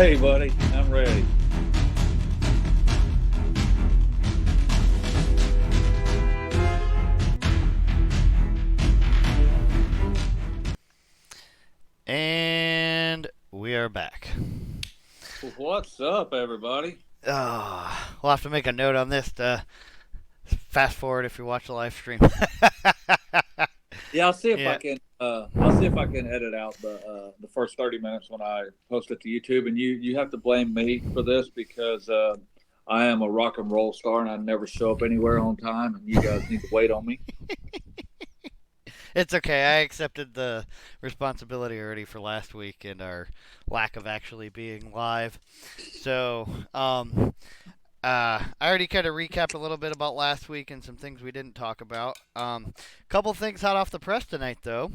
ready, buddy. I'm ready. And we are back. What's up, everybody? We'll have to make a note on this to fast forward if you watch the live stream. Yeah, I'll see if I Yeah. can. I'll see if I can edit out the first 30 minutes when I post it to YouTube. And you have to blame me for this because I am a rock and roll star and I never show up anywhere on time. And you guys need to wait on me. It's okay. I accepted the responsibility already for last week and our lack of actually being live. So, I already kind of recapped a little bit about last week and some things we didn't talk about. Couple things hot off the press tonight, though.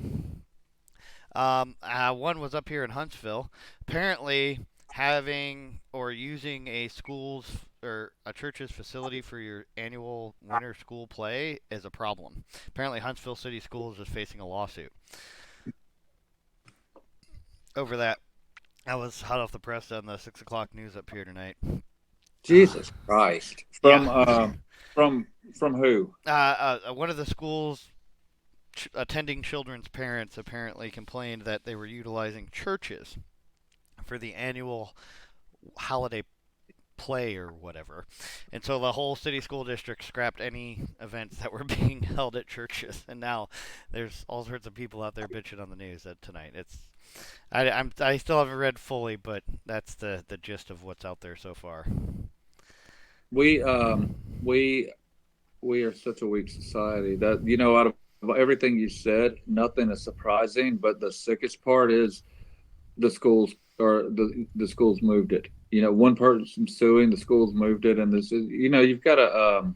One was up here in Huntsville. Apparently, having or using a school's or a church's facility for your annual winter school play is a problem. Apparently, Huntsville City Schools is facing a lawsuit over that. That was hot off the press on the 6 o'clock news up here tonight. Jesus Christ! Yeah. From who? One of the schools attending children's parents apparently complained that they were utilizing churches for the annual holiday play or whatever. And so the whole city school district scrapped any events that were being held at churches. And now there's all sorts of people out there bitching on the news tonight. I still haven't read fully, but that's the gist of what's out there so far. We we are such a weak society that out of everything you said, nothing is surprising. But the sickest part is the schools or the schools moved it. One person suing, the schools moved it, and this is you've got to.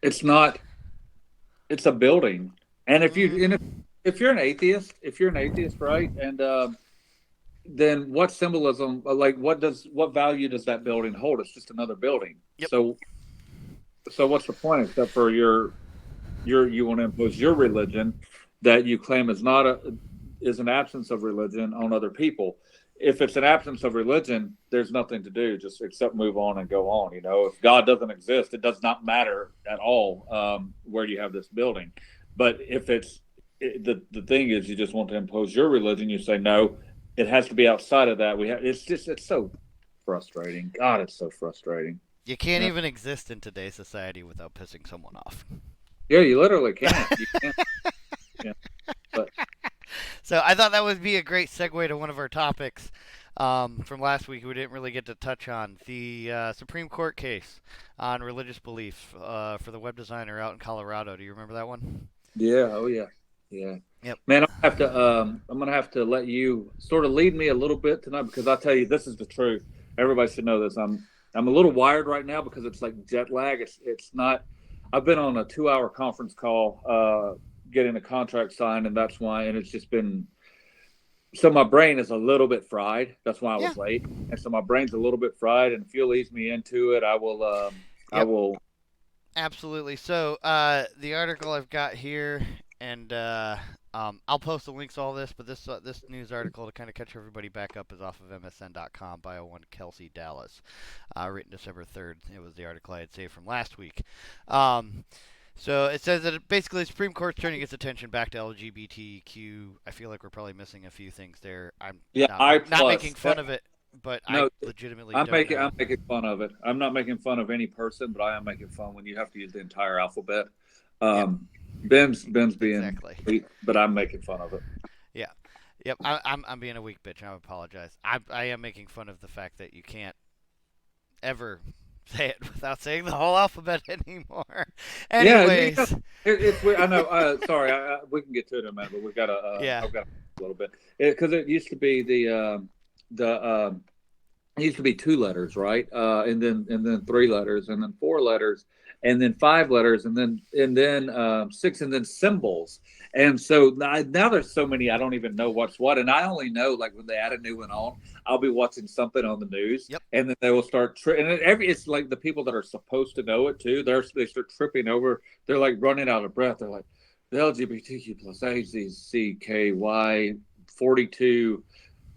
It's not. It's a building, and if you're an atheist, right, and then what symbolism, like what value does that building hold? It's just another building. Yep. So what's the point except for you want to impose your religion that you claim is an absence of religion on other people. If it's an absence of religion, there's nothing to do just except move on and go on. If God doesn't exist, it does not matter at all where you have this building. But if the thing is, you just want to impose your religion, you say no, it has to be outside of that. It's so frustrating. God, it's so frustrating. You can't even exist in today's society without pissing someone off. Yeah, you literally can't. You can't. Yeah. But So I thought that would be a great segue to one of our topics from last week we didn't really get to touch on. The Supreme Court case on religious belief for the web designer out in Colorado. Do you remember that one? yeah, oh yeah. Yeah. Yep. Man, I'm gonna have to let you sort of lead me a little bit tonight because I'll tell you this is the truth. Everybody should know this. I'm a little wired right now because it's like jet lag. It's not. I've been on a 2-hour conference call getting a contract signed, and that's why. And it's just been. So my brain is a little bit fried. That's why I was late. And so my brain's a little bit fried. And if you'll ease me into it, I will. Yep. I will. Absolutely. So the article I've got here, and I'll post the links to all this, but this news article to kind of catch everybody back up is off of MSN.com by one Kelsey Dallas, written December 3rd. It was the article I had saved from last week. So it says that basically the Supreme Court's turning its attention back to LGBTQ. I feel like we're probably missing a few things there. I'm not making fun of it, but No, I legitimately I'm don't know. I'm making fun of it. I'm not making fun of any person, but I am making fun when you have to use the entire alphabet. Ben's being Exactly. sweet, but I'm making fun of it. Yeah. Yep. I'm being a weak bitch. I apologize. I am making fun of the fact that you can't ever say it without saying the whole alphabet anymore. Anyways. Yeah, it's weird. I know. Sorry, we can get to it in a minute, but we've got to. Yeah. I've got a little bit because it used to be it used to be 2 letters, right? And then 3 letters, and then 4 letters, and then 5 letters, and then 6, and then symbols. And so now there's so many, I don't even know what's what. And I only know like when they add a new one on, I'll be watching something on the news, Yep. and then they will start and it's like the people that are supposed to know it too. They start tripping over. They're like running out of breath. They're like the LGBTQ plus AZCKY 42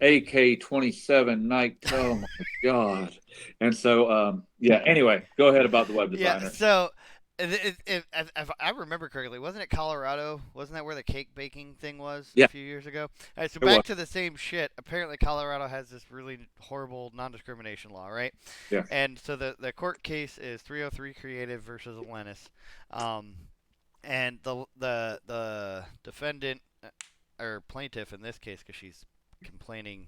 AK-27 Night. Oh my god! And so, yeah. Anyway, go ahead about the web Yeah, designer. so if I remember correctly, wasn't it Colorado? Wasn't that where the cake baking thing was a Yeah, few years ago? All right, so it was. back to the same shit. Apparently, Colorado has this really horrible non-discrimination law, right? Yeah. And so the court case is 303 Creative versus Atlantis, um, and the defendant or plaintiff in this case, because she's complaining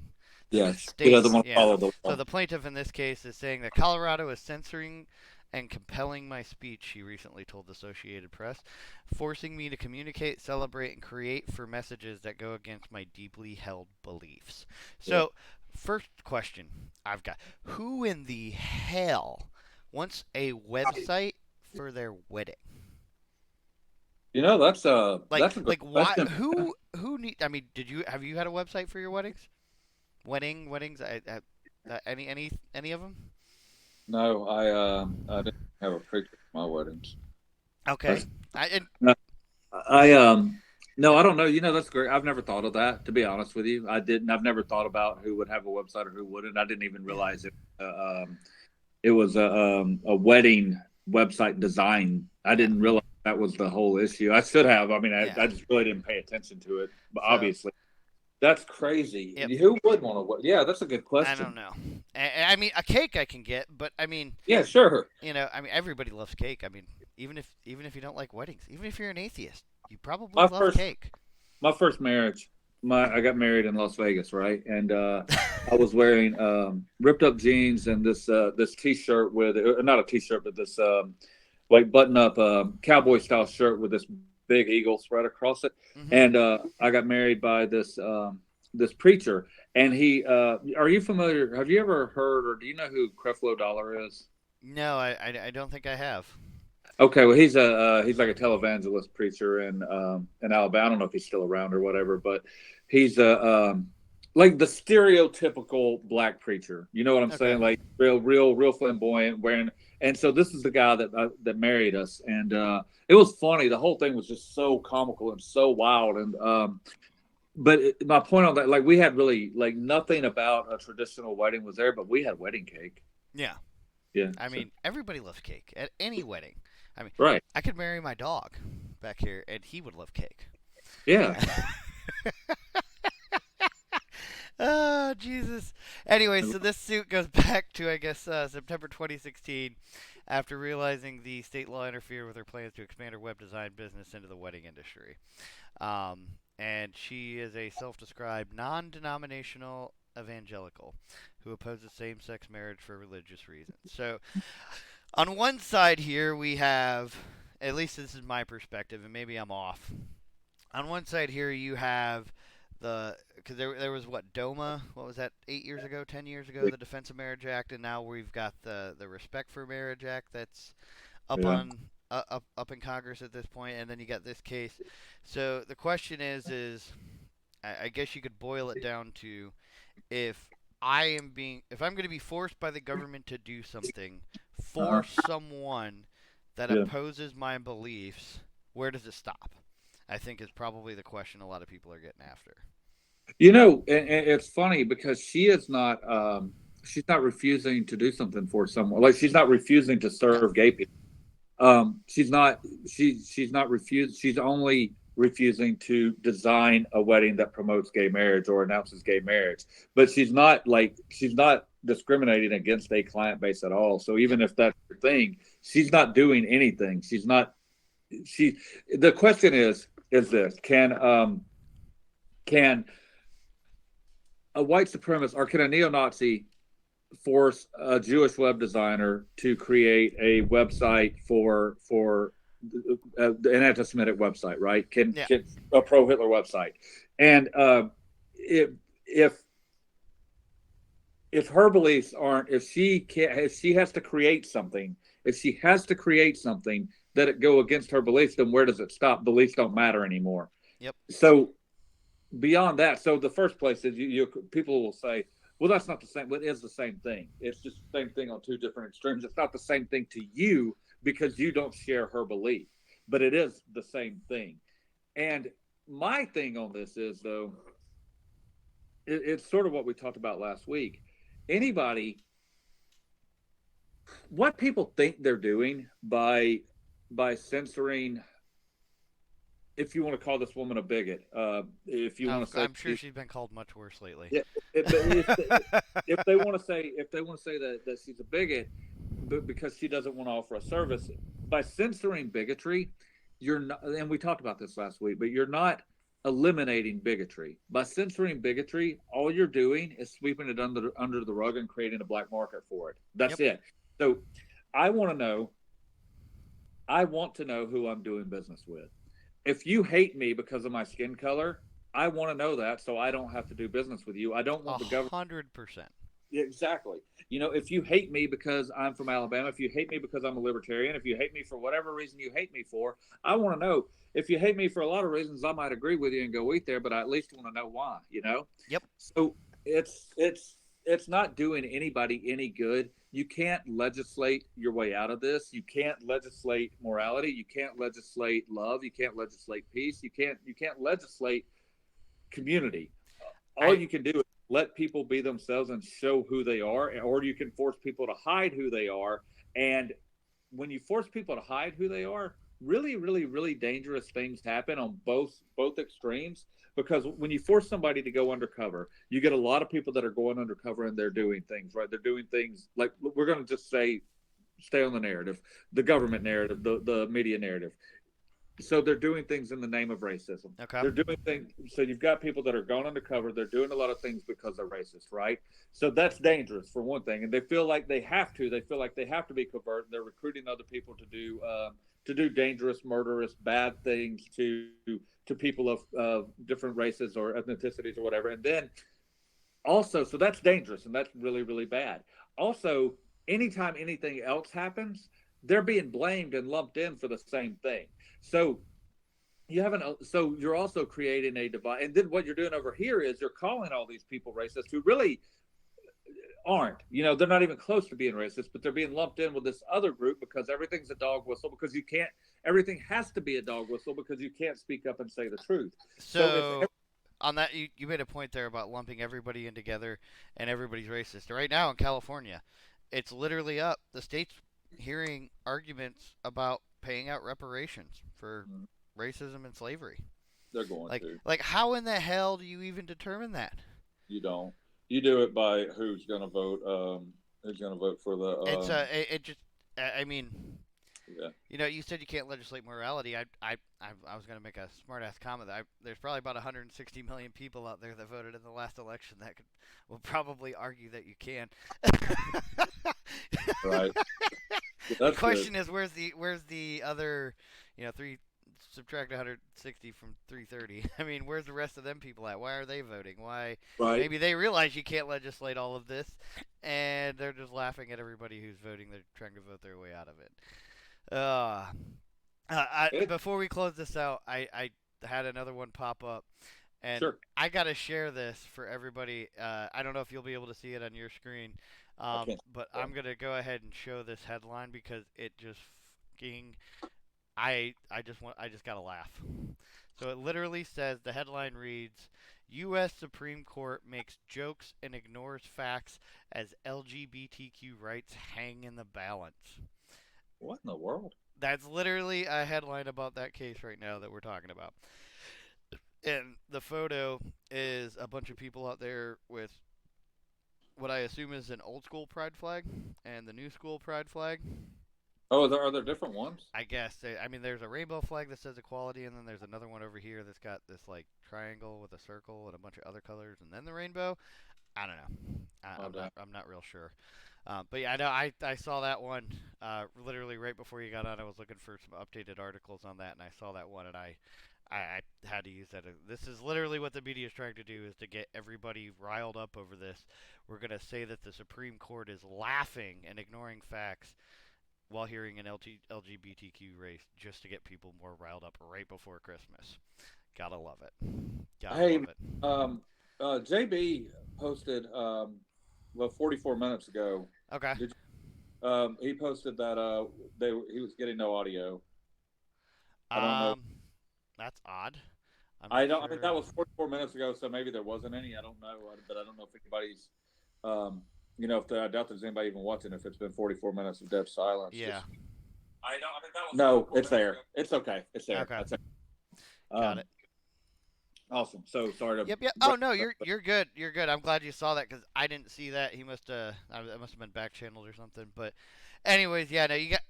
that the Yes. She state, doesn't want to yeah. follow the So law. the plaintiff in this case is saying that Colorado is censoring and compelling my speech, she recently told the Associated Press, forcing me to communicate, celebrate, and create for messages that go against my deeply held beliefs. Yeah. So, first question I've got: who in the hell wants a website for their wedding? That's a good Like why? question. Who need? I mean, did you have you had a website for your weddings? Weddings? Any of them? No, I didn't have a picture of my weddings. Okay. That's I no, I no, I don't know. That's great. I've never thought of that, to be honest with you. I didn't. I've never thought about who would have a website or who wouldn't. I didn't even realize it. It was a wedding website design. I yeah. didn't realize that was the whole issue. I should have. I mean, Yeah. I just really didn't pay attention to it. But So, obviously, that's crazy. yep. Who would want to? Yeah, that's a good I don't question. know. I mean, a cake I can get, but I mean, Yeah, sure. I mean, everybody loves cake. I mean, even if you don't like weddings, even if you're an atheist, you probably My love first cake. my first marriage, my I got married in Las Vegas, right? And I was wearing ripped up jeans and this t-shirt with not a t-shirt, but this like button up cowboy style shirt with this big eagle spread across it. hmm And I got married by this preacher. And he are you familiar? Have you ever heard or do you know who Creflo Dollar is? No, I don't think I have. Okay, well he's like a televangelist preacher in Alabama. I don't know if he's still around or whatever, but he's like the stereotypical black preacher. You know what I'm Okay. saying? Like real flamboyant, wearing. And so this is the guy that married us, and it was funny. The whole thing was just so comical and so wild, and but my point on that, like we had really like nothing about a traditional wedding was there, but we had wedding cake. Yeah. Yeah. I So mean, everybody loves cake at any wedding. I mean, right. I could marry my dog back here, and he would love cake. Yeah. Oh, Jesus. Anyway, so this suit goes back to, I guess, September 2016 after realizing the state law interfered with her plans to expand her web design business into the wedding industry. And she is a self described non denominational evangelical who opposes same sex marriage for religious reasons. So, on one side here, we have, at least this is my perspective, and maybe I'm off. On one side here, you have because there was what DOMA, what was that, 8 years ago, 10 years ago, the Defense of Marriage Act, and now we've got the Respect for Marriage Act that's up Yeah. on up in Congress at this point, and then you got this case. So the question is I guess you could boil it down to if if I'm going to be forced by the government to do something Uh-huh. for someone that Yeah. opposes my beliefs, where does it stop? I think is probably the question a lot of people are getting after. And it's funny because she's not refusing to do something for someone. Like she's not refusing to No. serve gay people. She's not she's not refused. She's only refusing to design a wedding that promotes gay marriage or announces gay marriage. But she's not discriminating against a client base at all. So Yep. even if that's her thing, she's not doing anything. She's not she the question is this can a white supremacist or can a neo-Nazi force a Jewish web designer to create a website for an anti-Semitic website, right? Yeah. Can a pro-Hitler website, and if if her beliefs aren't, if she has to create something, if she has to create something that it go against her beliefs, then where does it stop? Beliefs don't matter anymore. Yep. So beyond that, so the first place is you people will say, well, that's not the same. Well, it is the same thing. It's just the same thing on two different extremes. It's not the same thing to you because you don't share her belief, but it is the same thing. And my thing on this is though, it's sort of what we talked about last week. Anybody, what people think they're doing by censoring, if you want to call this woman a bigot, if you want to say I'm sure she's been called much worse lately. yeah, if they want to say that she's a bigot, but because she doesn't want to offer a service, by censoring bigotry, you're not. And we talked about this last week, but you're not eliminating bigotry by censoring bigotry. All you're doing is sweeping it under the rug and creating a black market for it. That's Yep. it. So, I want to know. I want to know who I'm doing business with. If you hate me because of my skin color, I want to know that so I don't have to do business with you. I don't A want the government. 100%. Exactly. If you hate me because I'm from Alabama, if you hate me because I'm a libertarian, if you hate me for whatever reason you hate me for, I want to know. If you hate me for a lot of reasons, I might agree with you and go eat there, but I at least want to know why. Yep. So it's not doing anybody any good. You can't legislate your way out of this. You can't legislate morality. You can't legislate love. You can't legislate peace. You can't legislate community. All I you can do is let people be themselves and show who they are, or you can force people to hide who they are. And when you force people to hide who they are, really, really, really dangerous things happen on both extremes. Because when you force somebody to go undercover, you get a lot of people that are going undercover and they're doing things right. They're doing things like we're going to just say, stay on the narrative, the government narrative, the media narrative. So they're doing things in the name of racism. Okay. They're doing things. So you've got people that are going undercover. They're doing a lot of things because they're racist, right? So that's dangerous for one thing, and they feel like they have to. They feel like they have to be covert. And they're recruiting other people to do dangerous, murderous, bad things to people of different races or ethnicities or whatever. And then also, so that's dangerous and that's really, really bad. Also, anytime anything else happens, they're being blamed and lumped in for the same thing. So so you're also creating a divide. And then what you're doing over here is you're calling all these people racist who really aren't. They're not even close to being racist, but they're being lumped in with this other group because everything's a dog whistle because you can't. Everything has to be a dog whistle because you can't speak up and say the truth. So if So on that, you made a point there about lumping everybody in together and everybody's racist. Right now in California, it's literally up. The state's hearing arguments about paying out reparations for racism and slavery. they're going Like, to, like how in the hell do you even determine that? you don't. You do it by who's going to vote. Who's going to vote for the? It just, I mean, Yeah. you said you can't legislate morality. I was going to make a smart-ass comment. There's probably about 160 million people out there that voted in the last election that will probably argue that you can. Right. The That's good. question is, where's the other, three subtract 160 from 330. I mean, where's the rest of them people at? Why are they voting? Why? Right. Maybe they realize you can't legislate all of this, and they're just laughing at everybody who's voting. They're trying to vote their way out of it. Uh, It, Before we close this out, I had another one pop up, and sure. I gotta share this for everybody. I don't know if you'll be able to see it on your screen, I can't. but I'm gonna go ahead and show this headline because it just fucking I just gotta laugh. So it literally says the headline reads U.S. Supreme Court makes jokes and ignores facts as LGBTQ rights hang in the balance. What in the world? That's literally a headline about that case right now that we're talking about. And the photo is a bunch of people out there with what I assume is an old school pride flag and the new school pride flag. Oh, are there different ones? I guess. I mean, there's a rainbow flag that says equality, and then there's another one over here that's got this like triangle with a circle and a bunch of other colors, and then the rainbow. I don't know. Oh, damn. I'm not real sure. But yeah, I know. I saw that one literally right before you got on. I was looking for some updated articles on that, and I saw that one, and I had to use that. This is literally what the media is trying to do: is to get everybody riled up over this. We're gonna say that the Supreme Court is laughing and ignoring facts while hearing an LGBTQ race just to get people more riled up right before Christmas. Gotta love it. Gotta Hey, love it. um, JB posted, well, 44 minutes ago. Okay. Did he posted that he was getting no audio. I don't know. Um, that's odd. I'm I not don't. I mean, sure. that was 44 minutes ago, so maybe there wasn't any. I don't know, but I don't know if anybody's. Um, I doubt there's anybody even watching if it's been 44 minutes of dead silence. Yeah. Just I don't. I mean, that was no. It's there. It's okay. It's there. Okay. That's it. Got Um, it. awesome. So sorry to. Yep. Yep. Oh no, you're good. You're good. I'm glad you saw that because I didn't see that. He must that must have been back channeled or something. But, anyways, yeah. No, you got.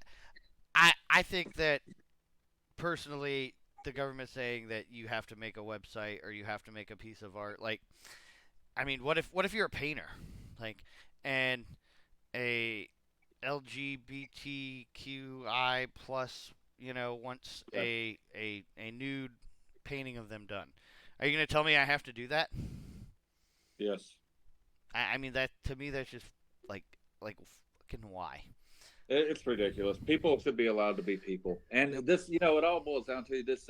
I think that personally, the government saying that you have to make a website or you have to make a piece of art, like, I mean, what if you're a painter, like, and a LGBTQI plus, wants Okay. a nude painting of them done. Are you gonna tell me I have to do that? Yes. I mean that to me that's just like fucking why? It's ridiculous. People should be allowed to be people, Yep. and this, it all boils down to this.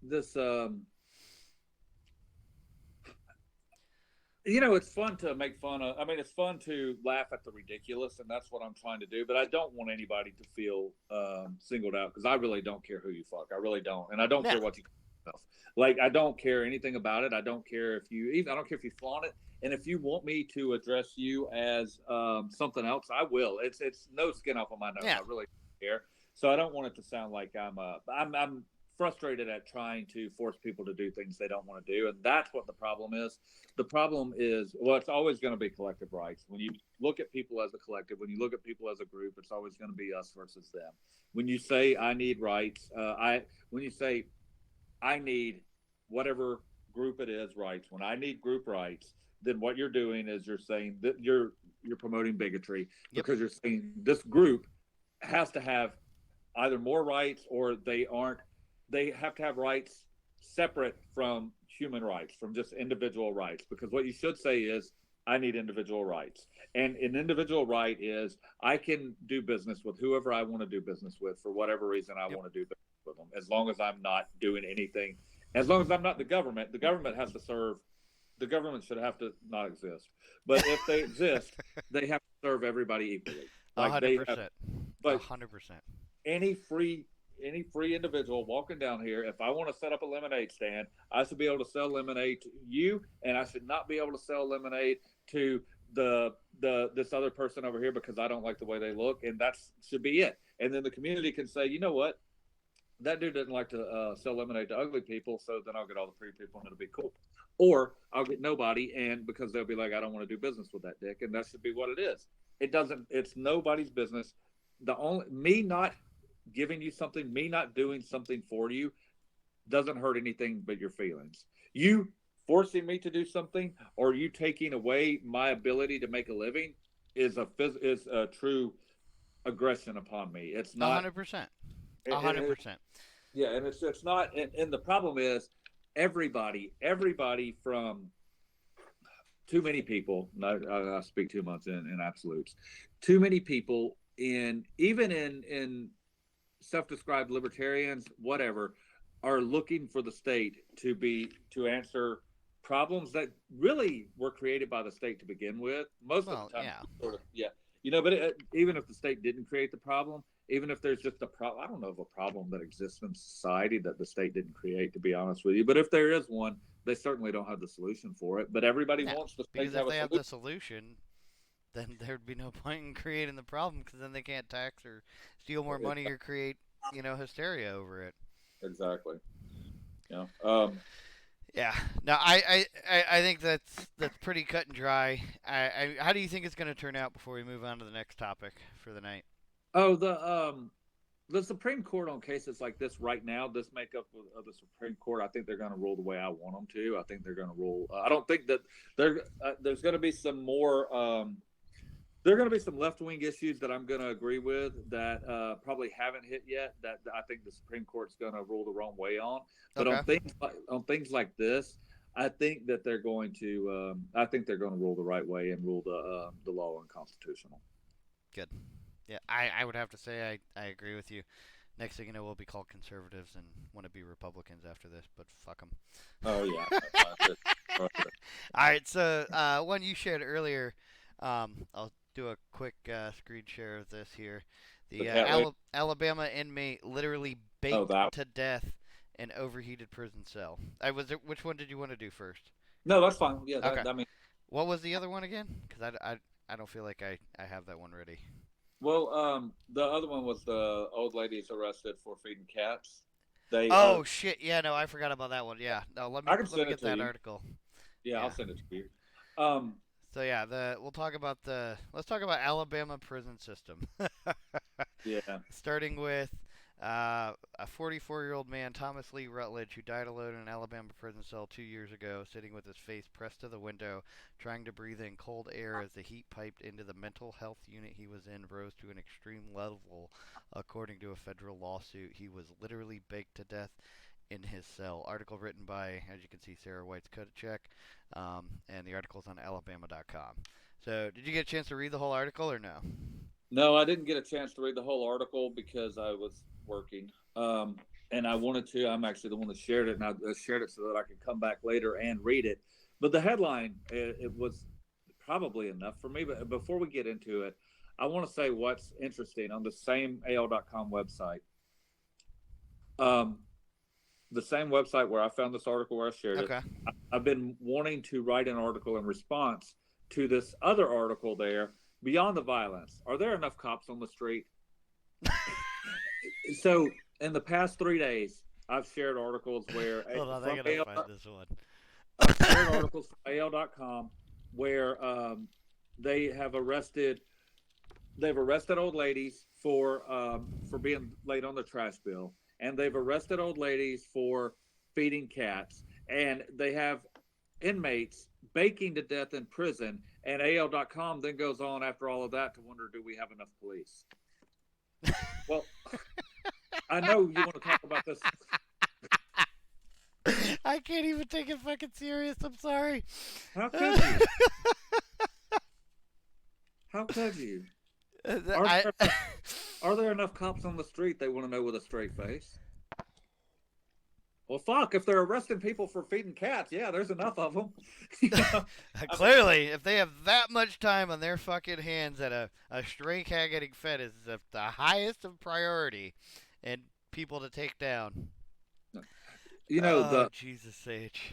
This. It's fun to make fun of. I mean, it's fun to laugh at the ridiculous, and that's what I'm trying to do. But I don't want anybody to feel singled out because I really don't care who you fuck. I really don't, and I don't Yeah. care what you call yourself. Like, I don't care anything about it. I don't care if you even. I don't care if you flaunt it. And if you want me to address you as something else, I will. It's no skin off of my nose. I Yeah. really don't care. So I don't want it to sound like I'm frustrated at trying to force people to do things they don't want to do, and that's what the problem is. The problem is, well, it's always going to be collective rights. When you look at people as a collective, when you look at people as a group, it's always going to be us versus them. When you say I need rights, when you say I need whatever group it is rights, when I need group rights, then what you're doing is you're saying that you're promoting bigotry Yep. because you're saying this group has to have either more rights or they have to have rights separate from human rights, from just individual rights. Because what you should say is, I need individual rights. And an individual right is I can do business with whoever I want to do business with for whatever reason I Yep. want to do business with them, as long as I'm not doing anything. As long as I'm not the government has to serve, the government should have to not exist. But if they exist, they have to serve everybody equally. A Like hundred they have, percent. A but 100%. any free individual walking down here, if I want to set up a lemonade stand, I should be able to sell lemonade to you, and I should not be able to sell lemonade to the this other person over here because I don't like the way they look, and that should be it. And then the community can say, you know what, that dude doesn't like to sell lemonade to ugly people, so then I'll get all the pretty people and it'll be cool. Or I'll get nobody, and because they'll be like, I don't want to do business with that dick, and that should be what it is. It doesn't. It's nobody's business. The only me not giving you something, me not doing something for you, doesn't hurt anything but your feelings. You forcing me to do something, or you taking away my ability to make a living, is a true aggression upon me. It's A not. 100%. A It, hundred it, percent. yeah, and it's not. And the problem is, everybody from too many people. I speak too much in absolutes. Too many people even in self-described libertarians, whatever, are looking for the state to answer problems that really were created by the state to begin with. Most of the Well, time, yeah. sort of, yeah, But even if the state didn't create the problem, even if there's just a problem, I don't know of a problem that exists in society that the state didn't create. To be honest with you, but if there is one, they certainly don't have the solution for it. But everybody Yeah. wants the state Because to if have a they have the solution. solution, then there'd be no point in creating the problem because then they can't tax or steal more money or create, hysteria over it. Exactly. Yeah. Yeah. No, I think that's pretty cut and dry. How do you think it's going to turn out before we move on to the next topic for the night? Oh, the Supreme Court on cases like this right now, this makeup of the Supreme Court, I think they're going to rule the way I want them to. I think they're going to rule. I don't think that there's going to be some more. There are going to be some left wing issues that I'm going to agree with that probably haven't hit yet. That I think the Supreme Court's going to rule the wrong way on. But Okay. on things like this, I think that they're going to. I think they're going to rule the right way and rule the law unconstitutional. Good. Yeah, I would have to say I agree with you. Next thing you know, we'll be called conservatives and want to be Republicans after this, but fuck them. Oh yeah. All right, so one you shared earlier, I'll do a quick screen share of this here. The The cat lady. Alabama inmate literally Oh, baked that. to death in overheated prison cell. I was. Which one did you want to do first? No, that's fine. Yeah, Okay. that. I mean, What was the other one again? Because I don't feel like I have that one ready. well, the other one was the old ladies arrested for feeding cats. They Oh shit! Yeah, no, I forgot about that one. Yeah, no, I can let me send it get to that you. article. Yeah, I'll Yeah. send it to you. Um, So yeah, the we'll talk about the let's talk about Alabama prison system. yeah. Starting with a 44-year-old man, Thomas Lee Rutledge, who died alone in an Alabama prison cell 2 years ago, sitting with his face pressed to the window, trying to breathe in cold air as the heat piped into the mental health unit he was in rose to an extreme level, according to a federal lawsuit. He was literally baked to death in his cell. Article written by, as you can see, Sarah White's Kodachek, and the article's on Alabama.com. So, did you get a chance to read the whole article or no? No, I didn't get a chance to read the whole article because I was working. And I wanted to. I'm actually the one that shared it, and I shared it so that I could come back later and read it. But the headline, it was probably enough for me. But before we get into it, I want to say what's interesting on the same AL.com website. Um, the same website where I found this article where I shared it. Okay. I've been wanting to write an article in response to this other article there. Beyond the violence, are there enough cops on the street? So in the past 3 days, I've shared articles where Hold on, I from gotta AL, find this one. I've shared articles from AL.com where they have arrested they've arrested old ladies for being late on the trash bill, and they've arrested old ladies for feeding cats, and they have inmates baking to death in prison. And AL.com then goes on after all of that to wonder, do we have enough police? Well, I know you want to talk about this. I can't even take it fucking serious. I'm sorry. How could you? How could you? Are I there are there enough cops on the street? They want to know with a straight face. Well, fuck. If they're arresting people for feeding cats, yeah, there's enough of them. You know? I mean, clearly, if they have that much time on their fucking hands that a stray cat getting fed is the highest of priority and people to take down. you know Oh, the Jesus Sage.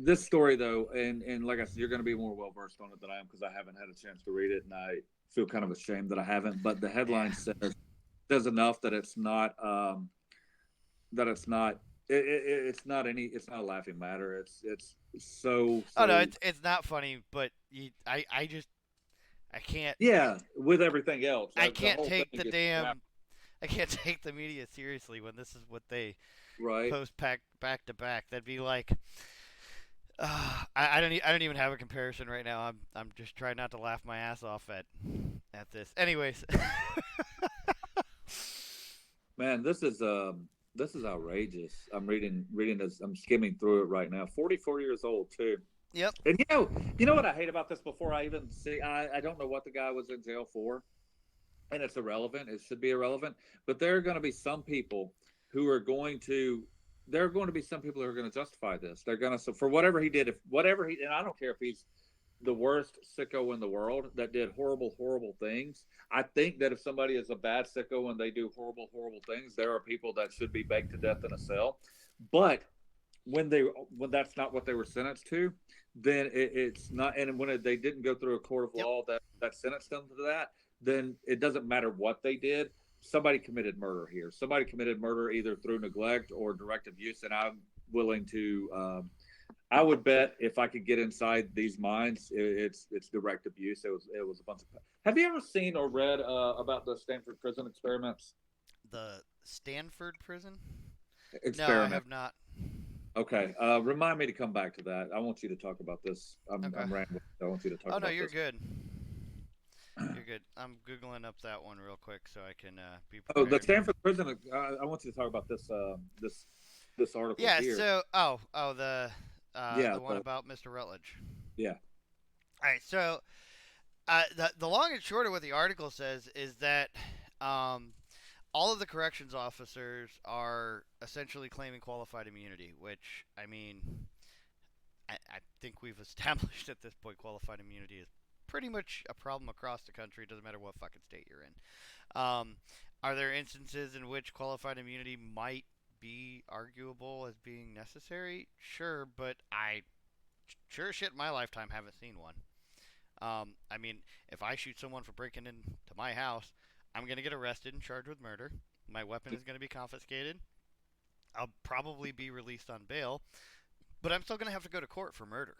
this story though, and like I said, you're going to be more well versed on it than I am because I haven't had a chance to read it, and I feel kind of ashamed that I haven't. But the headline Yeah. says enough that it's not it's not any it's not a laughing matter. It's so Oh no, so it's not funny, but I just I can't yeah. With everything else, I the can't whole take thing the is crap, damn I can't take the media seriously when this is what they right? post back to back. That'd be like I don't even have a comparison right now. I'm just trying not to laugh my ass off at this. Anyways, Man, this is outrageous. I'm reading this. I'm skimming through it right now. 44 years old too. yep. And you know what I hate about this before I even see I don't know what the guy was in jail for, and it's irrelevant. It should be irrelevant. But there are going to be some people who are going to there are going to be some people who are going to justify this. They're going to so for whatever he did, if whatever he and I don't care if he's the worst sicko in the world that did horrible, horrible things. I think that if somebody is a bad sicko and they do horrible, horrible things, there are people that should be baked to death in a cell. But when that's not what they were sentenced to, then it's not. And when they didn't go through a court of Yep. law that sentenced them to that, then it doesn't matter what they did. Somebody committed murder here. Somebody committed murder either through neglect or direct abuse, and I'm willing to. I would bet if I could get inside these minds, it's direct abuse. It was a bunch of. Have you ever seen or read about the Stanford prison experiments? The Stanford prison? No, I Experiment. have not. Okay. Remind me to come back to that. I want you to talk about this. Okay. I'm rambling. I want you to talk Oh no, about you're this. good. You're good. I'm googling up that one real quick so I can be Oh, the prepared. Stanford prison. I want you to talk about this article Yeah. here. So Yeah. the one about Mr. Rutledge. Yeah. All right. So the long and short of what the article says is that um, all of the corrections officers are essentially claiming qualified immunity, which I mean, I think we've established at this point qualified immunity is pretty much a problem across the country. It doesn't matter what fucking state you're in. Um, Are there instances in which qualified immunity might be arguable as being necessary? Sure, but I sure as shit in my lifetime haven't seen one. I mean, if I shoot someone for breaking into my house, I'm going to get arrested and charged with murder. My weapon is going to be confiscated. I'll probably be released on bail, but I'm still going to have to go to court for murder.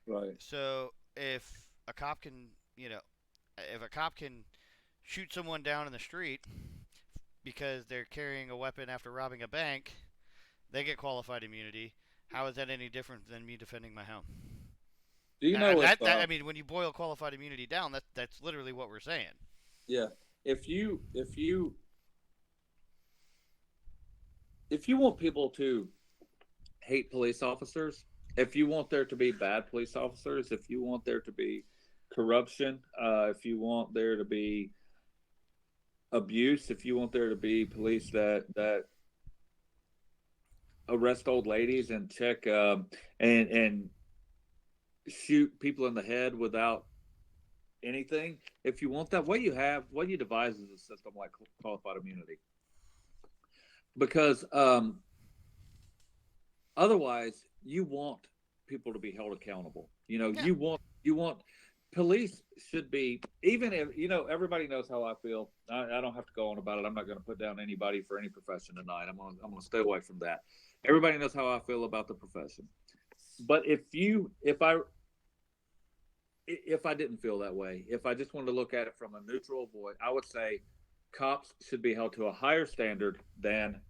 Right. So if a cop can, if a cop can shoot someone down in the street because they're carrying a weapon after robbing a bank, they get qualified immunity. How is that any different than me defending my home? Do you And know if that I mean, when you boil qualified immunity down, that's literally what we're saying. yeah, if you want people to hate police officers, if you want there to be bad police officers, if you want there to be corruption, if you want there to be abuse, if you want there to be police that arrest old ladies and check and shoot people in the head without anything, if you want that, what you devise is a system like qualified immunity, because otherwise you want people to be held accountable. Yeah. You want police should be, even if everybody knows how I feel. I don't have to go on about it. I'm not going to put down anybody for any profession tonight. I'm gonna stay away from that. Everybody knows how I feel about the profession. But if I didn't feel that way, if I just wanted to look at it from a neutral voice, I would say cops should be held to a higher standard than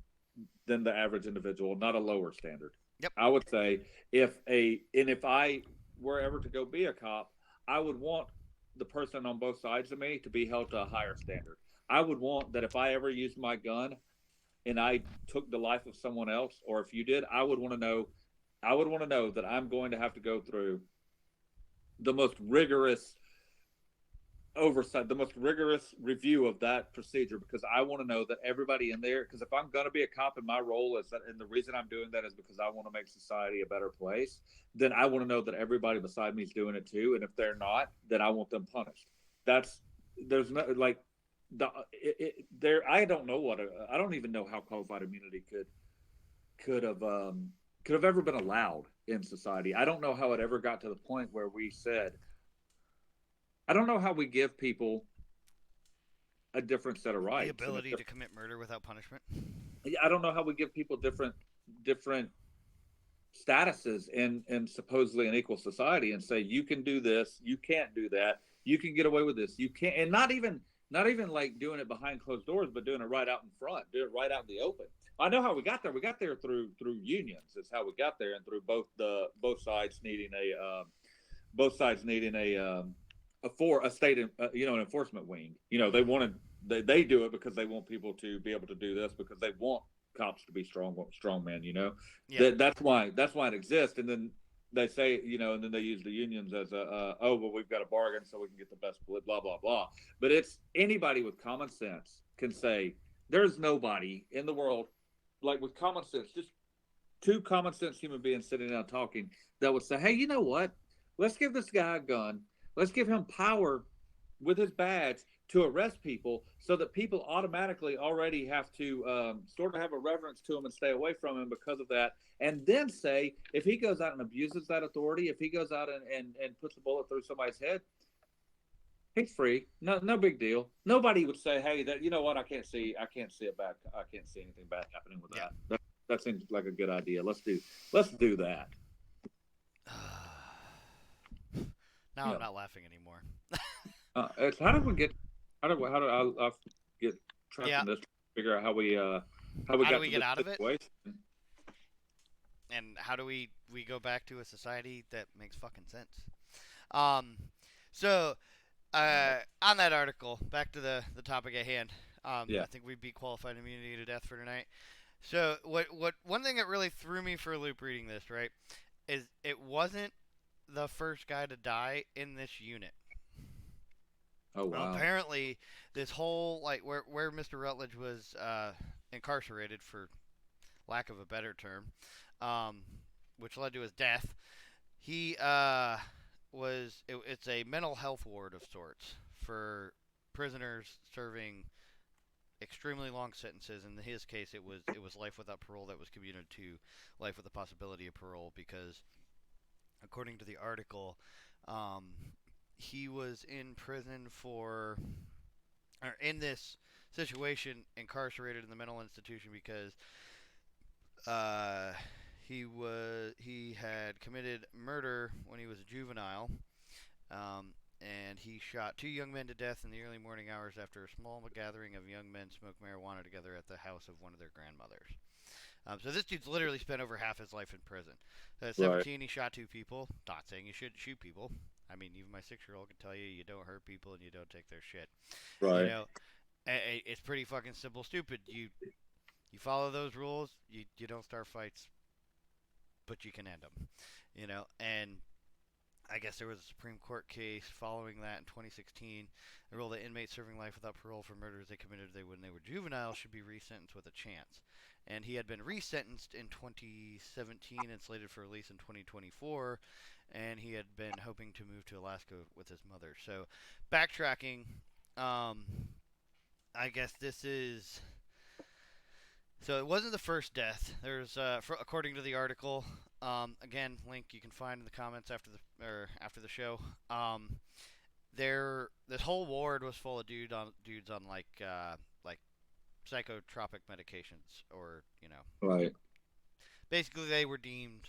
the average individual, not a lower standard. Yep. I would say if I were ever to go be a cop, I would want the person on both sides of me to be held to a higher standard. I would want that if I ever used my gun and I took the life of someone else, or if you did, I would want to know that I'm going to have to go through the most rigorous oversight, the most rigorous review of that procedure, because I want to know that everybody in there, because if I'm going to be a cop and my role is that, and the reason I'm doing that is because I want to make society a better place, then I want to know that everybody beside me is doing it too. And if they're not, then I want them punished. That's, there's no, like, there, I don't even know how qualified immunity could have, could have ever been allowed in society. I don't know how it ever got to the point where we said, I don't know how we give people a different set of The rights and ability to commit murder without punishment. I don't know how we give people different statuses in supposedly an equal society and say you can do this, you can't do that, you can get away with this, you can't, and not even like doing it behind closed doors, but doing it right out in front, do it right out in the open. I know how we got there. We got there through unions. It's how we got there, and through both sides needing a state an enforcement wing. They do it because they want people to be able to do this, because they want cops to be strong men. Yeah. That's why it exists. And then they say, and then they use the unions as oh, well, we've got a bargain so we can get the best, blah blah blah. But it's anybody with common sense can say there's nobody in the world, like, with common sense, just two common sense human beings sitting down talking, that would say, hey, you know what? Let's give this guy a gun. Let's give him power with his badge to arrest people, so that people automatically already have to sort of have a reverence to him and stay away from him because of that. And then say, if he goes out and abuses that authority, if he goes out and puts a bullet through somebody's head, he's free. No big deal. Nobody would say, hey, that, you know what, I can't see anything bad happening with Yeah. that seems like a good idea. Let's do that. Now I'm Yeah. not laughing anymore. How did we get? How do I get trapped Yeah. in this? Figure out how we How do got we to get this out of it? situation. And how do we go back to a society that makes fucking sense? Um, so on that article, back to the topic at hand. Yeah. I think we beat qualified immunity to death for tonight. So what one thing that really threw me for a loop reading this, right, is it wasn't the first guy to die in this unit. Oh wow. Apparently, this whole, like, where Mr. Rutledge was incarcerated, for lack of a better term, um, which led to his death. He it's a mental health ward of sorts for prisoners serving extremely long sentences. In his case, it was life without parole that was commuted to life with the possibility of parole because, according to the article, um, he was in prison for, or in this situation, incarcerated in the mental institution because uh, he had committed murder when he was a juvenile, and he shot two young men to death in the early morning hours after a small gathering of young men smoked marijuana together at the house of one of their grandmothers. So this dude's literally spent over half his life in prison. At Right. 17, he shot two people. Not saying you shouldn't shoot people. I mean, even my 6-year-old can tell you you don't hurt people and you don't take their shit. You Right. know, it's pretty fucking simple, stupid. You follow those rules. You don't start fights, but you can end them. And I guess there was a Supreme Court case following that in 2016. The rule that inmates serving life without parole for murders they committed when they were juveniles should be resentenced with a chance. And he had been resentenced in 2017 and slated for release in 2024. And he had been hoping to move to Alaska with his mother. So, backtracking, I guess this is. So it wasn't the first death. According to the article, again, link you can find in the comments after the show. This whole ward was full of dudes on like psychotropic medications, or Right. basically they were deemed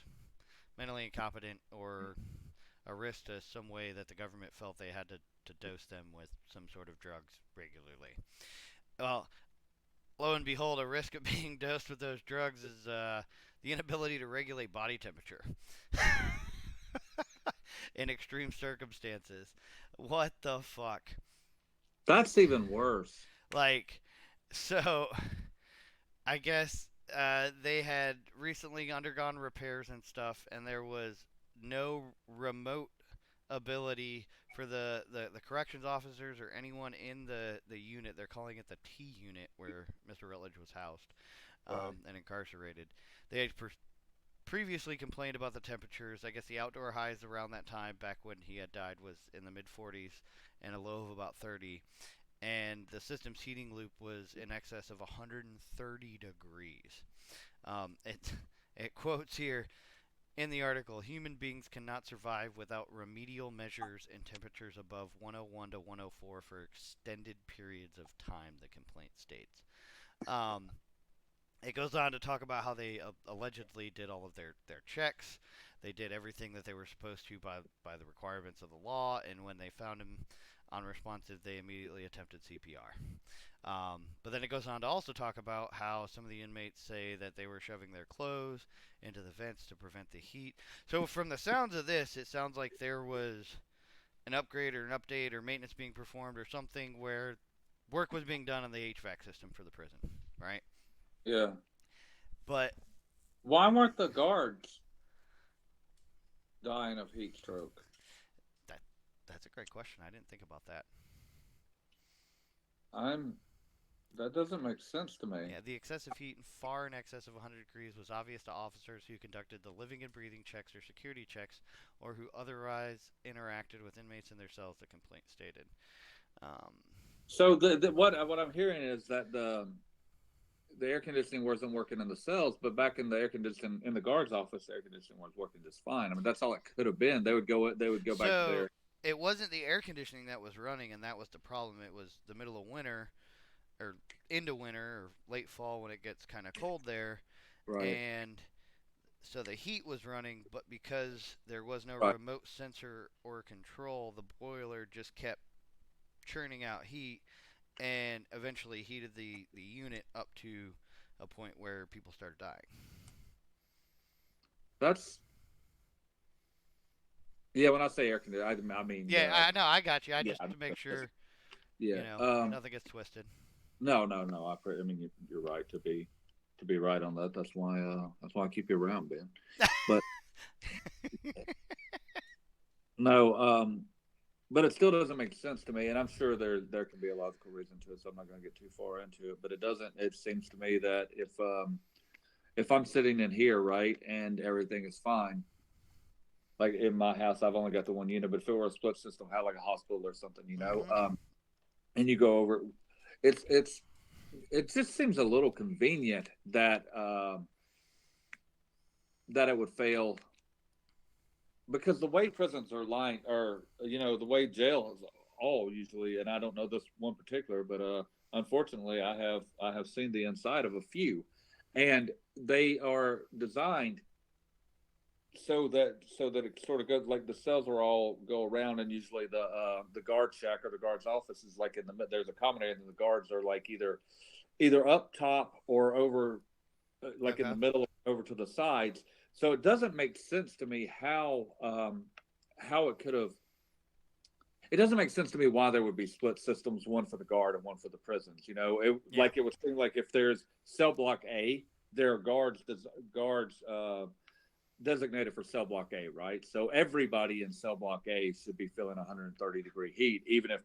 mentally incompetent or a risk to some way that the government felt they had to dose them with some sort of drugs regularly. Well, lo and behold, a risk of being dosed with those drugs is the inability to regulate body temperature in extreme circumstances. What the fuck? That's even worse. Like, so I guess they had recently undergone repairs and stuff, and there was no remote ability for the corrections officers or anyone in the unit. They're calling it the T unit where Mr. Rutledge was housed, Right. and incarcerated. They had previously complained about the temperatures. I guess the outdoor highs around that time, back when he had died, was in the mid 40s and a low of about 30. And the system's heating loop was in excess of 130 degrees. It quotes here in the article, human beings cannot survive without remedial measures in temperatures above 101 to 104 for extended periods of time, the complaint states. Um, it goes on to talk about how they allegedly did all of their checks. They did everything that they were supposed to by the requirements of the law, and when they found him unresponsive, they immediately attempted CPR. But then it goes on to also talk about how some of the inmates say that they were shoving their clothes into the vents to prevent the heat. So, from the sounds of this, it sounds like there was an upgrade or an update or maintenance being performed or something where work was being done on the HVAC system for the prison, right? Yeah. But Why weren't the guards dying of heat stroke? that that's a great question. I didn't think about that. I'm. That doesn't make sense to me. Yeah, the excessive heat, far in excess of 100 degrees, was obvious to officers who conducted the living and breathing checks or security checks, or who otherwise interacted with inmates in their cells, the complaint stated. Um, So what I'm hearing is that the air conditioning wasn't working in the cells, but back in the air conditioning in the guard's office, the air conditioning was working just fine. I mean, that's all it could have been. They would go back to so their it wasn't the air conditioning that was running, and that was the problem. It was the middle of winter, or into winter, or late fall when it gets kind of cold there, right, and so the heat was running, but because there was no right. remote sensor or control, the boiler just kept churning out heat and eventually heated the unit up to a point where people started dying. That's yeah. When I say air conditioning, I mean Yeah, the I know, I got you. I yeah, just to make sure, yeah. nothing gets twisted. No, no, no. I mean, you're right to be right on that. That's why I keep you around, Ben. But no, but it still doesn't make sense to me, and I'm sure there can be a logical reason to it. So I'm not going to get too far into it. But it doesn't. It seems to me that if I'm sitting in here, right, and everything is fine, like in my house, I've only got the one unit. But if it were a split system, had like a hospital or something, Mm-hmm. and you go over, it's it just seems a little convenient that it would fail because the way prisons are lined, or the way jail is all usually, and I don't know this one particular, but unfortunately, I have seen the inside of a few, and they are designed so that it sort of goes like the cells are all go around, and usually the guard shack or the guard's office is like in the there's a common area, and the guards are like either up top or over like in Okay. the middle over to the sides. So it doesn't make sense to me how it could have. It doesn't make sense to me why there would be split systems, one for the guard and one for the prisons. Yeah. It would seem like if there's cell block A, there are guards designated for cell block A, right? So everybody in cell block A should be feeling 130-degree heat, even if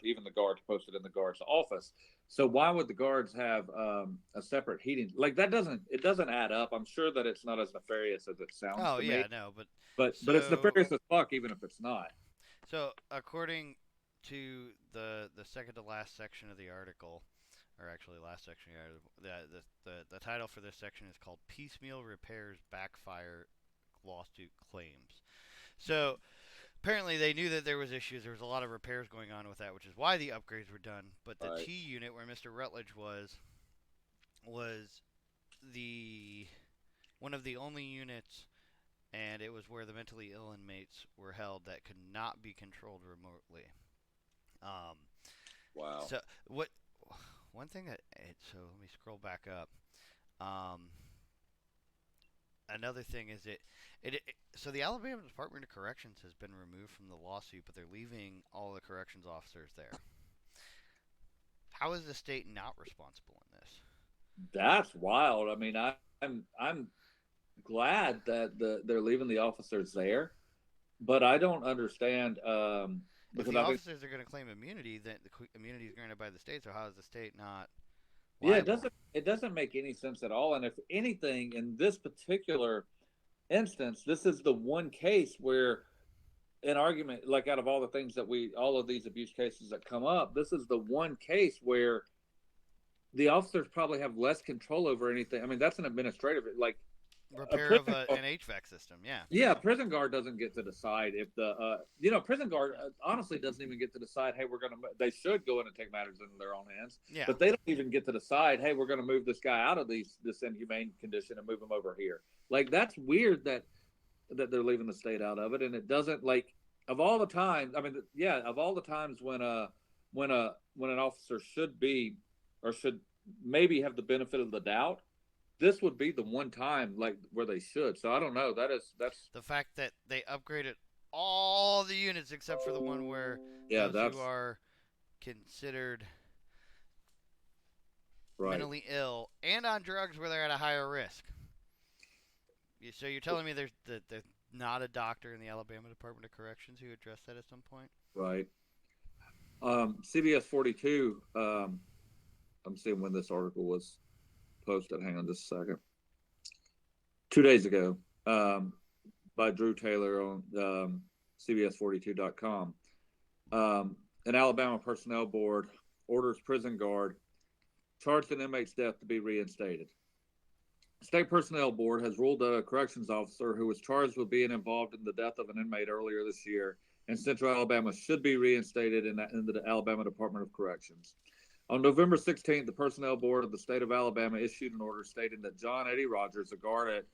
even the guards posted in the guard's office. So why would the guards have a separate heating? Like it doesn't add up. I'm sure that it's not as nefarious as it sounds Oh to me, yeah, no, but but it's so nefarious as fuck, even if it's not. so according to the second to last section of the article, or actually last section of the article, the title for this section is called "Piecemeal Repairs Backfire Lawsuit Claims." So apparently they knew that there was issues. There was a lot of repairs going on with that, which is why the upgrades were done. But the Right. T unit where Mr. Rutledge was the one of the only units, and it was where the mentally ill inmates were held that could not be controlled remotely. Um, Wow. so what? One thing that so let me scroll back up. Um, Another thing is so the Alabama Department of Corrections has been removed from the lawsuit, but they're leaving all the corrections officers there. How is the state not responsible in this? That's wild. I mean, I'm glad that they're leaving the officers there, but I don't understand If because the I think officers are going to claim immunity, then the immunity is granted by the state. So how is the state not yeah, liable? it doesn't make any sense at all. And if anything, in this particular instance, this is the one case where an argument, like out of all the things all of these abuse cases that come up, this is the one case where the officers probably have less control over anything. I mean, that's an administrative, like a Repair of prison. an HVAC system, yeah. Yeah, prison guard doesn't get to decide if prison guard honestly doesn't even get to decide. Hey, they should go in and take matters into their own hands, Yeah. but they don't even get to decide. Hey, we're going to move this guy out of this inhumane condition and move him over here. Like that's weird that they're leaving the state out of it, and it doesn't like of all the times. I mean, yeah, of all the times when an officer should be or should maybe have the benefit of the doubt, this would be the one time like where they should. So I don't know. That's The fact that they upgraded all the units except for the one where yeah, those who that's are considered right. mentally ill and on drugs where they're at a higher risk. So you're telling me there's not a doctor in the Alabama Department of Corrections who addressed that at some point? Right. CBS 42. I'm seeing when this article was posted. Hang on just a second. 2 days ago, by Drew Taylor on CBS42.com. An Alabama personnel board orders prison guard charged in inmate's death to be reinstated. State Personnel Board has ruled that a corrections officer who was charged with being involved in the death of an inmate earlier this year in Central Alabama should be reinstated in the Alabama Department of Corrections. On November 16th, the Personnel Board of the state of Alabama issued an order stating that John Eddie Rogers, a guard at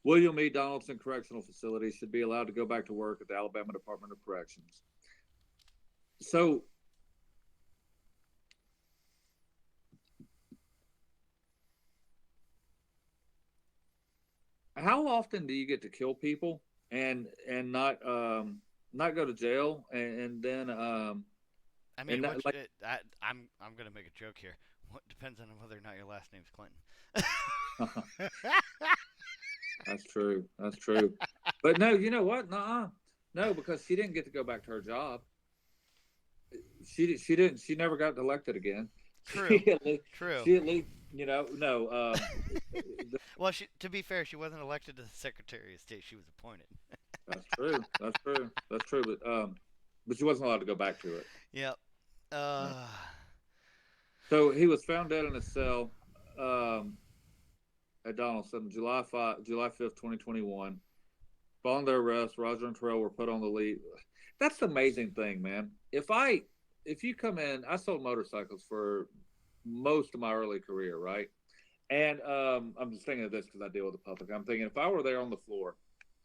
William E. Donaldson Correctional Facility, should be allowed to go back to work at the Alabama Department of Corrections. So, how often do you get to kill people and not go to jail and then I and mean, not, which like I'm gonna make a joke here. What depends on whether or not your last name's Clinton. that's true, that's true, but no, you know what, no, because she didn't get to go back to her job. She never got elected again. True, she at least, true. she at least no Well, to be fair, she wasn't elected to the Secretary of State. She was appointed. that's true, that's true, but she wasn't allowed to go back to it. Yep. Yeah. Uh, So he was found dead in a cell um, at Donaldson, July 5th, 2021. Following their arrest, Roger and Terrell were put on the lead. That's the amazing thing, man. If you come in, I sold motorcycles for most of my early career, right? And I'm just thinking of this because I deal with the public. I'm thinking if I were there on the floor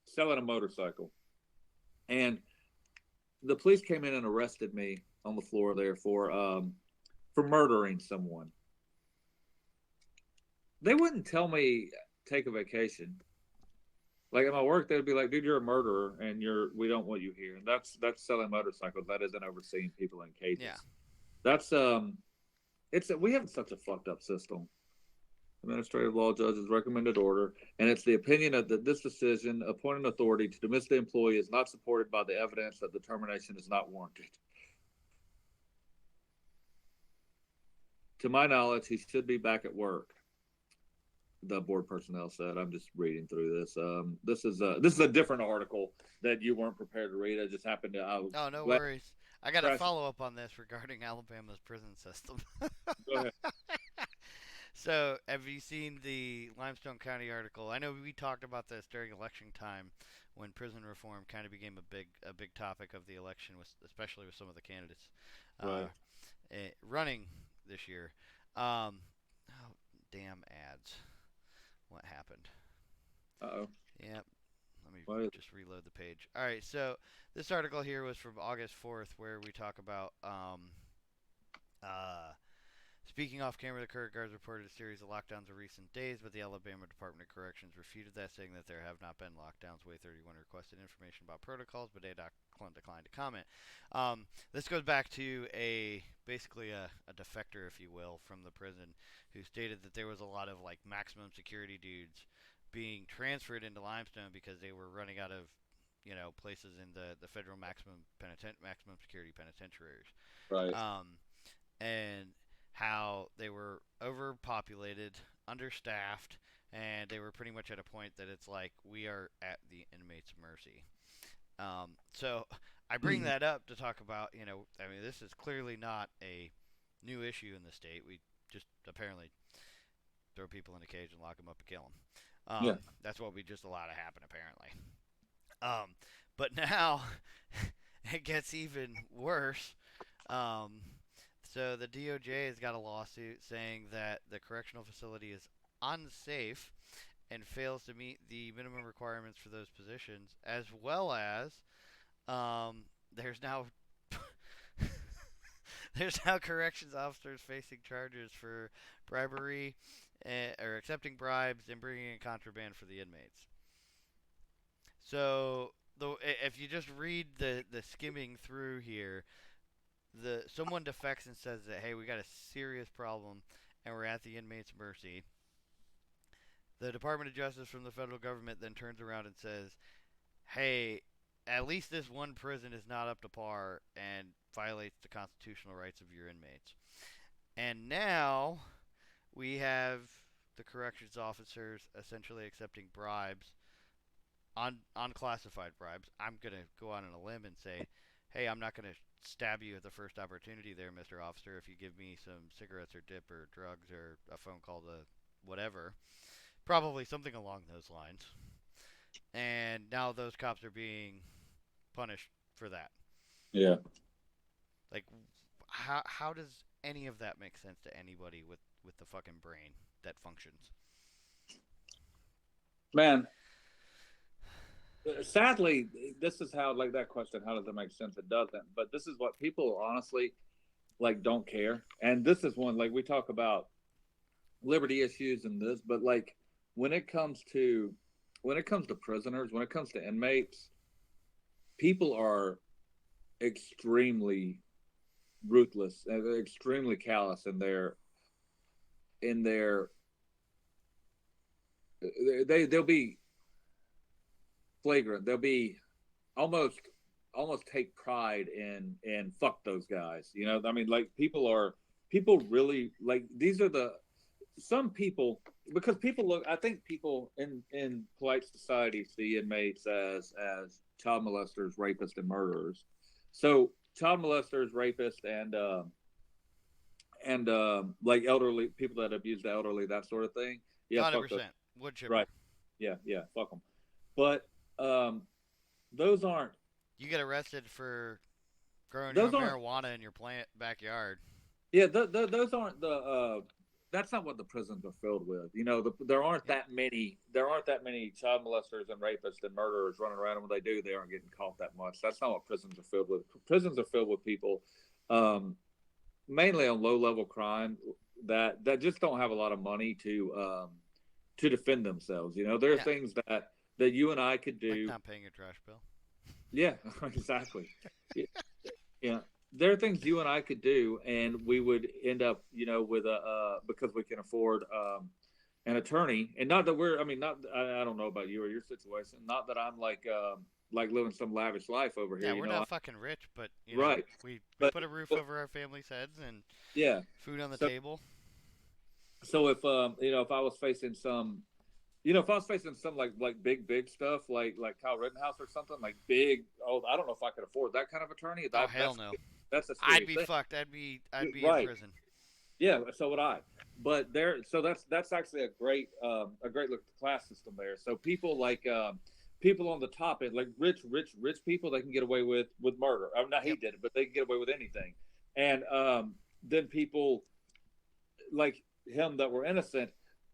selling a motorcycle, and the police came in and arrested me on the floor there for murdering someone, they wouldn't tell me take a vacation. Like at my work, they'd be like, "Dude, you're a murderer, and we don't want you here." And that's selling motorcycles. That isn't overseeing people in Yeah. cages. That's we have such a fucked up system. Administrative law judge's recommended order, and it's the opinion that this decision appointing authority to dismiss the employee is not supported by the evidence that the termination is not warranted. To my knowledge, he should be back at work. The board personnel said. I'm just reading through this. This is a different article that you weren't prepared to read. I just happened to. I was Oh, no glad. worries. I got a follow up on this regarding Alabama's prison system. Go ahead. So, have you seen the Limestone County article? I know we talked about this during election time when prison reform kind of became a big topic of the election, with, especially with some of the candidates uh, Right. running this year. Um, oh, damn ads. What happened? Uh oh. Yep. Let me What is just reload the page. All right, so this article here was from August 4th, where we talk about uh, speaking off camera, the current guards reported a series of lockdowns in recent days, but the Alabama Department of Corrections refuted that, saying that there have not been lockdowns. Way 31 requested information about protocols, but they declined to comment. This goes back to basically a defector, if you will, from the prison, who stated that there was a lot of like maximum security dudes being transferred into Limestone because they were running out of places in the federal maximum security penitentiaries. right? Um, and how they were overpopulated, understaffed, and they were pretty much at a point that it's like we are at the inmates' mercy. So I bring that up to talk about, I mean, this is clearly not a new issue in the state. We just apparently throw people in a cage and lock them up and kill them. Yeah. That's what we just allow to happen, apparently. Um, but now it gets even worse. Um, so the DOJ has got a lawsuit saying that the correctional facility is unsafe and fails to meet the minimum requirements for those positions, as well as there's now there's now corrections officers facing charges for bribery or accepting bribes and bringing in contraband for the inmates. So if you just read the skimming through here, someone defects and says that, hey, we got a serious problem and we're at the inmate's mercy. The Department of Justice from the federal government then turns around and says, hey, at least this one prison is not up to par and violates the constitutional rights of your inmates. And now we have the corrections officers essentially accepting bribes on unclassified bribes. I'm gonna go on a limb and say, hey, I'm not gonna stab you at the first opportunity, there, Mr. Officer, if you give me some cigarettes or dip or drugs or a phone call to whatever. Probably something along those lines. And now those cops are being punished for that. Yeah. Like, how does any of that make sense to anybody with the fucking brain that functions? Man, sadly, this is how like that question. How does it make sense? It doesn't. But this is what people honestly like don't care. And this is one like we talk about liberty issues and this, but like when it comes to prisoners, when it comes to inmates, people are extremely ruthless and extremely callous in their they'll be flagrant. They'll be almost take pride in fuck those guys. You know, I mean, like people really like these are the some people because people look. I think people in polite society see inmates as child molesters, rapists, and murderers. So child molesters, rapists, and like elderly people that abuse the elderly, that sort of thing. Yeah, fuck those. 100% wood Right. chipper. Yeah, yeah, fuck them. But those aren't You get arrested for growing your those own aren't marijuana in your plant backyard. yeah those aren't the that's not what the prisons are filled with. You know, Yep. there aren't that many child molesters and rapists and murderers running around. And when they do, they aren't getting caught that much. That's not what prisons are filled with. Prisons are filled with people, um, mainly on low level crime that just don't have a lot of money to defend themselves. You know, there are Yeah. things that you and I could Like do. not paying a trash bill. Yeah, exactly. Yeah, there are things you and I could do, and we would end up, you know, with a because we can afford an attorney, and not that we're. I mean, not. I don't know about you or your situation. Not that I'm like living some lavish life over here. Yeah, You we're know, not fucking rich, but right? we But, put a roof but over our family's heads and yeah. food on the So table. so if you know if I was facing some you know, if I was facing some like big stuff like Kyle Rittenhouse or something like big, oh, I don't know if I could afford that kind of attorney. Oh hell no. That's a I'd scary be thing, fucked. I'd be in right? prison. Yeah, so would I. But there, so that's actually a great look at the class system there. So people like people on the top end, like rich people, they can get away with murder. I mean, not he Yep. did it, but they can get away with anything. And then people like him that were innocent,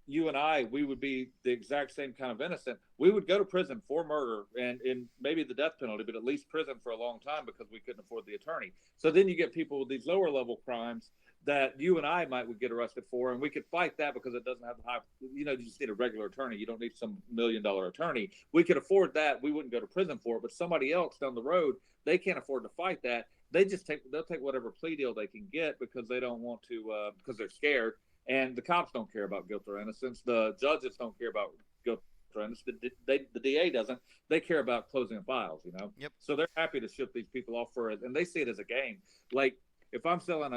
you and I, we would be the exact same kind of innocent. We would go to prison for murder and maybe the death penalty, but at least prison for a long time because we couldn't afford the attorney. So then you get people with these lower level crimes that you and I might would get arrested for, and we could fight that because it doesn't have the high. You know, you just need a regular attorney. You don't need some $1 million attorney. We could afford that. We wouldn't go to prison for it, but somebody else down the road, they can't afford to fight that. They'll take whatever plea deal they can get because they don't want to because they're scared, and the cops don't care about guilt or innocence. The judges don't care about guilt or innocence. The DA doesn't. They care about closing files. You know, Yep. so they're happy to ship these people off for it, and they see it as a game. Like if I'm selling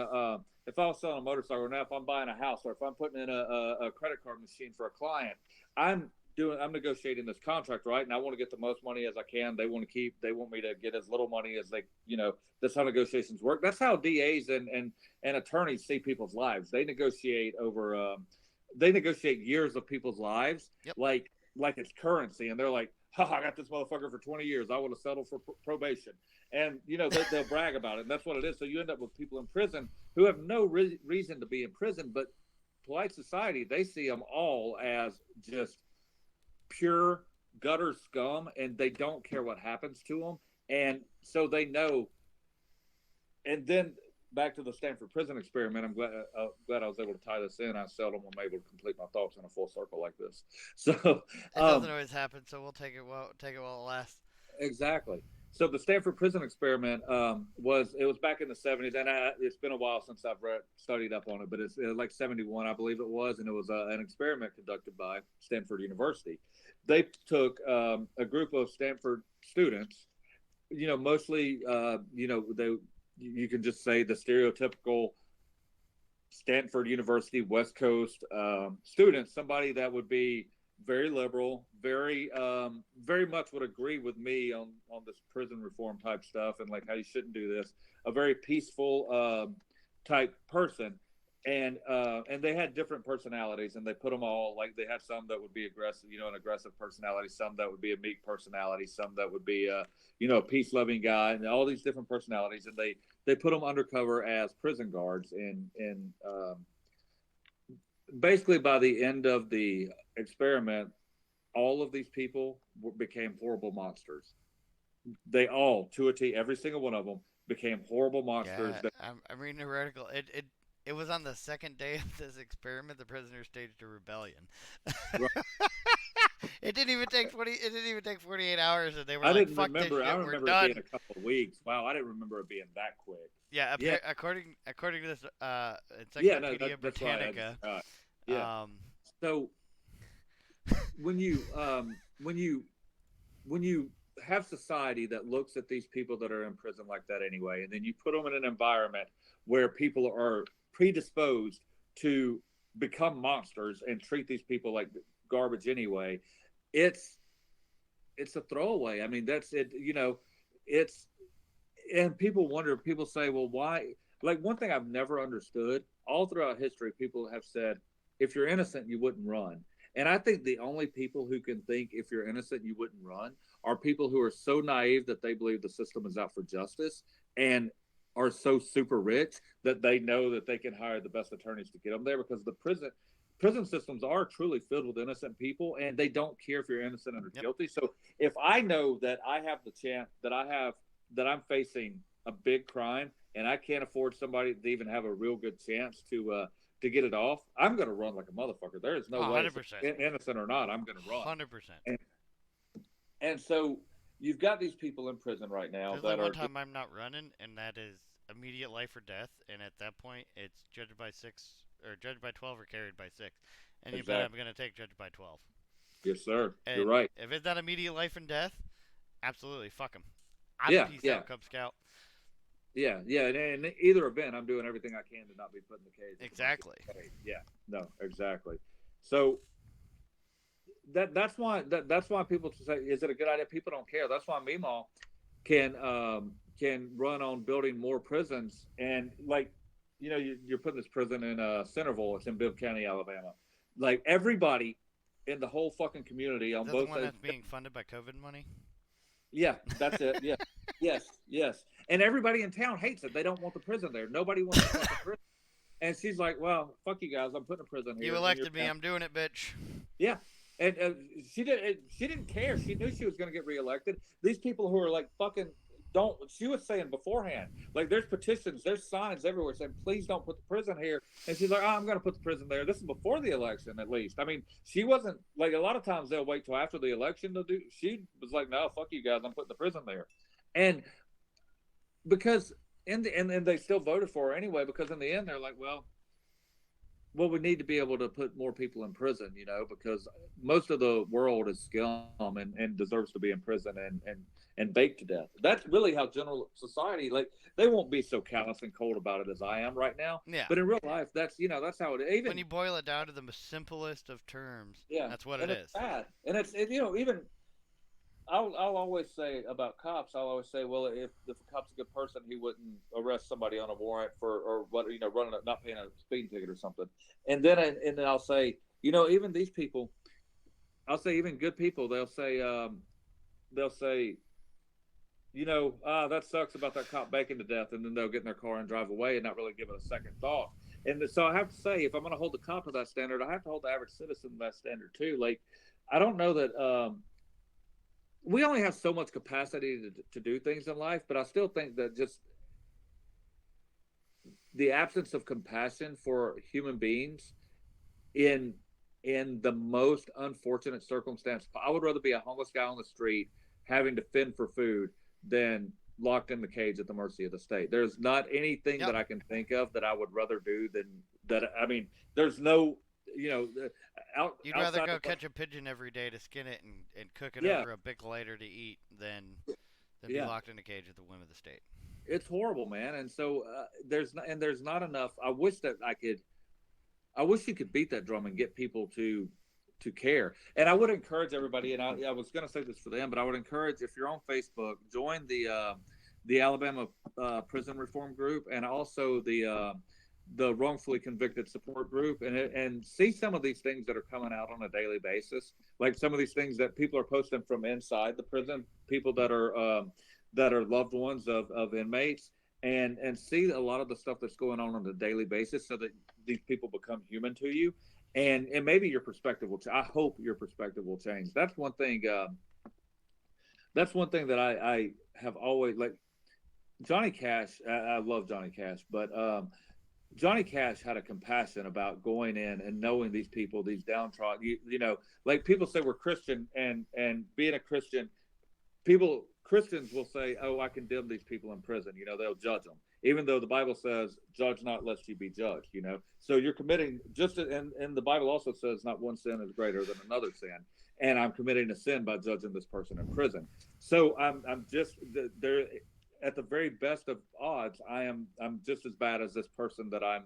if I was selling a motorcycle now, if I'm buying a house or if I'm putting in a credit card machine for a client, I'm negotiating this contract, right? And I want to get the most money as I can. They want me to get as little money as that's how negotiations work. That's how DAs and attorneys see people's lives. They negotiate years of people's lives Yep. like it's currency. And they're like, I got this motherfucker for 20 years. I would have settled for probation. And, they'll brag about it. And that's what it is. So you end up with people in prison who have no reason to be in prison, but polite society, they see them all as just pure gutter scum, and they don't care what happens to them. And so they know. And then back to the Stanford prison experiment. I'm glad I was able to tie this in. I seldom am able to complete my thoughts in a full circle like this. So, It doesn't always happen, so we'll take it while it lasts. exactly. So the Stanford prison experiment was back in the 70s, and it's been a while since I've studied up on it, but it was like 71, I believe it was, and it was an experiment conducted by Stanford University. They took a group of Stanford students, mostly, they you can just say the stereotypical Stanford University West Coast student, somebody that would be very liberal, very much would agree with me on this prison reform type stuff and like how you shouldn't do this. A very peaceful type person, and they had different personalities, and they put them all like they had some that would be aggressive, an aggressive personality, some that would be a meek personality, some that would be a peace loving guy, and all these different personalities, and they put them undercover as prison guards and basically by the end of the experiment, all of these people became horrible monsters. They all, to a T, every single one of them became horrible monsters. Yeah, I'm reading an article. It was on the second day of this experiment the prisoners staged a rebellion. Right. It didn't even take 20. It didn't even take 48 hours, and they were I like, didn't "Fuck this remember. I shit, we're remember it being done." a couple of weeks. Wow, I didn't remember it being that quick. Yeah, Yeah, according to this yeah, no, Encyclopedia that's why I just Britannica, yeah. um, So when you when you have society that looks at these people that are in prison like that anyway, and then you put them in an environment where people are predisposed to become monsters and treat these people like garbage anyway, it's it's a throwaway. I mean, that's it. It's and people wonder. People say, well, why? like one thing I've never understood all throughout history, people have said, if you're innocent, you wouldn't run. And I think the only people who can think if you're innocent, you wouldn't run are people who are so naive that they believe the system is out for justice and are so super rich that they know that they can hire the best attorneys to get them there because the prison systems are truly filled with innocent people and they don't care if you're innocent or Yep. guilty. So if I know that I have the chance that I'm facing a big crime and I can't afford somebody to even have a real good chance to get it off, I'm going to run like a motherfucker. There is no Oh, way, 100%. innocent or not, I'm going to run. 100%. And, and so you've got these people in prison right now There's only that one are just time I'm not running, and that is immediate life or death. And at that point, it's judged by 6 or judged by 12 or carried by 6. And you bet I'm exactly. going to take judged by 12. Yes, sir. You're And right. if it's not immediate life and death, absolutely fuck him. I'm Yeah, peace yeah, out, Cub Scout. yeah, yeah. And in either event, I'm doing everything I can to not be put in the cage at the mercy Exactly. of the state. Yeah, no, exactly. So that's why people say, is it a good idea? People don't care. That's why Meemaw can run on building more prisons and like you're putting this prison in Centerville. It's in Bibb County, Alabama. Like everybody in the whole fucking community Is on that the both one sides. that's being funded by COVID money? Yeah, that's it. Yeah, yes, yes. And everybody in town hates it. They don't want the prison there. Nobody wants the fucking prison. And she's like, "Well, fuck you guys. I'm putting a prison You here in your elected me. town." I'm doing it, bitch. Yeah, and she didn't care. She knew she was going to get reelected. These people who are like fucking don't. She was saying beforehand, like there's petitions, there's signs everywhere saying, "Please don't put the prison here." And she's like, "Oh, I'm going to put the prison there." This is before the election, at least. I mean, she wasn't like a lot of times they'll wait till after the election to do. She was like, "No, fuck you guys. I'm putting the prison there," and because in the and they still voted for her anyway because in the end they're like, well, we need to be able to put more people in prison, because most of the world is scum and deserves to be in prison and baked to death. That's really how general society, like, they won't be so callous and cold about it as I am right now. Yeah. But in real life, that's how it When even, you boil it down to the simplest of terms, yeah. that's what it And it's is. bad. And even I'll always say about cops. I'll always say, well, if a cop's a good person, he wouldn't arrest somebody on a warrant for or what running not paying a speeding ticket or something. And then I'll say, even these people, I'll say even good people, they'll say, that sucks about that cop baking to death, and then they'll get in their car and drive away and not really give it a second thought. And so I have to say, if I'm going to hold the cop to that standard, I have to hold the average citizen to that standard too. Like, I don't know that. We only have so much capacity to do things in life, but I still think that just the absence of compassion for human beings in in the most unfortunate circumstance, I would rather be a homeless guy on the street having to fend for food than locked in the cage at the mercy of the state. There's not anything Yep. that I can think of that I would rather do than that. I mean, there's no, you know, You'd rather outside go of what, catch a pigeon every day to skin it and cook it yeah, over a big later to eat than be yeah. locked in a cage at the whim of the state. It's horrible, man. And so there's not enough. I wish you could beat that drum and get people to care. And I would encourage everybody. And I was going to say this for them, but I would encourage if you're on Facebook, join the Alabama Prison Reform Group and also the wrongfully convicted support group and see some of these things that are coming out on a daily basis, like some of these things that people are posting from inside the prison, people that are loved ones of inmates, and see a lot of the stuff that's going on a daily basis, so that these people become human to you, and maybe your perspective will. I hope your perspective will change. That's one thing. That's one thing that I have always like. Johnny Cash. I love Johnny Cash, but Johnny Cash had a compassion about going in and knowing these people, these downtrodden. Like people say we're Christian, and being a Christian, Christians will say, "Oh, I condemn these people in prison." They'll judge them, even though the Bible says, "Judge not, lest you be judged." So you're committing and the Bible also says, "Not one sin is greater than another sin," and I'm committing a sin by judging this person in prison. So I'm just there at the very best of odds. I'm just as bad as this person that I'm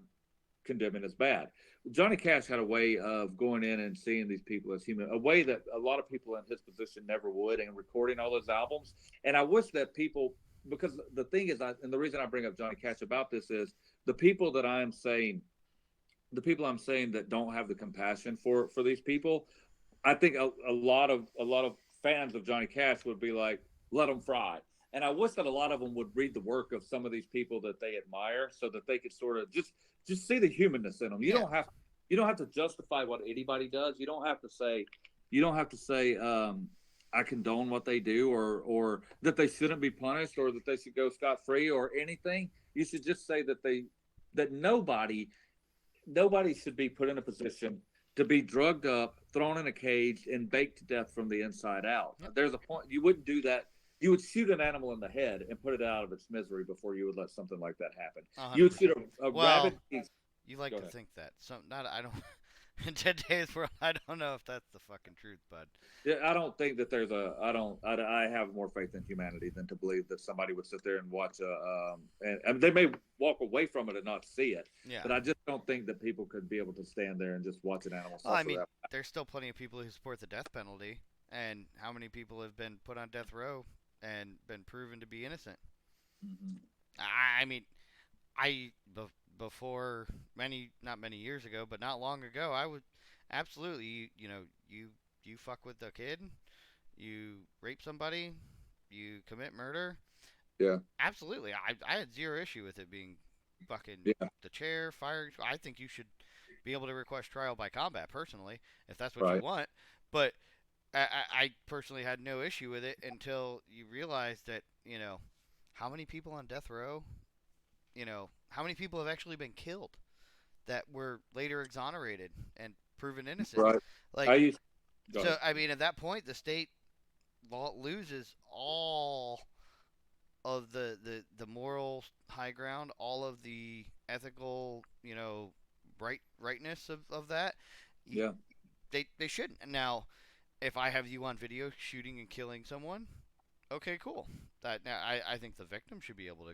condemning as bad. Johnny Cash had a way of going in and seeing these people as human, a way that a lot of people in his position never would, and recording all those albums. And I wish that people because the thing is, and the reason I bring up Johnny Cash about this is the people that I'm saying, the people I'm saying that don't have the compassion for these people. I think a lot of fans of Johnny Cash would be like, let them fry. And I wish that a lot of them would read the work of some of these people that they admire, so that they could sort of just see the humanness in them. Yeah. You don't have to justify what anybody does. You don't have to say I condone what they do, or that they shouldn't be punished, or that they should go scot free, or anything. You should just say that nobody should be put in a position to be drugged up, thrown in a cage, and baked to death from the inside out. Yep. There's a point you wouldn't do that. You would shoot an animal in the head and put it out of its misery before you would let something like that happen. You would shoot 100%. a Well, rabid. you like Go to ahead. think that. Some not I don't in today's world I don't know if that's the fucking truth, bud. Yeah, I don't think that there's a. I don't. I have more faith in humanity than to believe that somebody would sit there and watch a. And they may walk away from it and not see it, Yeah. but I just don't think that people could be able to stand there and just watch an animal Well, I suffer mean, that. there's still plenty of people who support the death penalty, and how many people have been put on death row and been proven to be innocent? Mm-hmm. I mean, I before many not many years ago, but not long ago, I would absolutely you fuck with a kid, you rape somebody, you commit murder. Yeah, Absolutely, I had zero issue with it being fucking yeah, the chair fire. I think you should be able to request trial by combat personally if that's what you right, want. But I personally had no issue with it until you realize that how many people on death row, how many people have actually been killed that were later exonerated and proven innocent. right. I Like, used. Go so ahead. I mean, at that point, the state loses all of the moral high ground, all of the ethical, rightness of that. You, Yeah, they shouldn't. Now, if I have you on video shooting and killing someone, okay, cool. That now I think the victim should be able to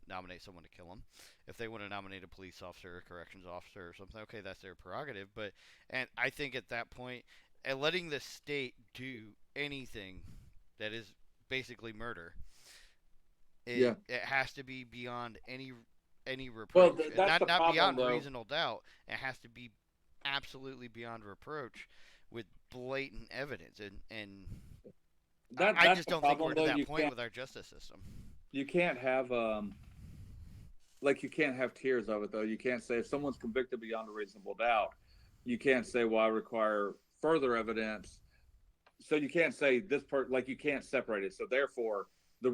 nominate someone to kill them. If they want to nominate a police officer, a corrections officer, or something, okay, that's their prerogative. But and I think at that point, and letting the state do anything that is basically murder, yeah. it has to be beyond any Well, reproach. that's the Not problem, beyond though. reasonable doubt. It has to be absolutely beyond reproach with blatant evidence and I That's just the don't think we're problem, to though. that point with our justice system. You can't have like you can't have tiers of it, though. You can't say if someone's convicted beyond a reasonable doubt, you can't say, well, I require further evidence. So you can't say this part, like, you can't separate it. So therefore, the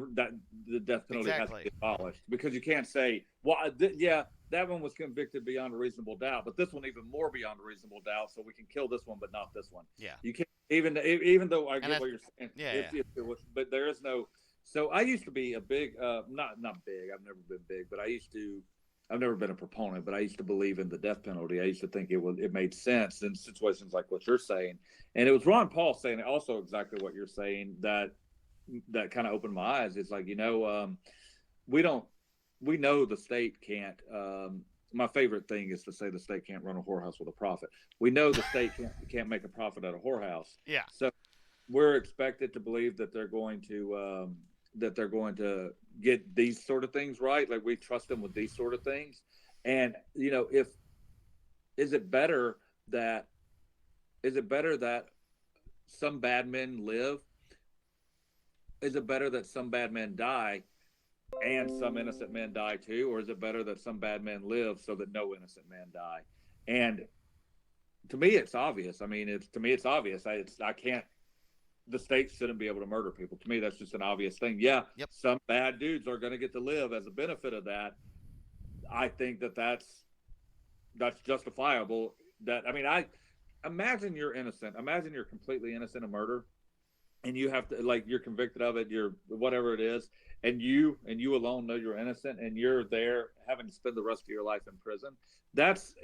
death penalty has to Exactly. be abolished, because you can't say, well, yeah, that one was convicted beyond a reasonable doubt, but this one even more beyond a reasonable doubt. So we can kill this one, but not this one. Yeah. You can't, even though I And get that's what you're saying. yeah, yeah. If it was, but there is no. So I used to be a big, not big. I've never been big, but I used to. I've never been a proponent, but I used to believe in the death penalty. I used to think it made sense in situations like what you're saying, and it was Ron Paul saying also exactly what you're saying, that kind of opened my eyes. It's like, we don't we know the state can't. My favorite thing is to say the state can't run a whorehouse with a profit. We know the state can't make a profit at a whorehouse, Yeah. so we're expected to believe that they're going to get these sort of things right. Like, we trust them with these sort of things, and if is it better that is it better that some bad men live? Is it better that some bad men die and some innocent men die too, or is it better that some bad men live so that no innocent men die? And to me, it's obvious. I mean, it's obvious. I can't. The state shouldn't be able to murder people. To me, that's just an obvious thing. Yeah, Yep. some bad dudes are going to get to live as a benefit of that. I think that's justifiable. That I mean, I imagine you're innocent. Imagine you're completely innocent of murder, and you have to, like, you're convicted of it, you're whatever it is, and you alone know you're innocent, and you're there having to spend the rest of your life in prison. That's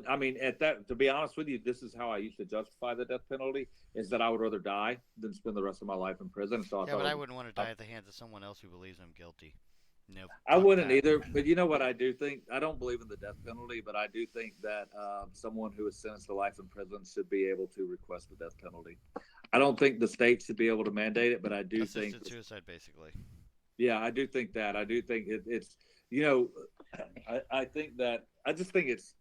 I mean, at that, to be honest with you, this is how I used to justify the death penalty, is that I would rather die than spend the rest of my life in prison. So I Yeah, but thought I it was, wouldn't want to die at the hands of someone else who believes I'm guilty. No, I fuck wouldn't that. either. But you know what I do think? I don't believe in the death penalty, but I do think that someone who is sentenced to life in prison should be able to request the death penalty. I don't think the state should be able to mandate it, but I do think, Assisted suicide, basically. Yeah, I do think that. I do think it's you know, I think that I just think it's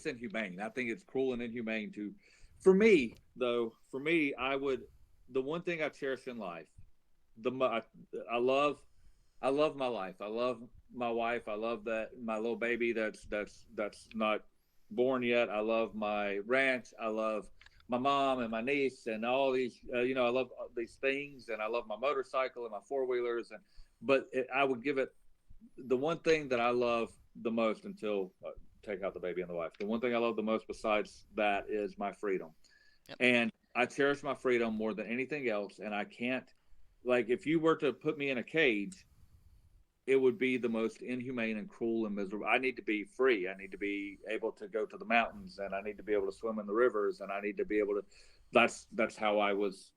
inhumane. I think it's cruel and inhumane to, for me though. For me, I would the one thing I cherish in life. I love my life. I love my wife. I love that my little baby that's not born yet. I love my ranch. I love my mom and my niece and all these. I love these things, and I love my motorcycle and my four wheelers. I would give it the one thing that I love the most until take out the baby and the wife. The one thing I love the most besides that is my freedom, Yep. and I cherish my freedom more than anything else. And I can't, like, if you were to put me in a cage, it would be the most inhumane and cruel and miserable. I need to be free. I need to be able to go to the mountains, and I need to be able to swim in the rivers, and I need to be able to. That's how I was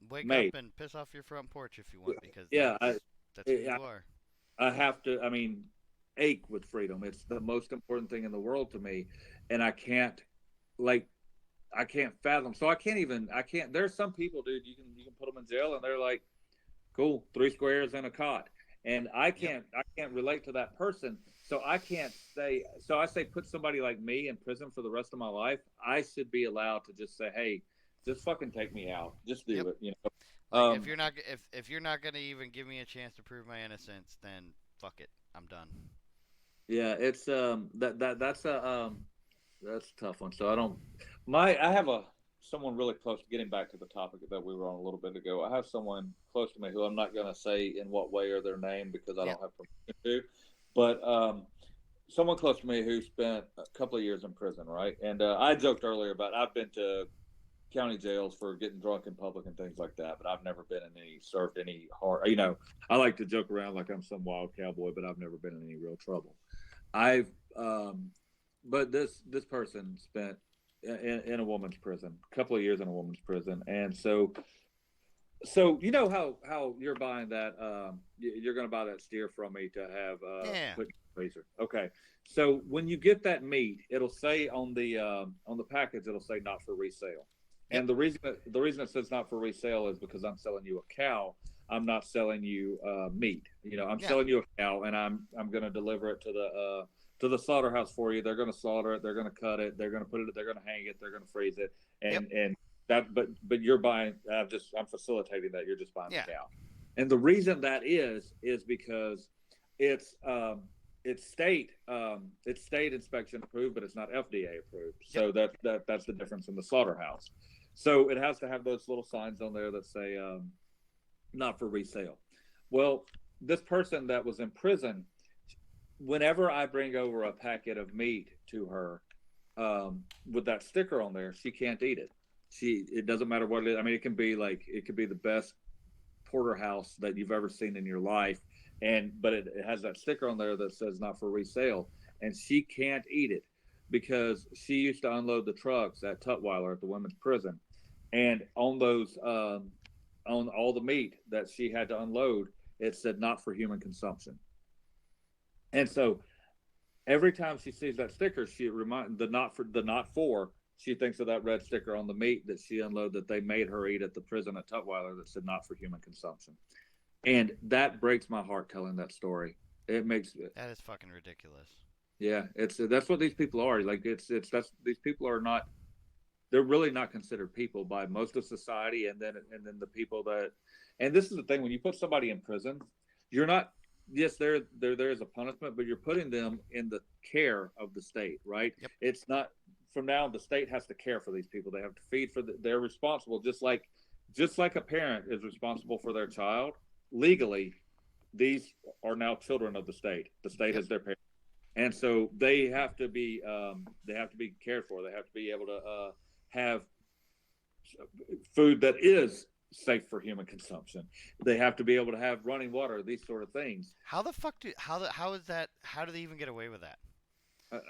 Wake made. up and piss off your front porch if you want, because Yeah, that's who I, you are. I have to. I mean, ache with freedom. It's the most important thing in the world to me, and like, I can't fathom. So I can't even. I can't. There's some people, dude. You can put them in jail, and they're like, cool, three squares and a cot. And Yep. I can't relate to that person. So I can't say, so I say, put somebody like me in prison for the rest of my life. I should be allowed to just say, hey, just fucking take me out. Just Yep. do it. Like, Um, if you're not gonna even give me a chance to prove my innocence, then fuck it, I'm done. yeah, it's, that's a tough one. So I have someone really close to getting back to the topic that we were on a little bit ago. I have someone close to me who I'm not going to say in what way or their name because I Yep. don't have permission to, but, someone close to me who spent a couple of years in prison, right? And I joked earlier about I've been to county jails for getting drunk in public and things like that, but I've never been in served any hard. I like to joke around like I'm some wild cowboy, but I've never been in any real trouble. I've, but this person spent in a woman's prison, a couple of years in a woman's prison, and so you know how you're buying that you're going to buy that steer from me to have Yeah. put in the freezer. Okay, so when you get that meat, it'll say on the package, it'll say not for resale. Yep. And the reason it says not for resale is because I'm selling you a cow. I'm not selling you meat. I'm Yeah. selling you a cow, and I'm going to deliver it to the slaughterhouse for you. They're going to slaughter it. They're going to cut it. They're going to put it. They're going to hang it. They're going to freeze it, Yep. and that. But you're buying. I'm facilitating that. You're just buying the Yeah. cow, and the reason that is because it's it's state inspection approved, but it's not FDA approved. Yep. So that's the difference in the slaughterhouse. So it has to have those little signs on there that say not for resale. Well, this person that was in prison, whenever I bring over a packet of meat to her with that sticker on there, she can't eat it. It doesn't matter what it is. I mean, it could be the best porterhouse that you've ever seen in your life, but it has that sticker on there that says not for resale, and she can't eat it because she used to unload the trucks at Tutwiler at the women's prison, and on all the meat that she had to unload, it said not for human consumption. And so every time she sees that sticker, she remind the not for. She thinks of that red sticker on the meat that she unloaded that they made her eat at the prison at Tutwiler that said not for human consumption. And that breaks my heart telling that story. It makes That is fucking ridiculous. yeah, it's that's what these people are. Like it's that's these people are not they're really not considered people by most of society, and then the people that and this is the thing when you put somebody in prison, you're not yes they're there as a punishment, but you're putting them in the care of the state, right? Yep. It's not from now the state has to care for these people. They have to feed they're responsible just like a parent is responsible for their child legally. These are now children of the state. The state Yep. is their parent, and so they have to be cared for. They have to be able to have food that is safe for human consumption. They have to be able to have running water, these sort of things. How the fuck do how is that? How do they even get away with that? Uh,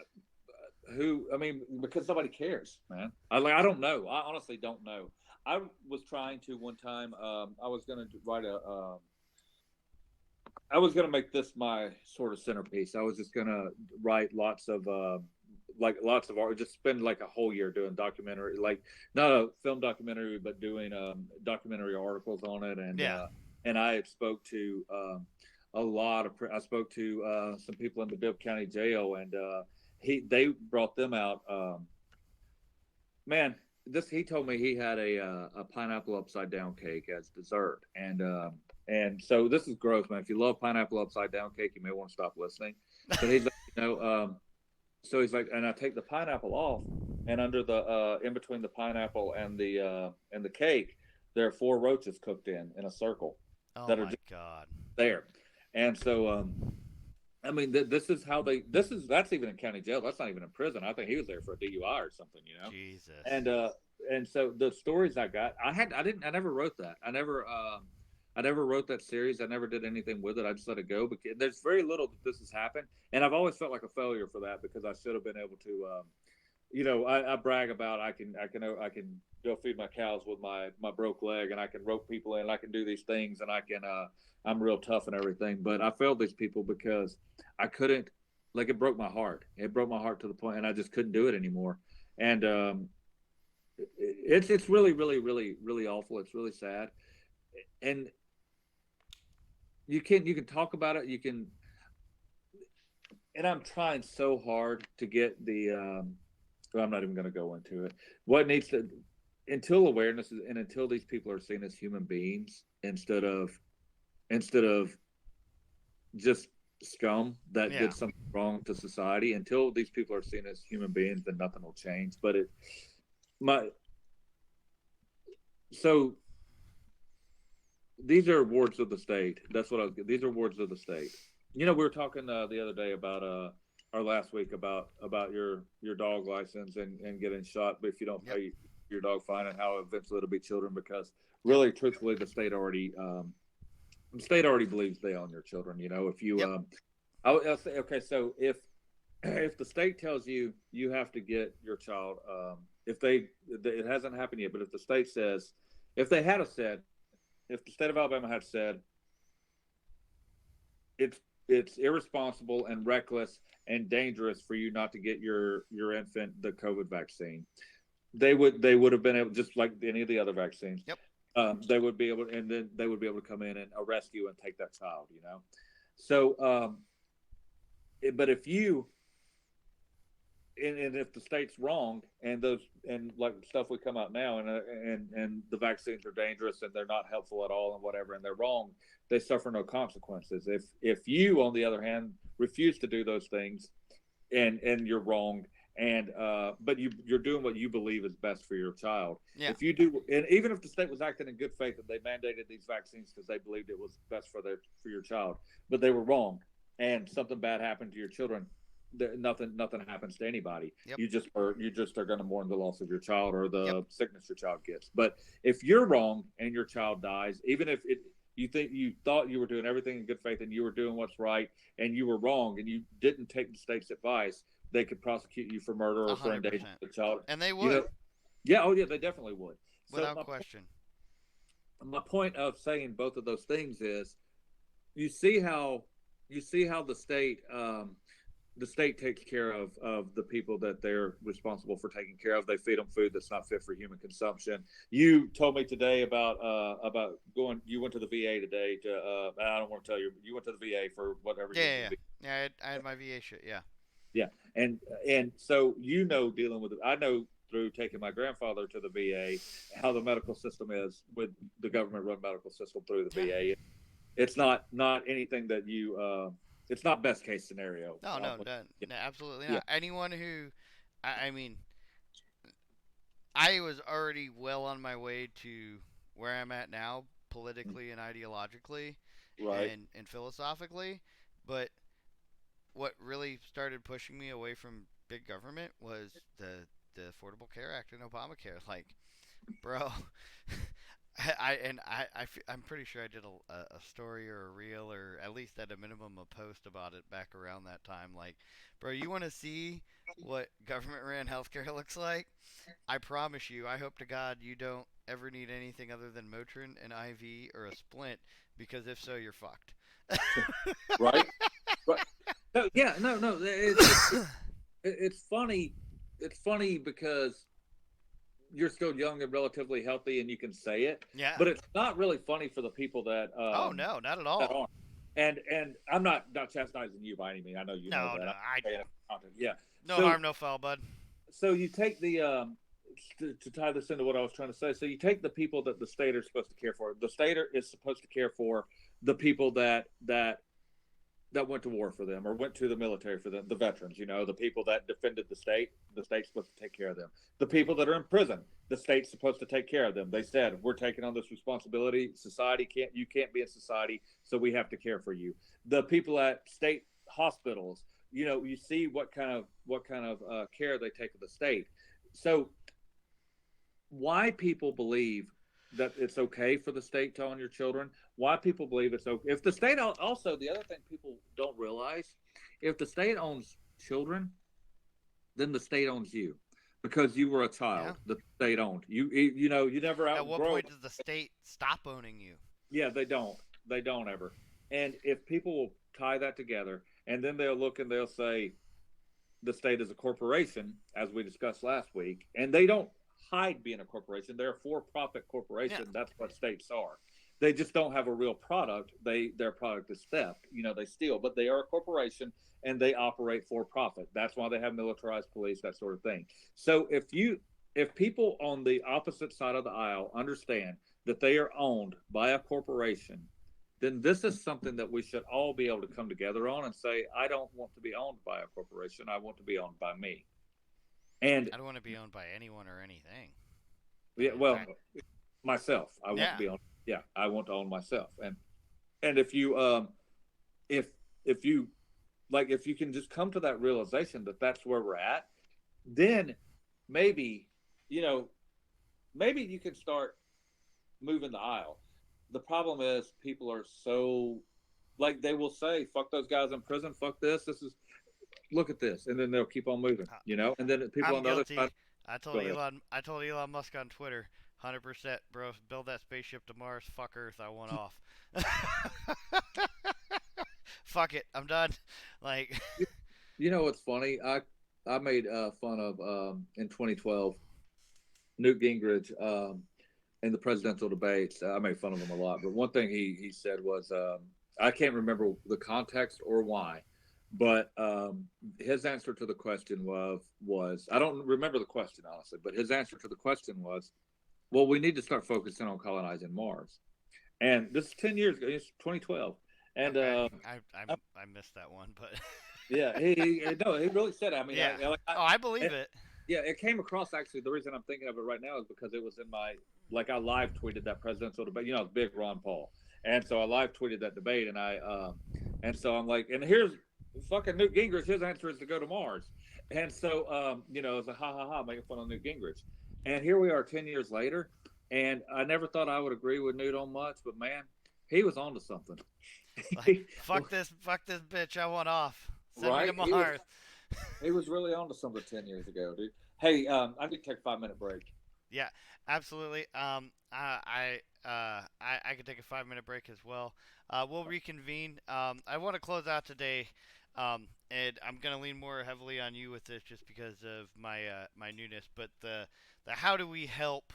I mean, because nobody cares, man. I don't know. I honestly don't know. I was trying to one time. I was going to write I was going to make this my sort of centerpiece. I was just going to write lots of art, just spend like a whole year doing documentary, like not a film documentary, but doing documentary articles on it, and Yeah. and I had spoke to a lot of. I spoke to some people in the Bibb County Jail, and they brought them out. Man, this he told me he had a pineapple upside down cake as dessert, and so this is gross, man. If you love pineapple upside down cake, you may want to stop listening. But he's like, so he's like, and I take the pineapple off, and under the in between the pineapple and the cake, there are four roaches cooked in a circle Oh that are my just God. there, and so I mean, this is how they. That's even in county jail. That's not even in prison. I think he was there for a DUI or something, Jesus. And and so the stories I got, I never wrote that. I never wrote that series. I never did anything with it. I just let it go because there's very little that this has happened, and I've always felt like a failure for that because I should have been able to. I brag about I can go feed my cows with my broke leg, and I can rope people in, I can do these things, and I'm real tough and everything. But I failed these people because I couldn't, like, it broke my heart. It broke my heart to the point, and I just couldn't do it anymore. And it's really really awful. It's really sad, and you can talk about it. You can, and I'm trying so hard to get the. Well, I'm not even going to go into it. What needs to until awareness is, and until these people are seen as human beings instead of just scum that Yeah. did something wrong to society. Until these people are seen as human beings, then nothing will change. But it my so these are wards of the state. That's what I was. These are wards of the state. We were talking the other day about or last week about your dog license and getting shot, but if you don't Yep. pay your dog fine, and how eventually it'll be children because Yep. really, truthfully, the state already believes they own your children. If you Yep. I'll say, okay, so if the state tells you you have to get your child, if they it hasn't happened yet, but if the state says, if they had said, if the state of Alabama had said it's irresponsible and reckless and dangerous for you not to get your infant the COVID vaccine, they would have been able, just like any of the other vaccines, Yep. they would be able, and then they would be able to come in and arrest you and take that child. So but if you and if the state's wrong, and those and like stuff would come out now, and the vaccines are dangerous and they're not helpful at all and whatever, and they're wrong, they suffer no consequences. If you, on the other hand, refuse to do those things, and you're wrong, and but you're doing what you believe is best for your child. Yeah. If you do, and even if the state was acting in good faith and they mandated these vaccines because they believed it was best for your child, but they were wrong, and something bad happened to your children, nothing happens to anybody. Yep. You just are going to mourn the loss of your child or Yep. the sickness your child gets. But if you're wrong and your child dies, even if you think you thought you were doing everything in good faith and you were doing what's right, and you were wrong and you didn't take the state's advice, they could prosecute you for murder A or for hundred endangering percent. the child. And they You would, know, yeah, oh yeah, they definitely would. So without question. my point of saying both of those things is, you see how the state takes care of the people that they're responsible for taking care of. They feed them food that's not fit for human consumption. You told me today about going. You went to the VA today to. I don't want to tell you. You went to the VA for whatever Yeah, you yeah, need to yeah. be. Yeah, I had my VA shit. Yeah. Yeah, and so dealing with it. I know through taking my grandfather to the VA how the medical system is with the government run medical system through the Yeah. VA. It's not anything that you. It's not best case scenario. No, no, no, no, absolutely Yeah. not. Anyone who, I mean, I was already well on my way to where I'm at now, politically and ideologically, Right. and philosophically. But what really started pushing me away from big government was the Affordable Care Act and Obamacare. Like, bro, I'm pretty sure I did a story or a reel, or at least at a minimum a post about it back around that time. Like, bro, you want to see what government ran healthcare looks like? I promise you, I hope to God you don't ever need anything other than Motrin, an IV, or a splint, because if so, you're fucked. Right. Right. No, yeah, no. It's funny. It's funny because you're still young and relatively healthy and you can say it, Yeah. but it's not really funny for the people Oh no, not at that all. aren't. And I'm not chastising you by any means. I know you know No, that. no. I Yeah. no So harm, no foul, bud. you take the to tie this into what I was trying to say. So you take the people that the state are supposed to care for. The state is supposed to care for the people that went to war for them or went to the military for them, the veterans, the people that defended the state's supposed to take care of them. The people that are in prison, the state's supposed to take care of them. They said, we're taking on this responsibility. You can't be in society, so we have to care for you. The people at state hospitals, you see what kind of care they take of the state. So why people believe that it's okay for the state to own your children, why people believe it's okay. If the state also, the other thing people don't realize, if the state owns children, then the state owns you because you were a Yeah. child that the state owned. You never At what outgrow. point does the state stop owning you? Yeah, they don't. They don't ever. And if people will tie that together and then they'll look and they'll say, the state is a corporation, as we discussed last week, and they don't hide being a corporation. They're a for-profit Yeah. corporation. That's what states are. They just don't have a real product. Their product is theft. They steal, but they are a corporation and they operate for profit. That's why they have militarized police, that sort of thing. So if people on the opposite side of the aisle understand that they are owned by a corporation, then this is something that we should all be able to come together on and say, I don't want to be owned by a corporation. I want to be owned by me. And I don't want to be owned by anyone or anything. yeah, In well, fact, myself, I want to yeah. be owned. Yeah, I want to own myself. And if if you if you can just come to that realization that that's where we're at, then maybe you know maybe you can start moving the aisle. The problem is people are so they will say, fuck those guys in prison, fuck this. This is look at this, and then they'll keep on moving, and then people I'm on the other guilty. side. I Go told ahead. Elon. I told Elon Musk on Twitter, 100%, bro. Build that spaceship to Mars. Fuck Earth. I want off. Fuck it. I'm done. Like, You know what's funny? I made fun of in 2012 Newt Gingrich in the presidential debates. I made fun of him a lot, but one thing he said was I can't remember the context or why, but his answer to the question was I don't remember the question honestly, but his answer to the question was, well, we need to start focusing on colonizing Mars. And this is 10 years ago. It's 2012. And okay, I missed that one, but yeah, no, he really said it. I mean, yeah. Oh, I believe it. yeah, it came across actually. The reason I'm thinking of it right now is because it was in my I live tweeted that presidential debate. It's big Ron Paul, and so I live tweeted that debate, and so I'm like, and here's fucking Newt Gingrich. His answer is to go to Mars, and so it's a ha ha ha making fun of Newt Gingrich, and here we are 10 years later, and I never thought I would agree with Newt on much, but man, he was onto something. Like, fuck this bitch. I want off. Send me to Right? Mars. He was really on to something 10 years ago, dude. Hey, I need to take a 5 minute break. Yeah, absolutely. I could take a 5 minute break as well. We'll reconvene. I want to close out today, and I'm gonna lean more heavily on you with this just because of my newness. But the how do we help,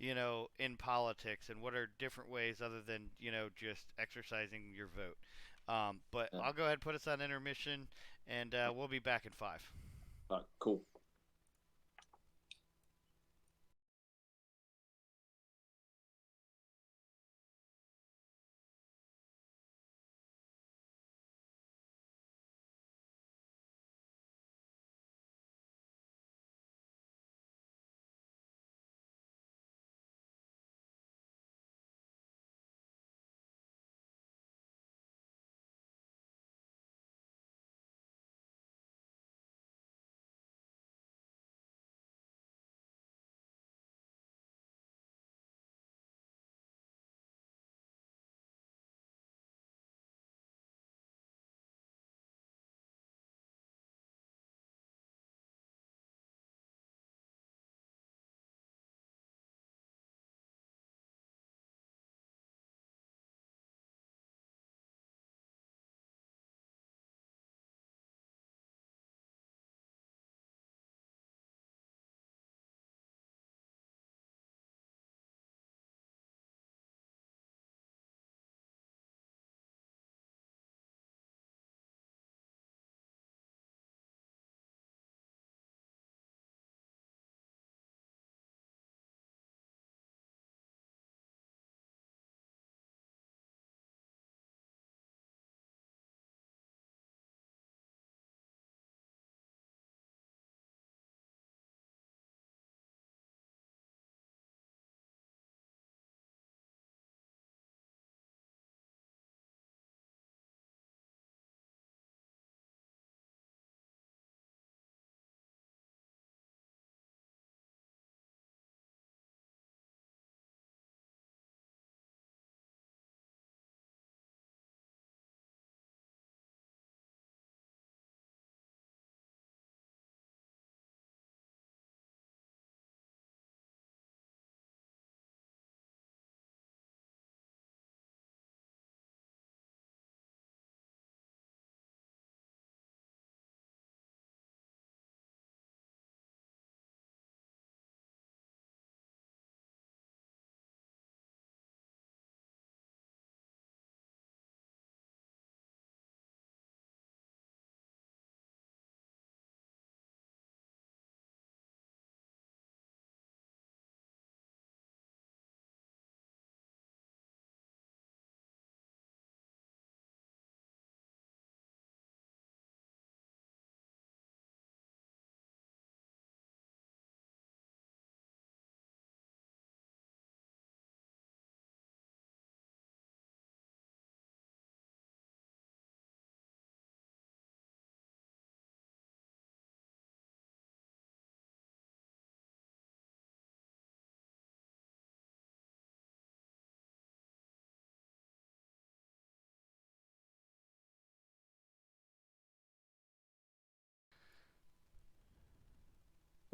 in politics, and what are different ways other than just exercising your vote. But Yeah. I'll go ahead and put us on intermission, and we'll be back in 5. Cool.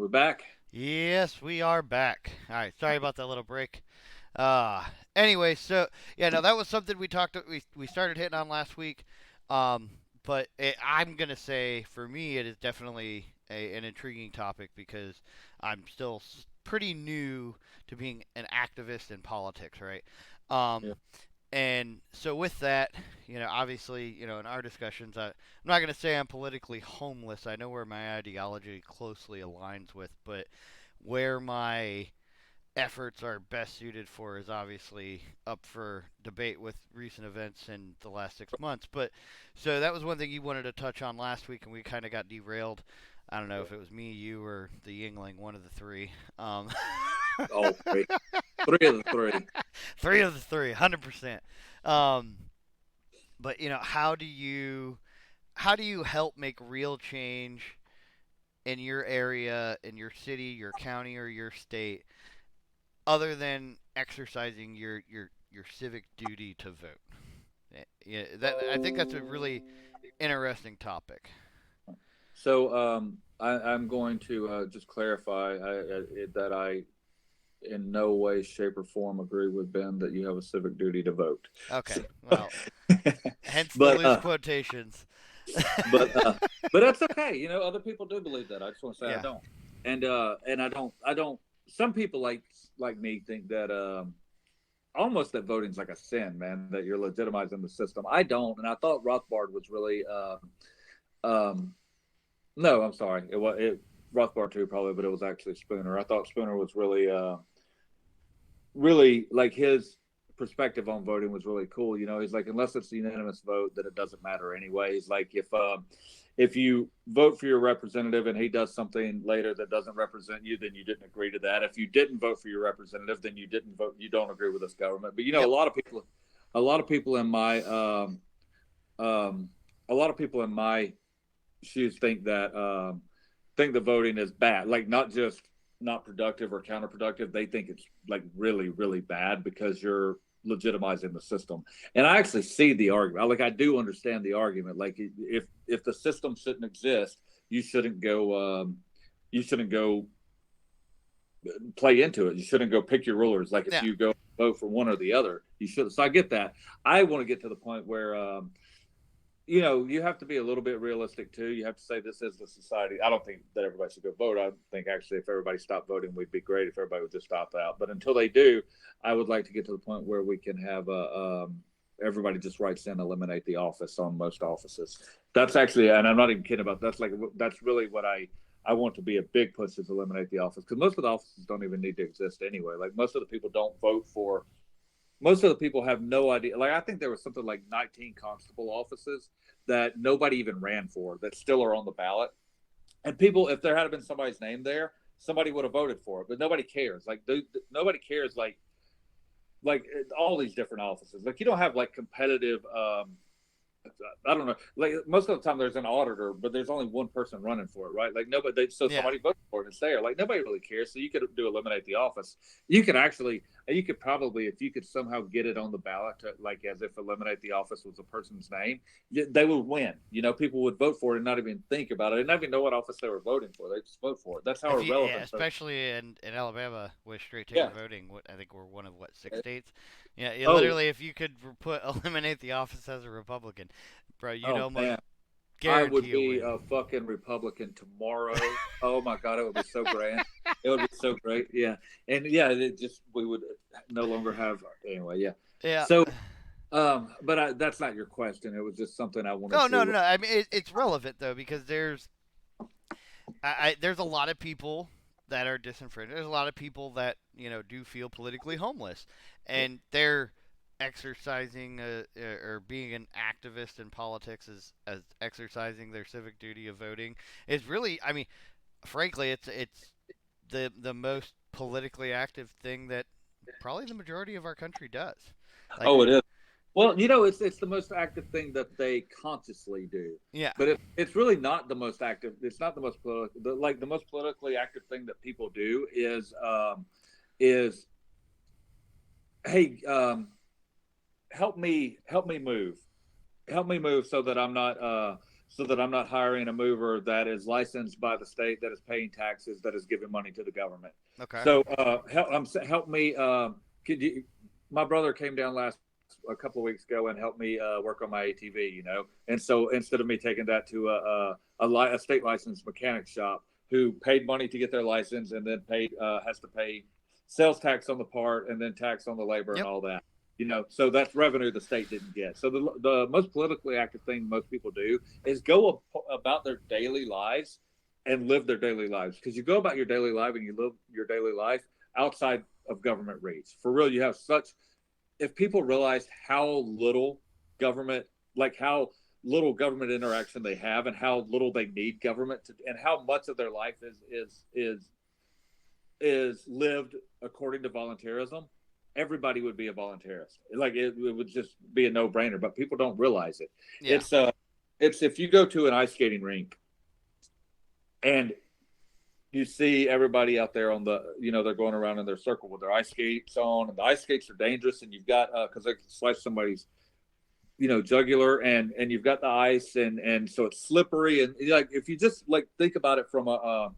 We're back. Yes, we are back. All right, sorry about that little break. Anyway, so yeah, no, that was something we talked. We started hitting on last week. Um, I'm gonna say for me, it is definitely an intriguing topic because I'm still pretty new to being an activist in politics, right? Yeah. Um, and so with that, obviously, in our discussions, I'm not going to say I'm politically homeless. I know where my ideology closely aligns with, but where my efforts are best suited for is obviously up for debate with recent events in the last 6 months. But so that was one thing you wanted to touch on last week, and we kind of got derailed. I don't know if it was me, you, or the Yingling, one of the three. All three. Three of the three. Three of the three, 100%. Um, but how do you help make real change in your area, in your city, your county, or your state, other than exercising your civic duty to vote? Yeah, I think that's a really interesting topic. So I'm going to just clarify that I, in no way, shape, or form, agree with Ben that you have a civic duty to vote. Okay, So, well, hence the but loose quotations. but uh, but that's okay. Other people do believe that. I just want to say I Yeah. don't, and I don't. Some people like me think that almost that voting's like a sin, man. That you're legitimizing the system. I don't, and I thought Rothbard was really. Um, no, I'm sorry. It Rothbard too probably, but it was actually Spooner. I thought Spooner was really like his perspective on voting was really cool. He's like, unless it's a unanimous vote, then it doesn't matter anyway. He's like, if you vote for your representative and he does something later that doesn't represent you, then you didn't agree to that. If you didn't vote for your representative, then you didn't vote. You don't agree with this government. But Yep. a lot of people in my um, a lot of people in my shoes think the voting is bad, like not just not productive or counterproductive. They think it's like really really bad because you're legitimizing the system. And I actually see the argument. Like I do understand the argument. Like if the system shouldn't exist, you shouldn't go you shouldn't go play into it. You shouldn't go pick your rulers. Like if Yeah. you go vote for one or the other, you should. So I get that. I want to get to the point where you have to be a little bit realistic too. You have to say this is the society. I don't think that everybody should go vote. I think actually if everybody stopped voting, we'd be great if everybody would just stop out. But until they do, I would like to get to the point where we can have everybody just writes in, eliminate the office on most offices. That's actually, and I'm not even kidding about that's really what I want to be a big push is eliminate the office because most of the offices don't even need to exist anyway. Like most of the people don't vote for most of the people have no idea. Like I think there was something like 19 constable offices that nobody even ran for that still are on the ballot. And people, if there had been somebody's name there, somebody would have voted for it. But nobody cares. Like nobody cares. Like all these different offices. Like you don't have like competitive I don't know. Like most of the time, there's an auditor, but there's only one person running for it, right? Like nobody. So Yeah. somebody voted for it. It's there. Like nobody really cares. So you could do eliminate the office. You could probably, if you could somehow get it on the ballot, to, like as if eliminate the office was a person's name, they would win. People would vote for it and not even think about it, and not even know what office they were voting for. They just vote for it. That's how Yeah, irrelevant. especially in Alabama with straight ticket Yeah. voting, I think we're one of what, 6 states. Yeah, Oh, literally, if you could put eliminate the office as a Republican, bro, you'd oh almost man. I would guarantee a be win. a fucking Republican tomorrow. Oh my god, it would be so grand. It would be so great. Yeah, and yeah, it just we would no longer have anyway. Yeah. Yeah. So, but that's not your question. It was just something I wanted No, no, no, to. no. I mean, it's relevant though because there's a lot of people that are disenfranchised. There's a lot of people that do feel politically homeless, and they're exercising or being an activist in politics as exercising their civic duty of voting is really, I mean, frankly, it's the most politically active thing that probably the majority of our country does. Like, Oh, it is. Well, it's the most active thing that they consciously do, yeah, but it's really not the most active. It's not the most political. Like the most politically active thing that people do is hey, help me move so that I'm not so that I'm not hiring a mover that is licensed by the state, that is paying taxes, that is giving money to the government. Okay. So help me. Could you? My brother came down last a couple of weeks ago and helped me work on my ATV. And so instead of me taking that to a state licensed mechanic shop who paid money to get their license and then paid has to pay sales tax on the part and then tax on the labor and Yep. all that. So that's revenue the state didn't get. So the most politically active thing most people do is go about their daily lives and live their daily lives, because you go about your daily life and you live your daily life outside of government reach. For real, you have such. If people realized how little government, like how little government interaction they have, and how little they need government to, and how much of their life is lived according to volunteerism, everybody would be a volunteerist. Like it would just be a no brainer. But people don't realize it. Yeah. It's if you go to an ice skating rink and you see everybody out there on they're going around in their circle with their ice skates on, and the ice skates are dangerous, and you've got because they can slice somebody's jugular, and you've got the ice, and so it's slippery, and like if you just like think about it from a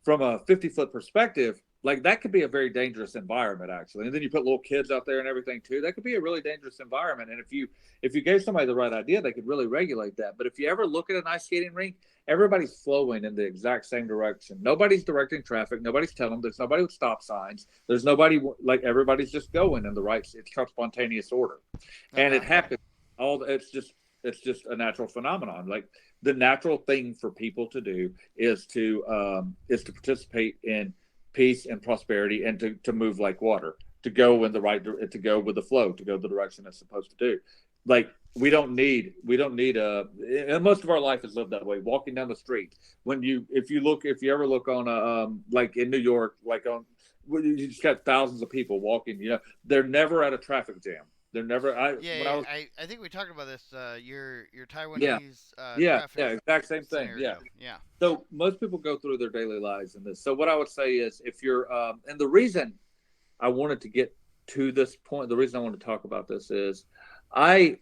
50-foot perspective, like that could be a very dangerous environment actually. And then you put little kids out there and everything too, that could be a really dangerous environment. And if you gave somebody the right idea, they could really regulate that. But if you ever look at an ice skating rink, everybody's flowing in the exact same direction. Nobody's directing traffic, nobody's telling them, there's nobody with stop signs, there's nobody, like everybody's just going in the right, it's called spontaneous order. And Okay. it happens all it's just a natural phenomenon. Like the natural thing for people to do is to participate in peace and prosperity, and to move like water, to go in the right, to go with the flow, to go the direction it's supposed to do. Like we don't need and most of our life is lived that way, walking down the street. If you ever look on like in New York, like on, you just got thousands of people walking, they're never at a traffic jam. They're never. Yeah, When I yeah, was. I think we talked about this. Your Yeah, Taiwanese yeah, traffic exact same thing. Yeah. scenario. Yeah. So most people go through their daily lives in this. So what I would say is, if you're, and the reason I wanted to get to this point, the reason I want to talk about this is, I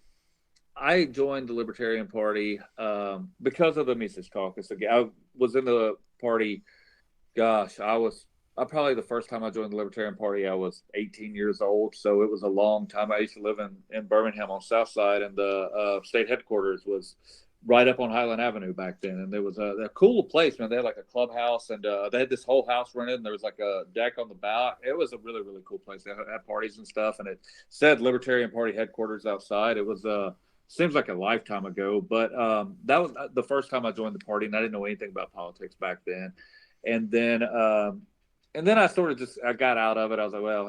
I joined the Libertarian Party because of the Mises Caucus. Again, I was in the party. Gosh, I probably the first time I joined the Libertarian Party, I was 18 years old. So it was a long time. I used to live in Birmingham on South Side, and the state headquarters was right up on Highland Avenue back then. And there was a cool place, man. They had like a clubhouse, and they had this whole house rented, and there was like a deck on the back. It was a really, really cool place. They had parties and stuff, and it said Libertarian Party headquarters outside. It was seems like a lifetime ago, but that was the first time I joined the party, and I didn't know anything about politics back then. And then I sort of just I got out of it. I was like, well,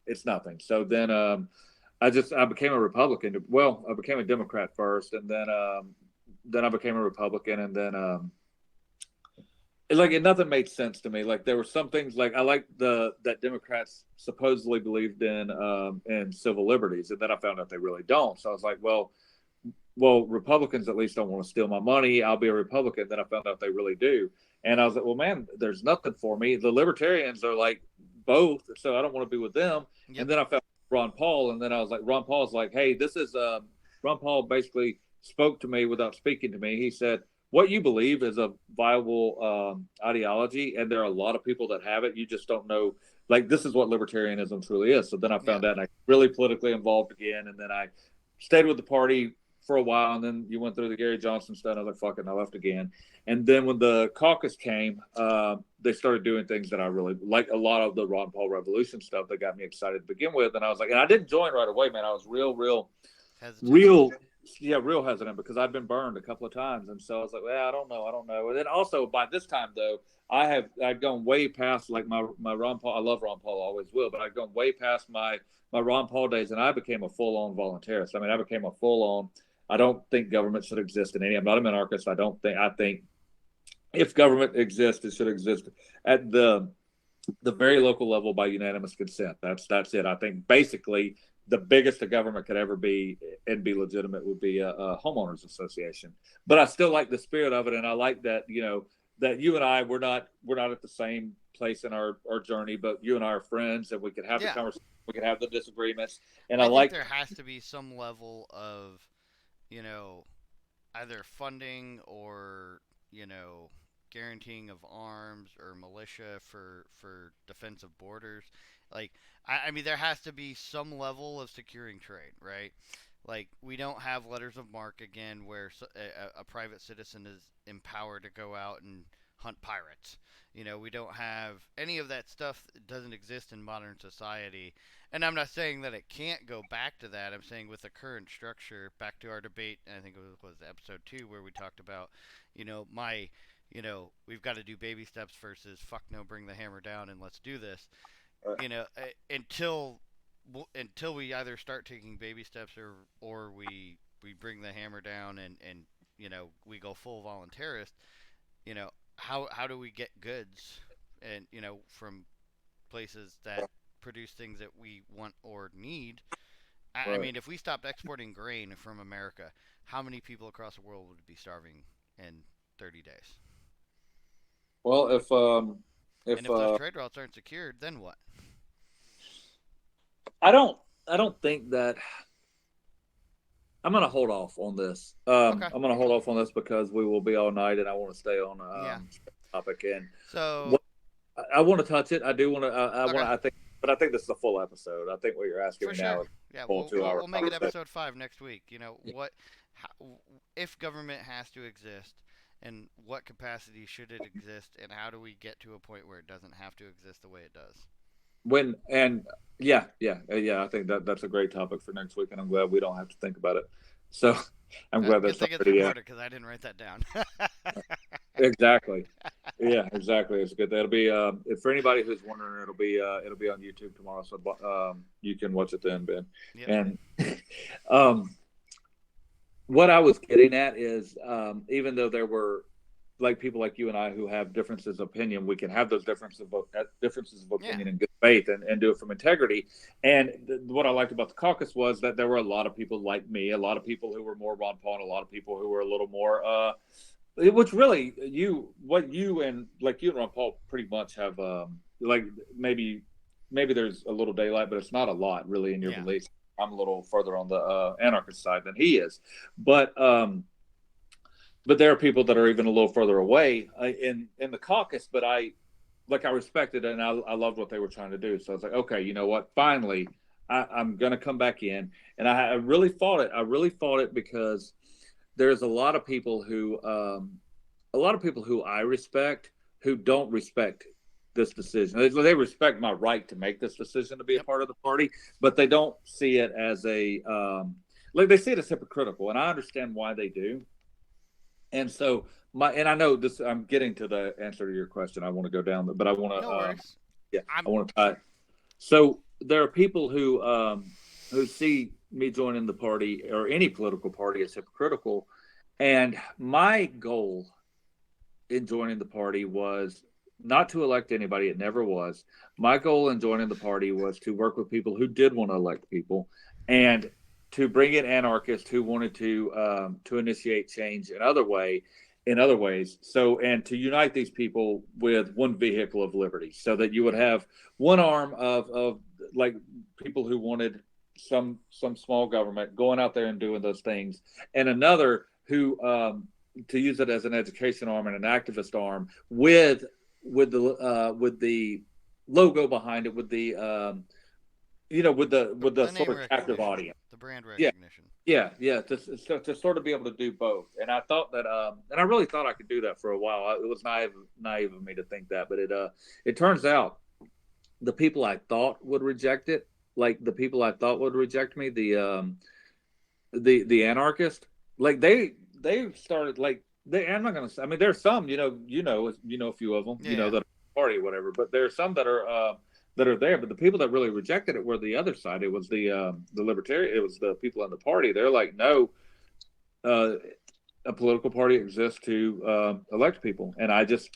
it's nothing. So then I became a Republican. Well, I became a Democrat first, and then I became a Republican, and then nothing made sense to me. Like there were some things, like I liked the that Democrats supposedly believed in civil liberties, and then I found out they really don't. So I was like, well, Republicans at least don't want to steal my money. I'll be a Republican. Then I found out they really do. And I was like, well, man, there's nothing for me. The Libertarians are like both, so I don't want to be with them. Yep. And then I found Ron Paul, and then I was like, Ron Paul's like, hey, this is Ron Paul basically spoke to me without speaking to me. He said, what you believe is a viable ideology, and there are a lot of people that have it. You just don't know. Like this is what libertarianism truly is. So then I Yeah. found out, and I really politically involved again, and then I stayed with the party for a while, and then you went through the Gary Johnson stuff. I was like, fuck it, and I left again. And then when the caucus came, they started doing things that I really like. A lot of the Ron Paul Revolution stuff that got me excited to begin with. And I was like, and I didn't join right away, man. I was Hesitant. real, yeah, real hesitant because I'd been burned a couple of times, and so I was like, well, I don't know. And then also by this time though, I'd gone way past like my Ron Paul. I love Ron Paul, always will, but I'd gone way past my Ron Paul days, and I became a full on voluntarist. I mean, I became a full on. I don't think government should exist in any. I'm not a minarchist. I think if government exists, it should exist at the very local level by unanimous consent. That's it. I think basically the biggest a government could ever be and be legitimate would be a homeowners association. But I still like the spirit of it, and I like that that you and I we're not at the same place in our journey, but you and I are friends, and we can have the Yeah. conversation, we can have the disagreements, and I I think like. there has to be some level of, you know, either funding or guaranteeing of arms or militia for defense of borders. Like I mean, there has to be some level of securing trade, right? Like we don't have letters of marque again, where a private citizen is empowered to go out and hunt pirates. We don't have any of that stuff. That doesn't exist in modern society. And I'm not saying that it can't go back to that. I'm saying with the current structure, back to our debate, and I think it was episode 2 where we talked about, my, we've got to do baby steps versus fuck no, bring the hammer down and let's do this. Until we either start taking baby steps or we bring the hammer down and we go full voluntarist. How do we get goods and from places that produce things that we want or need? I Right. mean, if we stopped exporting grain from America, how many people across the world would be starving in 30 days? Well, And if if those trade routes aren't secured, then what? I don't, I don't think that I'm going to hold off on this. Okay. I'm going to hold off on this because we will be all night, and I want to stay on Yeah. topic. And So, what, I want to touch it. I do want to. I want. okay. I think, but I think this is a full episode. I think what you're asking For me now sure. is Yeah, a full we'll, 2 hour we'll make it conversation. episode 5 next week. How, if government has to exist, and what capacity should it exist, and how do we get to a point where it doesn't have to exist the way it does? When and yeah. I think that's a great topic for next week, and I'm glad we don't have to think about it. So I'm glad Good that's thing it's already recorded because I didn't write that down. exactly. Yeah, exactly. It's good. That'll be for anybody who's wondering, it'll be on YouTube tomorrow, so you can watch it then, Ben. Yep. And um, what I was getting at is even though there were like people like you and I who have differences of opinion, we can have those differences of Yeah. opinion in good faith and do it from integrity. And what I liked about the caucus was that there were a lot of people like me, a lot of people who were more Ron Paul, and a lot of people who were a little more which really what you and like you and Ron Paul pretty much have like maybe there's a little daylight, but it's not a lot really in your Yeah. beliefs. I'm a little further on the anarchist side than he is, but there are people that are even a little further away in the caucus. But I respected it, and I loved what they were trying to do. So I was like, okay, you know what? Finally, I'm going to come back in, and I really fought it. I really fought it because there's a lot of people who I respect who don't respect this decision. They respect my right to make this decision to be a Yep. part of the party, but they don't see it as a like they see it as hypocritical, and I understand why they do. And so and I know this. I'm getting to the answer to your question. I want to go down, but I want to No worries. yeah, I I'm. want to tie. So there are people who see me joining the party or any political party as hypocritical, and my goal in joining the party was not to elect anybody. It never was. My goal in joining the party was to work with people who did want to elect people, and to bring in anarchists who wanted to initiate change in other ways. So, and to unite these people with one vehicle of liberty, so that you would have one arm of like people who wanted some small government going out there and doing those things, and another who to use it as an education arm and an activist arm with the logo behind it, with the with the The sort name of captive recognition, audience. the brand Yeah, recognition. yeah. To sort of be able to do both, and I thought that, and I really thought I could do that for a while. It was naive of me to think that, but it turns out the people I thought would reject it, like the people I thought would reject me, the anarchist, like they started like they. I'm not gonna say. I mean, there's some you know a few of them Yeah. Yeah. that are party or whatever, but there's some that are there. But the people that really rejected it were the other side. It was the libertarian. It was the people in the party. They're like, no, uh, a political party exists to elect people, and I just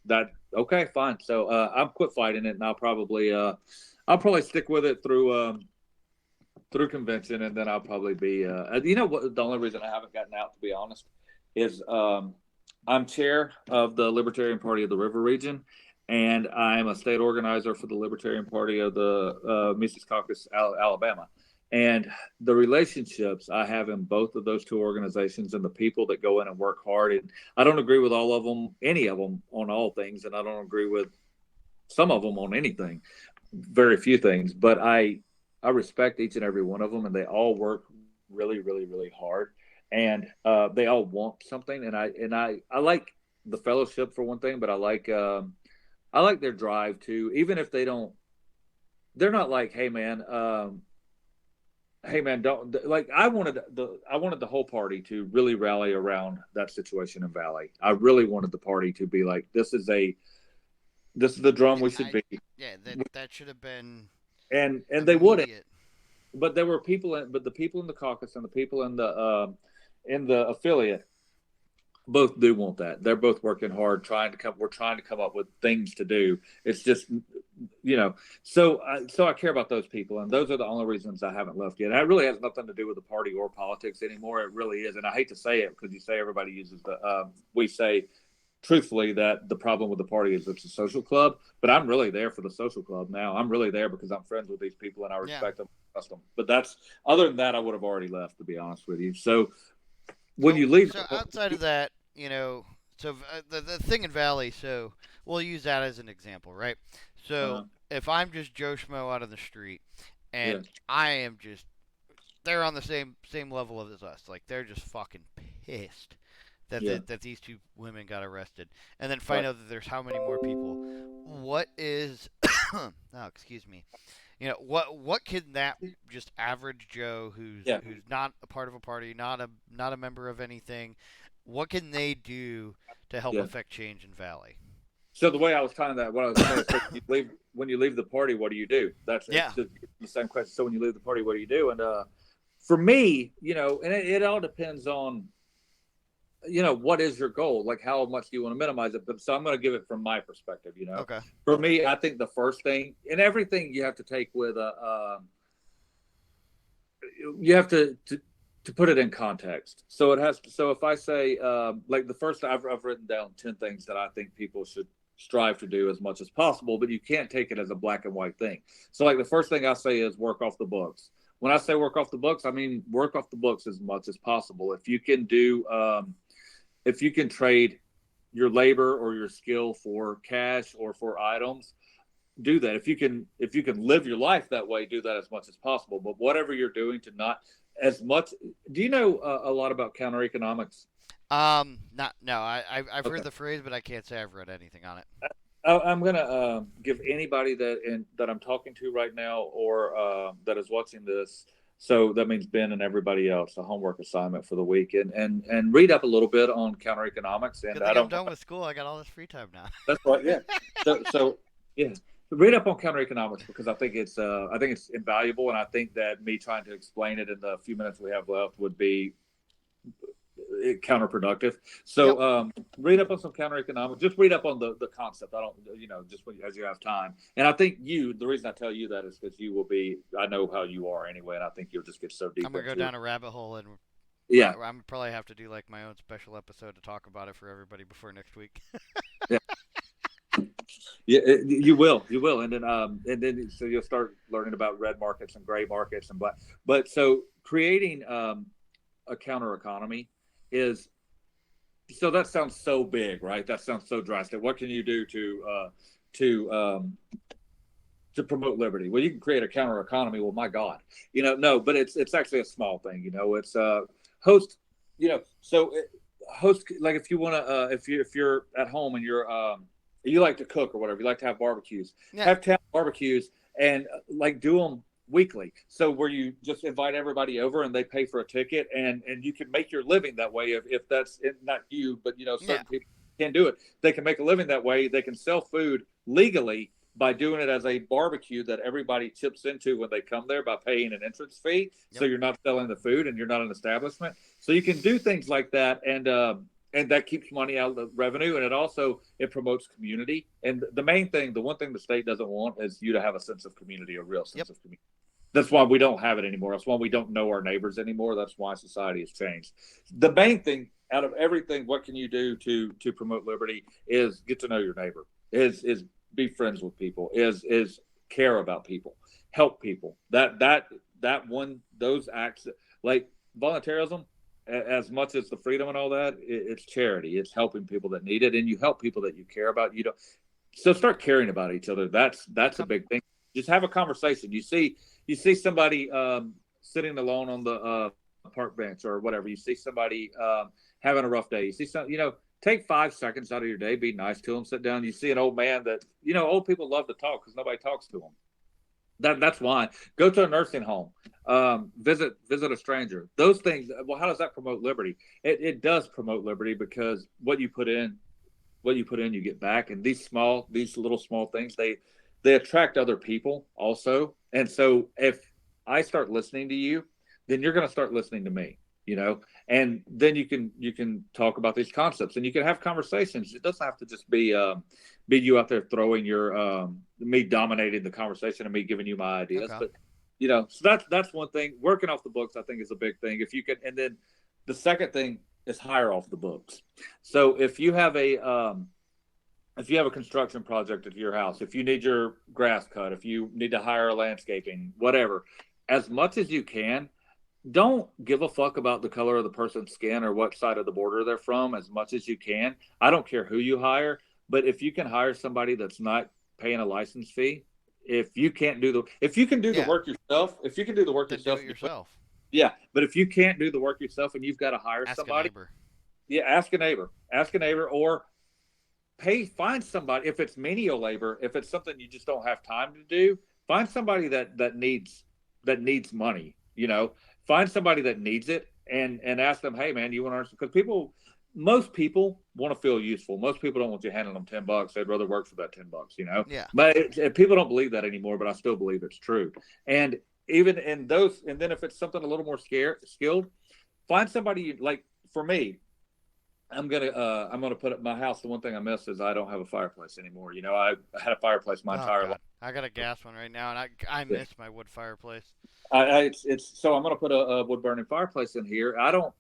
that okay, fine. So I'll quit fighting it, and I'll probably stick with it through convention, and then I'll probably be what the only reason I haven't gotten out, to be honest, is I'm chair of the Libertarian Party of the River Region, and I'm a state organizer for the Libertarian Party of the Mises Caucus, Alabama. And the relationships I have in both of those two organizations and the people that go in and work hard, and I don't agree with all of them, any of them on all things, and I don't agree with some of them on anything, very few things, but I respect each and every one of them, and they all work really, really, really hard, and they all want something, and I like the fellowship for one thing, but I like their drive too, even if they don't. They're not like, hey man, don't like. I wanted the whole party to really rally around that situation in Valley. I really wanted the party to be like, this is the drum Yeah, we should be, yeah, that should have been and they wouldn't. immediate. But there were people in, but the people in the caucus and the people in the affiliate both do want that. They're both working hard, trying to come. We're trying to come up with things to do. It's just, so I care about those people, and those are the only reasons I haven't left yet. That really has nothing to do with the party or politics anymore. It really is, and I hate to say it because you say everybody uses the. We say truthfully that the problem with the party is it's a social club, but I'm really there for the social club now. I'm really there because I'm friends with these people and I Yeah. respect them, trust them. But that's other than that, I would have already left, to be honest with you. So when So you leave, so outside of that, so the thing in Valley, so we'll use that as an example, right? So uh, if I'm just Joe Schmo out on the street, yeah, and I am just they're on the same level as us, like they're just fucking pissed that yeah, that these two women got arrested, and then find right, out that there's how many more people. What is oh, excuse me. What can that just average Joe yeah, who's not a part of a party, not a member of anything, what can they do to help yeah. affect change in Valley? So the way I was tying that, what I was saying, so when you leave the party, what do you do? That's it's Yeah. just the same question. So when you leave the party, what do you do? And for me, and it all depends on what is your goal, like how much do you want to minimize it. But so I'm going to give it from my perspective. Okay. For me, I think the first thing, and everything you have to take with you have to put it in context. So it has to, so if I say like the first, I've written down 10 things that I think people should strive to do as much as possible, but you can't take it as a black and white thing. So like the first thing I say is work off the books. When I say work off the books, I mean work off the books as much as possible. If you can trade your labor or your skill for cash or for items, do that. If you can live your life that way, do that as much as possible. But whatever you're doing, to not as much. Do you know a lot about counter economics? Not no. I've heard Okay. the phrase, but I can't say I've read anything on it. I'm gonna give anybody that I'm talking to right now, or that is watching this. So that means Ben and everybody else, a homework assignment for the week, and read up a little bit on counter economics. And Good I thing I'm don't. done with school. I got all this free time now. That's right. Yeah. So yeah, read up on counter economics because I think it's invaluable, and I think that me trying to explain it in the few minutes we have left would be counterproductive. Yep. So read up on some counter economics. Just read up on the concept. I don't, just as you have time. And I think the reason I tell you that is because you will be. I know how you are anyway, and I think you'll just get so I'm deep gonna go into it. down a rabbit hole, and Yeah. I'm gonna probably have to do like my own special episode to talk about it for everybody before next week. Yeah. Yeah, you will, and then so you'll start learning about red markets and gray markets and black. But so creating a counter economy is so that sounds so big, right? That sounds so drastic. What can you do to to promote liberty? Well, you can create a counter economy. Well, my God, no, but it's actually a small thing. It's host. So host, like if you want to, if you're at home and you like to cook or whatever, you like to have barbecues, Yeah. have town barbecues, and like do them weekly. So where you just invite everybody over and they pay for a ticket, and you can make your living that way. If that's not you, but Yeah. certain people can do it. They can make a living that way. They can sell food legally by doing it as a barbecue that everybody chips into when they come there by paying an entrance fee. So Yep. you're not selling the food and you're not an establishment. So you can do things like that, and that keeps money out of the revenue, and it promotes community. And the main thing, the one thing the state doesn't want is you to have a sense of community, a real Yep. sense of community. That's why we don't have it anymore. That's why we don't know our neighbors anymore. That's why society has changed. The main thing out of everything, what can you do to promote liberty, is get to know your neighbor. Is be friends with people. Is care about people. Help people. That those acts, like voluntarism, as much as the freedom and all that, it's charity. It's helping people that need it, and you help people that you care about. You don't, so start caring about each other. That's a Okay. big thing. Just have a conversation. You see somebody sitting alone on the park bench or whatever. You see somebody having a rough day. You see some, take 5 seconds out of your day, be nice to them, sit down. You see an old man that, old people love to talk because nobody talks to them. That's why. Go to a nursing home, visit a stranger. Those things. Well, how does that promote liberty? It does promote liberty because what you put in, you get back. And these little small things, they attract other people also. And so if I start listening to you, then you're going to start listening to me. And then you can talk about these concepts and you can have conversations. It doesn't have to just be you out there throwing your me dominating the conversation and me giving you my ideas. Okay. But so that's one thing. Working off the books, I think, is a big thing. If you can, and then the second thing is hire off the books. So if you have a construction project at your house, if you need your grass cut, if you need to hire a landscaping, whatever, as much as you can, don't give a fuck about the color of the person's skin or what side of the border they're from as much as you can. I don't care who you hire, but if you can hire somebody that's not paying a license fee, if you can do the Yeah. work yourself, if you can do the work Then do yourself, it yourself. yeah. But if you can't do the work yourself and you've got to hire Ask a somebody, neighbor. yeah, ask a neighbor, or find somebody. If it's menial labor, if it's something you just don't have time to do, find somebody that needs money. Find somebody that needs it, and ask them, hey man, you want to, because most people want to feel useful. Most people don't want you handing them $10. They'd rather work for that $10. Yeah. But people don't believe that anymore, but I still believe it's true. And even in those, and then if it's something a little more skilled, find somebody. Like for me, I'm gonna put up my house. The one thing I miss is I don't have a fireplace anymore. I had a fireplace my Oh entire life. God, I got a gas one right now, and I Yeah. miss my wood fireplace. It's so I'm gonna put a wood burning fireplace in here. I don't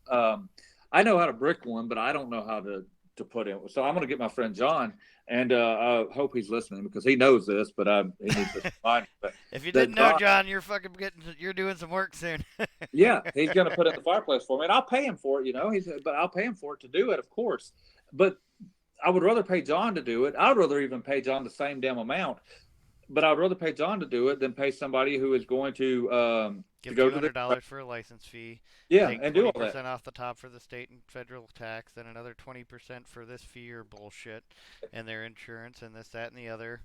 I know how to brick one, but I don't know how to put in. So I'm gonna get my friend John, and I hope he's listening because he knows this, but he needs to find it. But If you that didn't know, John, John, you're doing some work soon. yeah, he's gonna put in the fireplace for me, and I'll pay him for it. But I'll pay him for it to do it, of course. But I would rather pay John to do it. I would rather even pay John the same damn amount, but I'd rather pay John to do it than pay somebody who is going to Give go two to the, hundred dollars for a license fee. yeah, Take and do twenty all that. percent off the top for the state and federal tax, then another 20% for this fee or bullshit, and their insurance and this, that, and the other.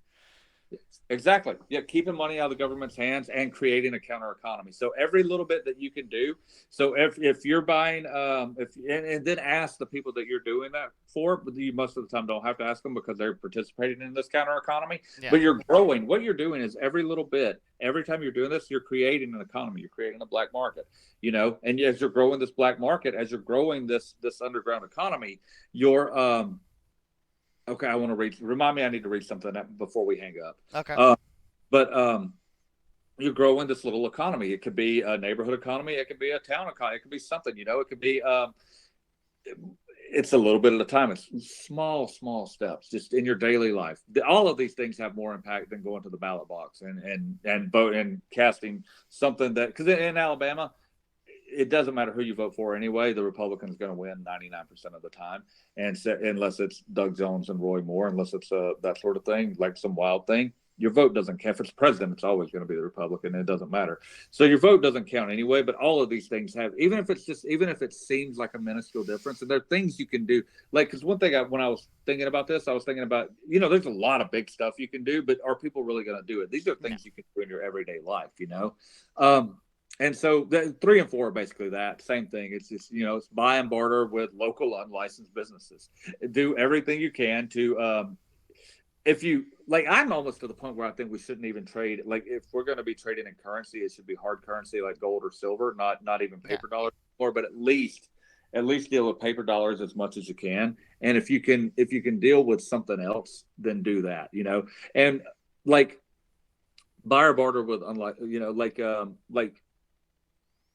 Exactly. Yeah, keeping money out of the government's hands and creating a counter economy. So every little bit that you can do. So if you're buying, if and then ask the people that you're doing that for. But you most of the time don't have to ask them because they're participating in this counter economy. Yeah. But you're growing. What you're doing is every little bit. Every time you're doing this, you're creating an economy. You're creating a black market. And as you're growing this black market, as you're growing this underground economy, you're okay. I want to read. Remind me, I need to read something before we hang up. Okay. Uh, but you grow in this little economy. It could be a neighborhood economy. It could be a town economy. It could be something. It could be. It's a little bit at a time. It's small, small steps, just in your daily life. All of these things have more impact than going to the ballot box and vote and casting something that, because in Alabama, it doesn't matter who you vote for anyway. The Republican's going to win 99% of the time, and so, unless it's Doug Jones and Roy Moore, unless it's that sort of thing, like some wild thing, your vote doesn't count. If it's president, it's always going to be the Republican. It doesn't matter. So your vote doesn't count anyway. But all of these things have, even if it seems like a minuscule difference, and there are things you can do. Like, because one thing when I was thinking about this, I was thinking about, there's a lot of big stuff you can do, but are people really going to do it? These are No. things you can do in your everyday life. And so the 3 and 4 are basically that same thing. It's just, it's buy and barter with local unlicensed businesses. Do everything you can to, if you like, I'm almost to the point where I think we shouldn't even trade. Like, if we're going to be trading in currency, it should be hard currency like gold or silver, not even Yeah. paper dollars anymore, but at least deal with paper dollars as much as you can. And if you can deal with something else, then do that, and like buy or barter with like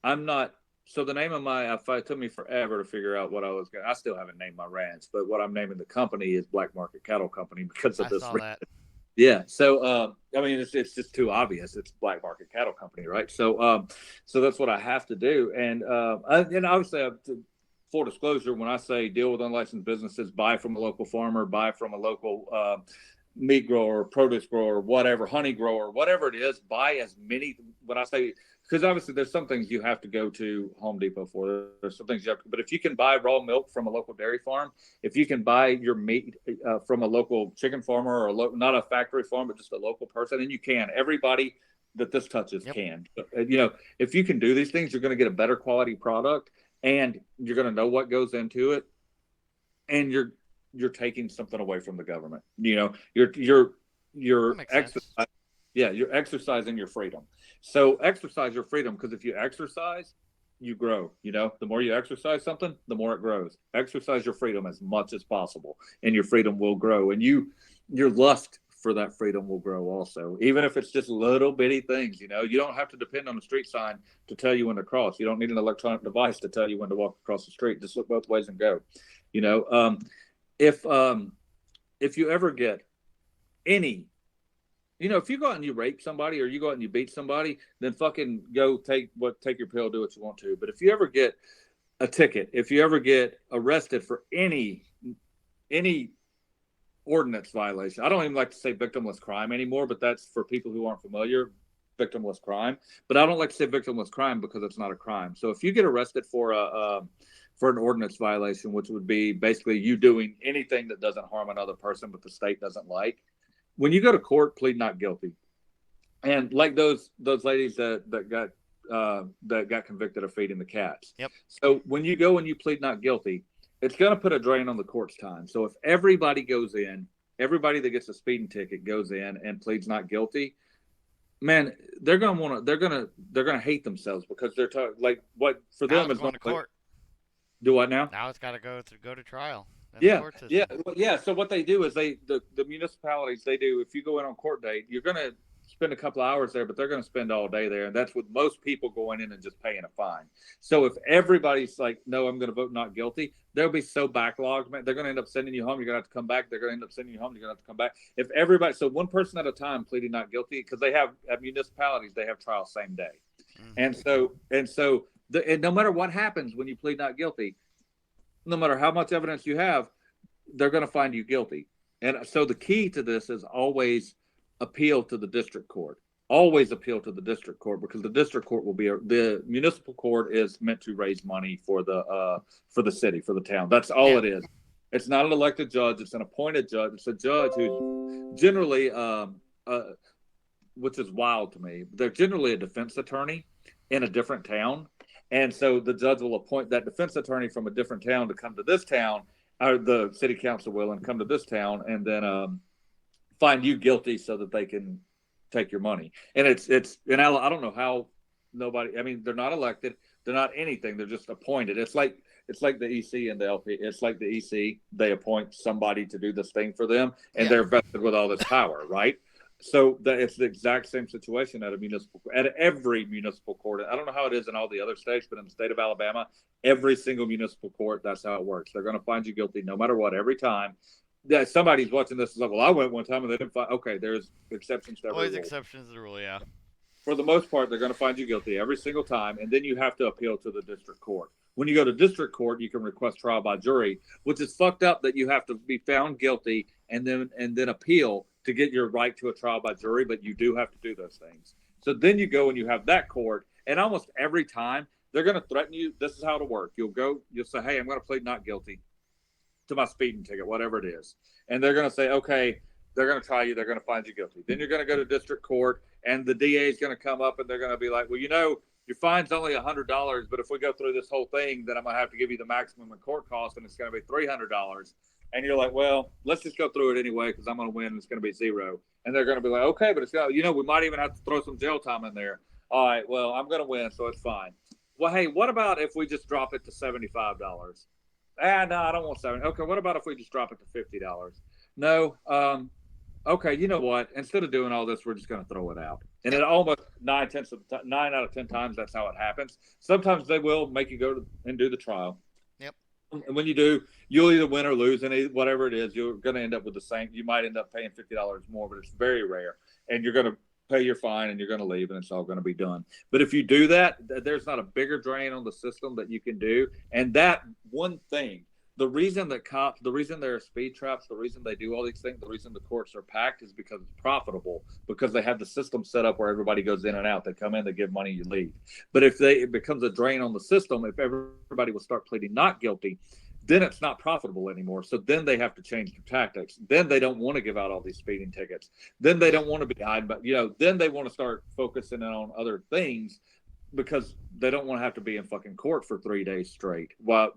I'm not. So the name of it took me forever to figure out what I was going. I still haven't named my ranch, but what I'm naming the company is Black Market Cattle Company because of I this. saw that. Yeah. So, I mean, it's just too obvious. It's black market cattle company, right? So, so that's what I have to do. And obviously, full disclosure, when I say deal with unlicensed businesses, buy from a local farmer, buy from a local meat grower, produce grower, whatever, honey grower, whatever it is, buy as many. When I say, because obviously there's some things you have to go to Home Depot for. There's some things you have to, but if you can buy raw milk from a local dairy farm, if you can buy your meat from a local chicken farmer or not a factory farm, but just a local person, and you can. Everybody that this touches Yep. can. If you can do these things, you're going to get a better quality product, and you're going to know what goes into it, and you're taking something away from the government. You're That makes sense. exercising, yeah, you're exercising your freedom. So exercise your freedom, because if you exercise, you grow. The more you exercise something, the more it grows. Exercise your freedom as much as possible, and your freedom will grow. And your lust for that freedom will grow also, even if it's just little bitty things. You don't have to depend on a street sign to tell you when to cross. You don't need an electronic device to tell you when to walk across the street. Just look both ways and go. You know, if if you ever get any, if you go out and you rape somebody or you go out and you beat somebody, then fucking go take your pill, do what you want to. But if you ever get a ticket, if you ever get arrested for any ordinance violation, I don't even like to say victimless crime anymore, but that's for people who aren't familiar. Victimless crime, but I don't like to say victimless crime because it's not a crime. So if you get arrested for an ordinance violation, which would be basically you doing anything that doesn't harm another person but the state doesn't like, when you go to court, plead not guilty. And like those ladies that got convicted of feeding the cats. Yep. So when you go and you plead not guilty, it's going to put a drain on the court's time. So if everybody goes in, everybody that gets a speeding ticket goes in and pleads not guilty, man, they're gonna hate themselves, because they're like, what for Now them it's is going not to like, court. do what now? Now it's got to go to trial in the Yeah, court yeah, system. yeah. So what they do is the municipalities, they do, if you go in on court date, you're gonna spend a couple of hours there, but they're gonna spend all day there, and that's with most people going in and just paying a fine. So if everybody's like, no, I'm gonna vote not guilty, they'll be so backlogged, man. They're gonna end up sending you home. You're gonna have to come back. They're gonna end up sending you home. You're gonna have to come back. If everybody, so one person at a time pleading not guilty, because they have at municipalities, they have trials same day, Mm-hmm. and no matter what happens when you plead not guilty, no matter how much evidence you have, they're going to find you guilty. And so the key to this is always appeal to the district court. Always appeal to the district court, because the district court the municipal court is meant to raise money for the city, for the town. That's all Yeah. it is. It's not an elected judge. It's an appointed judge. It's a judge who's generally, which is wild to me, they're generally a defense attorney in a different town. And so the judge will appoint that defense attorney from a different town to come to this town, or the city council will, and come to this town, and then find you guilty so that they can take your money. And and I don't know how nobody. I mean, they're not elected. They're not anything. They're just appointed. It's like the EC and the LP. It's like the EC. They appoint somebody to do this thing for them, and Yeah. they're vested with all this power, right? So it's the exact same situation at every municipal court. I don't know how it is in all the other states, but in the state of Alabama, every single municipal court, that's how it works. They're going to find you guilty no matter what every time. Yeah, somebody's watching this is like, well, I went one time and they didn't find. Okay, there's exceptions to every Always rule. exceptions to the rule. Yeah. For the most part, they're going to find you guilty every single time, and then you have to appeal to the district court. When you go to district court, you can request trial by jury, which is fucked up that you have to be found guilty and then appeal to get your right to a trial by jury, but you do have to do those things. So then you go and you have that court, and almost every time they're going to threaten you. This is how it'll work. You'll say, hey, I'm going to plead not guilty to my speeding ticket, whatever it is. And they're going to say, okay, they're going to try you. They're going to find you guilty. Then you're going to go to district court, and the DA is going to come up and they're going to be like, well, your fine's only $100, but if we go through this whole thing, then I'm going to have to give you the maximum in court cost, and it's going to be $300. And you're like, well, let's just go through it anyway, because I'm going to win, and it's going to be zero. And they're going to be like, okay, but it's got, we might even have to throw some jail time in there. All right, well, I'm going to win, so it's fine. Well, hey, what about if we just drop it to $75? No, I don't want 70. Okay, what about if we just drop it to $50? No. Okay, you know what? Instead of doing all this, we're just going to throw it out. And it almost 9 out of 10 times, that's how it happens. Sometimes they will make you go and do the trial. Yep. And when you do, you'll either win or lose, and whatever it is, you're going to end up with the same. You might end up paying $50 more, but it's very rare, and you're going to pay your fine and you're going to leave, and it's all going to be done. But if you do that, there's not a bigger drain on the system that you can do, and that one thing. The reason that cops, the reason there are speed traps, the reason they do all these things, the reason the courts are packed is because it's profitable. Because they have the system set up where everybody goes in and out. They come in, they give money, you leave. But if it becomes a drain on the system, if everybody will start pleading not guilty, then it's not profitable anymore. So then they have to change their tactics. Then they don't want to give out all these speeding tickets. Then they don't want to be hiding, but then they want to start focusing on other things because they don't want to have to be in fucking court for 3 days straight while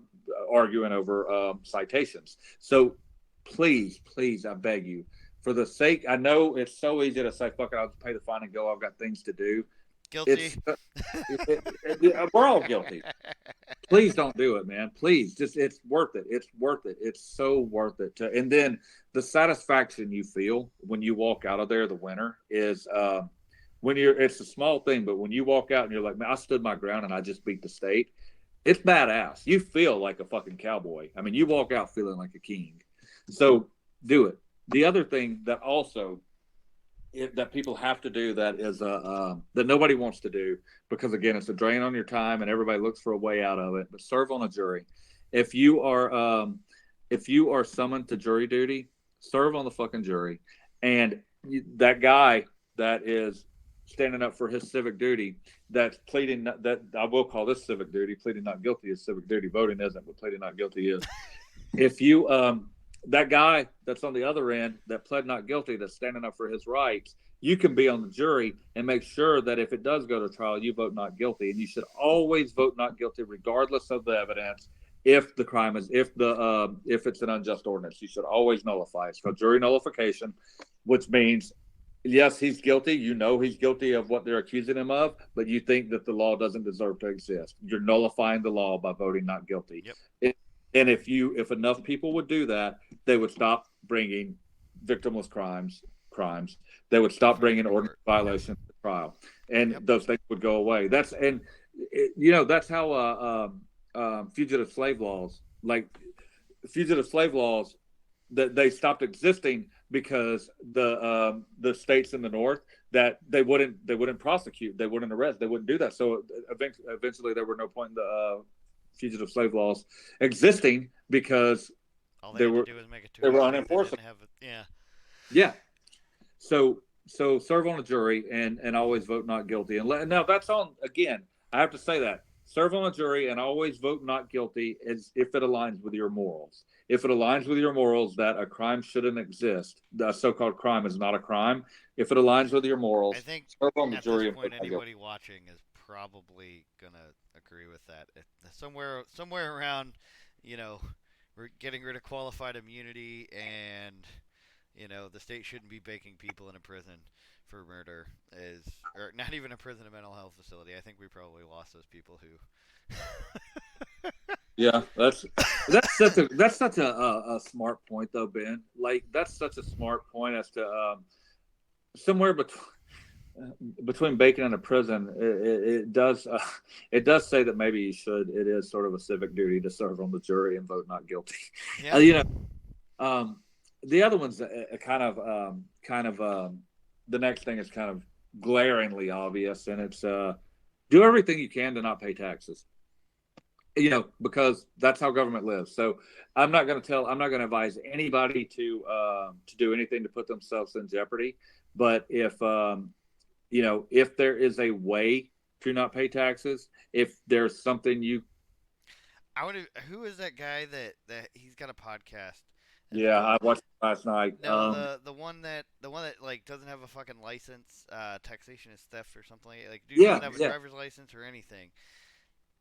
arguing over citations. So please, please, I beg you, for the sake, I know it's so easy to say, fuck it, I'll just pay the fine and go. I've got things to do. Guilty. It's we're all guilty. Please don't do it, man. Please, just it's worth it. It's worth it. It's so worth it. And then the satisfaction you feel when you walk out of there, the winner is when you're. It's a small thing, but when you walk out and you're like, man, I stood my ground and I just beat the state. It's badass. You feel like a fucking cowboy. I mean, you walk out feeling like a king. So do it. The other thing that also that people have to do that is that nobody wants to do because again it's a drain on your time and everybody looks for a way out of it. But serve on a jury. If you are summoned to jury duty, serve on the fucking jury. And that guy that is standing up for his civic duty, that's pleading that I will call this civic duty. Pleading not guilty is civic duty. Voting isn't, but pleading not guilty is. If you that guy that's on the other end that pled not guilty, that's standing up for his rights, you can be on the jury and make sure that if it does go to trial, you vote not guilty. And you should always vote not guilty, regardless of the evidence. If the crime is, if it's an unjust ordinance, you should always nullify it. It's called jury nullification, which means, yes, he's guilty. You know he's guilty of what they're accusing him of, but you think that the law doesn't deserve to exist. You're nullifying the law by voting not guilty. Yep. And if enough people would do that, they would stop bringing victimless crimes. They would stop bringing ordinance violations to trial, and those things would go away. That's how fugitive slave laws, that they stopped existing because the states in the north that they wouldn't prosecute, they wouldn't arrest, they wouldn't do that. So eventually there were no point in the fugitive slave laws existing because all they were unenforceable. Yeah. So serve on a jury and always vote not guilty. And now that's on again. I have to say that serve on a jury and always vote not guilty is if it aligns with your morals. If it aligns with your morals that a crime shouldn't exist, the so-called crime is not a crime. If it aligns with your morals, I think serve on the at jury. this point, anybody watching is probably gonna agree with that. Somewhere around, we're getting rid of qualified immunity, and the state shouldn't be baking people in a prison for murder, or not even a prison, a mental health facility. I think we probably lost those people who. Yeah, that's such a smart point though, Ben. Like that's such a smart point as to somewhere between bacon and a prison. It does say that maybe it is sort of a civic duty to serve on the jury and vote not guilty. Yeah. The other one's kind of the next thing is kind of glaringly obvious, and it's do everything you can to not pay taxes. Because that's how government lives. So I'm not going to advise anybody to do anything to put themselves in jeopardy. But if there is a way to not pay taxes, if there's something who is that guy that he's got a podcast? Yeah, I watched it last night. No, the one that like doesn't have a fucking license. Taxation is theft or something. Like dude doesn't have a driver's license or anything.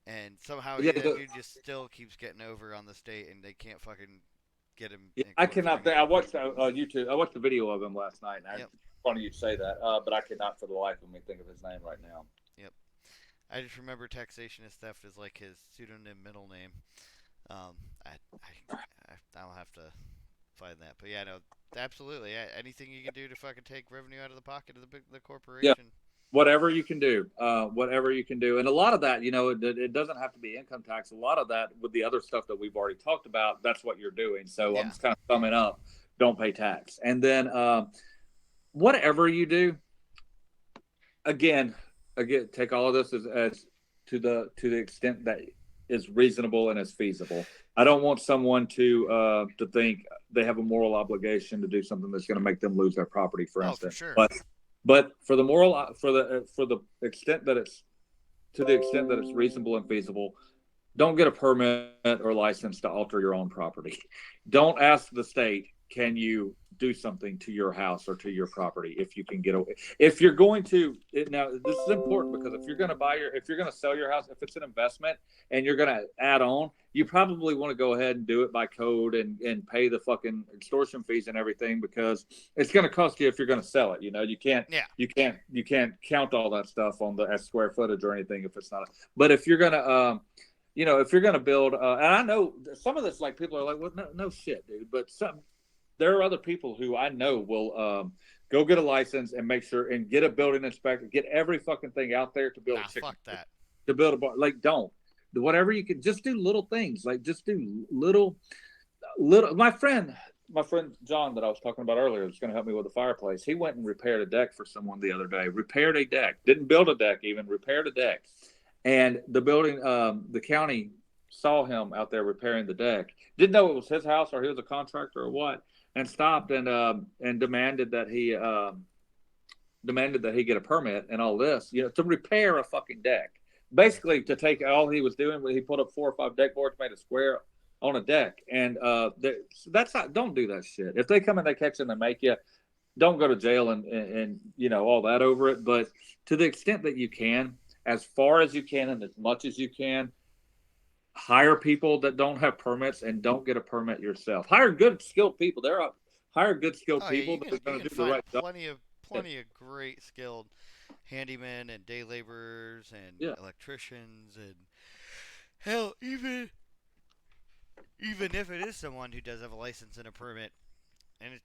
And somehow dude just still keeps getting over on the state, and they can't fucking get him. Yeah, I cannot. I watched YouTube. I watched the video of him last night. And it's funny you say that, but I cannot for the life of me think of his name right now. Yep. I just remember taxation is theft is like his pseudonym middle name. I'll have to find that, but yeah, no, absolutely. Anything you can do to fucking take revenue out of the pocket of the corporation. whatever you can do, whatever you can do. And a lot of that, it doesn't have to be income tax. A lot of that with the other stuff that we've already talked about, that's what you're doing. So I'm Yeah. just kind of summing up, don't pay tax. And then whatever you do, again, again, take all of this as to the extent that is reasonable and is feasible. I don't want someone to think they have a moral obligation to do something that's going to make them lose their property, for Oh, for instance. sure. But for the moral for the extent that it's to the extent that it's reasonable and feasible, don't get a permit or license to alter your own property. Don't ask the state, can you do something to your house or to your property if you can get away. If you're going to now, this is important because if you're going to sell your house, if it's an investment and you're going to add on, you probably want to go ahead and do it by code and pay the fucking extortion fees and everything, because it's going to cost you if you're going to sell it. You can't Yeah. you can't count all that stuff on the as square footage or anything if it's not. But if you're going to if you're going to build, and I know some of this, like people are like, well, no shit, dude. But there are other people who I know will go get a license and make sure and get a building inspector, get every fucking thing out there to build a Nah, chicken, fuck that. to build a bar. Like, don't whatever you can, just do little things. Like, just do little. My friend John that I was talking about earlier was going to help me with the fireplace. He went and repaired a deck for someone the other day. Repaired a deck, didn't build a deck, even repaired a deck. And the county saw him out there repairing the deck. Didn't know it was his house or he was a contractor or what, and stopped and demanded that he get a permit and all this, to repair a fucking deck. Basically, to take all he was doing, he put up 4 or 5 deck boards, made a square on a deck, and that's not. Don't do that shit. If they come and they catch you and they make you, don't go to jail and all that over it. But to the extent that you can, as far as you can and as much as you can, hire people that don't have permits and don't get a permit yourself. Hire good skilled people. Hire good skilled Oh yeah, people that are you going can to do the find right job. plenty of great skilled handymen and day laborers and Yeah, electricians and hell, even if it is someone who does have a license and a permit, and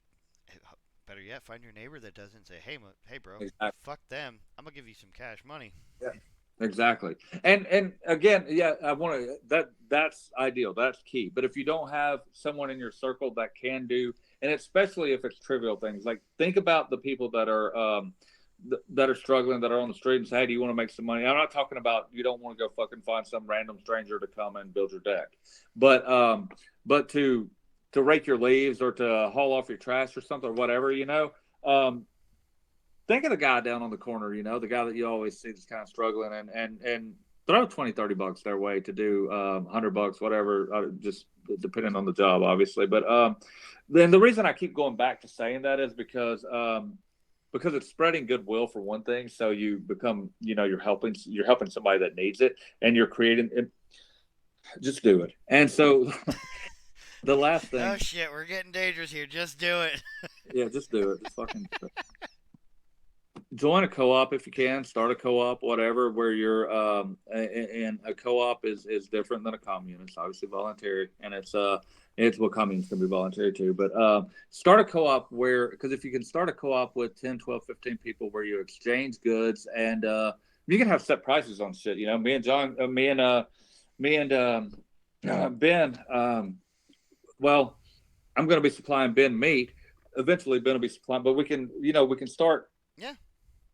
better yet, find your neighbor that doesn't, say, hey bro, exactly. fuck them, I'm gonna give you some cash money. Yeah. Exactly. And again, yeah, I want to that's ideal. That's key. But if you don't have someone in your circle that can do, and especially if it's trivial things, like think about the people that are struggling, that are on the street and say, hey, do you want to make some money? I'm not talking about you don't want to go fucking find some random stranger to come and build your deck, but to rake your leaves or to haul off your trash or something or whatever, um, think of the guy down on the corner, the guy that you always see that's kind of struggling, and throw 20, $30 their way to do $100, whatever, just depending on the job, obviously. But then the reason I keep going back to saying that is because it's spreading goodwill for one thing. So you become, you're helping somebody that needs it, and you're creating it. Just do it. And so the last Oh thing, shit, we're getting dangerous here. Just do it. yeah, just do it. Just fucking join a co-op if you can. Start a co-op, whatever, where you're and a co-op is different than a commune. It's obviously voluntary, and it's what communes can be voluntary too. But start a co-op where, because if you can start a co-op with 10, 12, 15 people where you exchange goods, and you can have set prices on shit. Me and John, Ben, well, I'm going to be supplying Ben meat. Eventually Ben will be supplying, but we can start Yeah.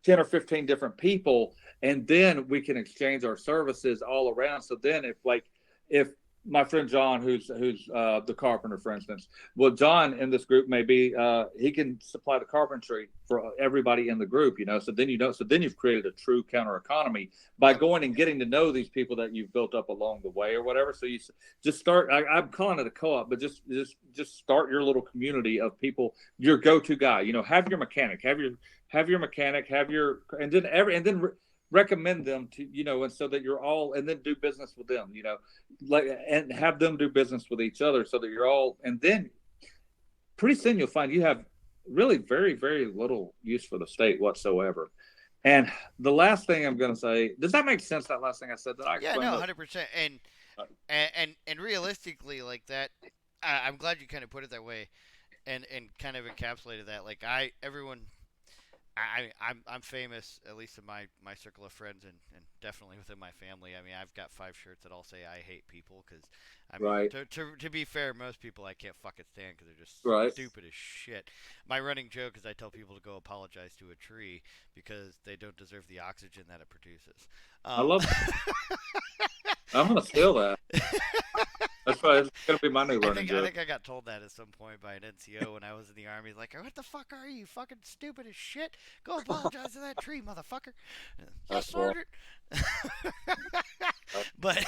10 or 15 different people, and then we can exchange our services all around. So then if my friend John, who's the carpenter, for instance, well, John in this group may be he can supply the carpentry for everybody in the group, so then you've created a true counter economy by Yep. going and getting to know these people that you've built up along the way or whatever. So you just start, I'm calling it a co-op, but just start your little community of people, your go-to guy. Have your mechanic, have your mechanic, and then recommend them to, and so that you're all, and then do business with them, like, and have them do business with each other so that you're all, and then pretty soon you'll find you have really very, very little use for the state whatsoever. And the last thing I'm going to say, does that make sense? That last thing I said, that I Yeah, explained no, that? 100%. And realistically, like that, I'm glad you kind of put it that way, and kind of encapsulated that. Like everyone, I'm famous, at least in my circle of friends, and definitely within my family. I mean, I've got 5 shirts that all say I hate people because, I mean, Right. to be fair, most people I can't fucking stand because they're just Right. stupid as shit. My running joke is I tell people to go apologize to a tree because they don't deserve the oxygen that it produces. I Um, love that. I'm gonna steal that. That's why it's gonna be my new running I joke. think I got told that at some point by an NCO when I was in the army. Like, what the fuck are you, fucking stupid as shit? Go apologize to that tree, motherfucker. Yes, That's well. sergeant. But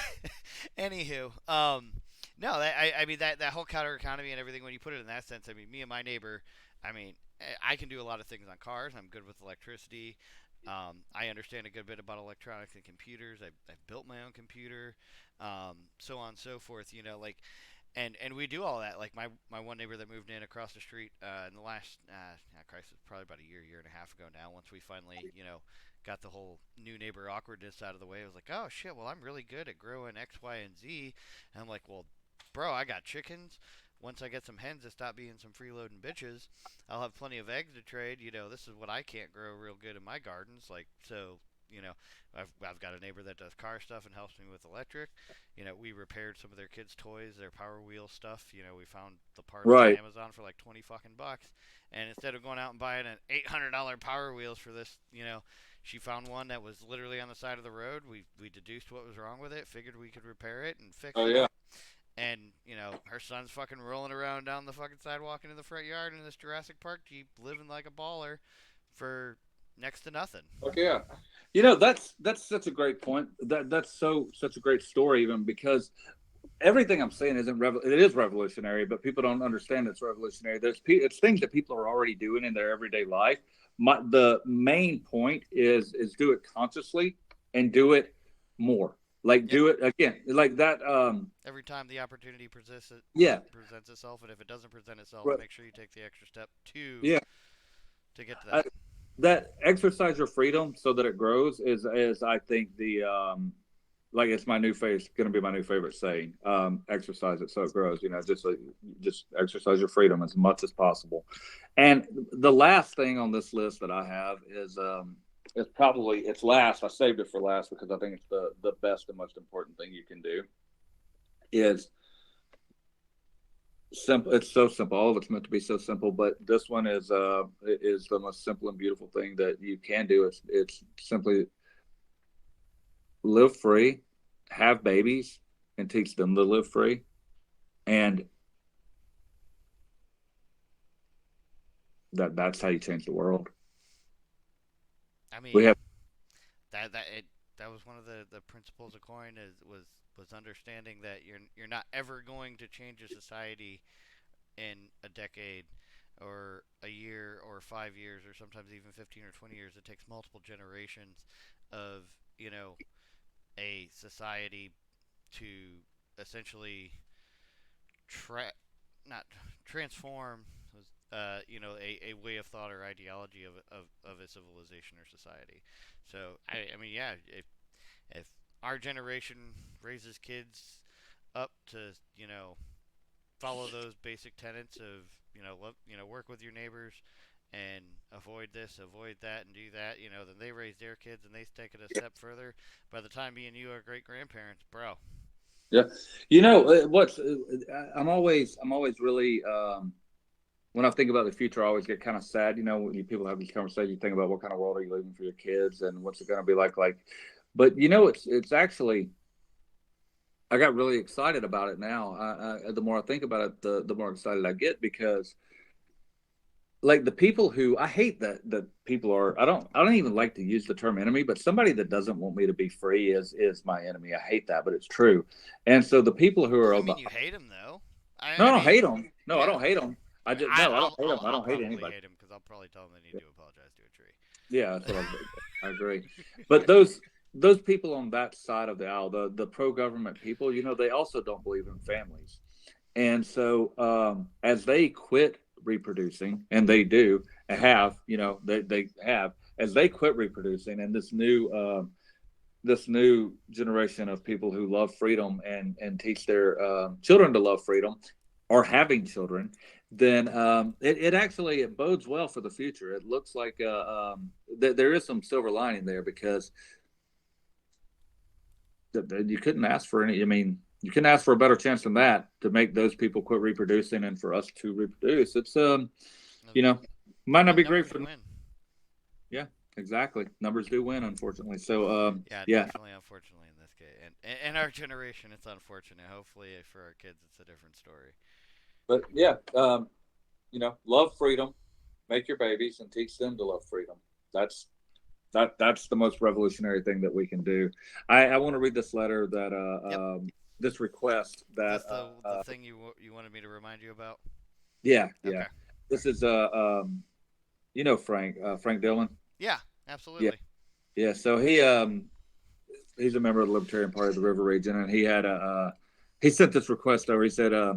anywho, no, I mean that whole counter economy and everything. When you put it in that sense, I mean, me and my neighbor, I mean, I can do a lot of things on cars. I'm good with electricity. I understand a good bit about electronics and computers. I've built my own computer, so on and so forth. You know, like and we do all that. Like my one neighbor that moved in across the street in the last Christ, it's probably about a year and a half ago now. Once we finally got the whole new neighbor awkwardness out of the way, I was like, oh shit, well I'm really good at growing X, Y, and Z. And I'm like, well, bro, I got chickens. Once I get some hens that stop being some freeloading bitches, I'll have plenty of eggs to trade. This is what I can't grow real good in my gardens. Like so, you know, I've got a neighbor that does car stuff and helps me with electric. We repaired some of their kids' toys, their Power Wheel stuff. We found the parts on Right. Amazon for like 20 fucking bucks. And instead of going out and buying an $800 Power Wheels for this, she found one that was literally on the side of the road. We deduced what was wrong with it, figured we could repair it and fix Oh it yeah. up. And, her son's fucking rolling around down the fucking sidewalk into the front yard in this Jurassic Park Jeep, living like a baller for next to nothing. Okay. Yeah. That's such a great point. That's such a great story, even because everything I'm saying it is revolutionary, but people don't understand it's revolutionary. It's things that people are already doing in their everyday life. The main point is do it consciously and do it more. Like Yep. do it again, like that. Every time the opportunity Yeah, presents itself, and if it doesn't present itself, right, make sure you take the extra step to yeah. to get to I, that. that exercise your freedom so that it grows is I think the like it's my new face going to be my new favorite saying. Exercise it so it grows. Just exercise your freedom as much as possible. And the last thing on this list that I have is it's probably it's last. I saved it for last because I think it's the best and most important thing you can do is simple. It's so simple. All of it's meant to be so simple, but this one is the most simple and beautiful thing that you can do. It's simply live free, have babies, and teach them to live free. And that's how you change the world. I We mean, have that was one of the principles of coin was understanding that you're not ever going to change a society in a decade or a year or 5 years or sometimes even 15 or 20 years. It takes multiple generations of a society to essentially tra- not transform a way of thought or ideology of a civilization or society. So I mean yeah, if our generation raises kids up to follow those basic tenets of work with your neighbors and avoid this, avoid that, and do that, then they raise their kids and they take it a step further. By the time me and you are great grandparents, bro. yeah. What's I'm always really when I think about the future, I always get kind of sad. When people have these conversations, you think about what kind of world are you leaving for your kids and what's it going to be like. But it's actually I got really excited about it now. The more I think about it, the more excited I get because like the people who I hate that people are I don't even like to use the term enemy, but somebody that doesn't want me to be free is my enemy. I hate that, but it's true. And so the people who are Doesn't mean about you hate them though. no, I I don't mean, hate them. No, I yeah. don't hate them. I mean, I don't hate them. I I'll don't hate probably anybody. hate him because I'll probably tell him they need to apologize to a Yeah, that's what tree. I agree. But those people on that side of the aisle, the pro government people, they also don't believe in families. And so as they quit reproducing, and they do have, they have as they quit reproducing, and this new generation of people who love freedom and teach their children to love freedom are having children, then it actually it bodes well for the future. It looks like there is some silver lining there because you couldn't ask for any. I mean, you couldn't ask for a better chance than that to make those people quit reproducing and for us to reproduce. It's The, you know, might not the be great numbers for. win. Yeah, exactly. Numbers do win, unfortunately. So Yeah, yeah, definitely. Unfortunately, in this case, and in our generation, it's unfortunate. Hopefully, for our kids, it's a different story. but yeah, love freedom, make your babies, and teach them to love freedom. That's that's the most revolutionary thing that we can do. I want to read this letter that Yep. this request Is that this the thing you wanted me to remind you about? yeah, yeah. Okay. This is Frank Dillon. Yeah, Yeah, absolutely. yeah. So he's a member of the Libertarian Party of the River Region, and he had a he sent this request over. He said, "I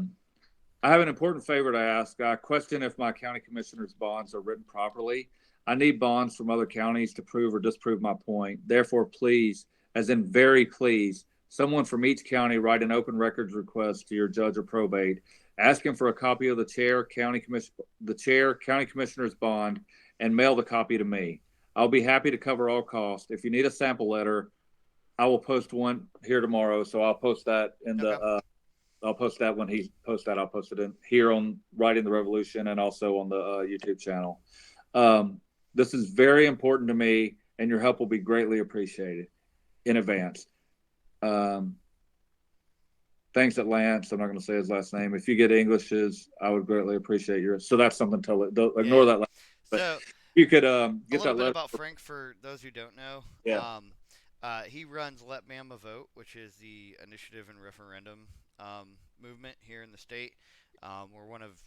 have an important favor to ask. I question if my county commissioner's bonds are written properly. I need bonds from other counties to prove or disprove my point. Therefore, please, as in very please, someone from each county write an open records request to your judge or probate, asking for a copy of the chair county commissioner's bond, and mail the copy to me. I'll be happy to cover all costs. If you need a sample letter, I will post one here tomorrow. So I'll post that in the Okay. I'll post that when he posts that. I'll post it in here on Writing the Revolution and also on the YouTube channel. This is very important to me, and your help will be greatly appreciated in advance. Um, Thanks, at Lance. I'm not going to say his last name. If you get Englishes, I would greatly appreciate your. So that's something to Yeah. ignore that. But So you could a get little that bit letter. about Frank for those who don't know. Yeah, He runs Let Bama Vote, which is the initiative and referendum movement here in the state. We're one of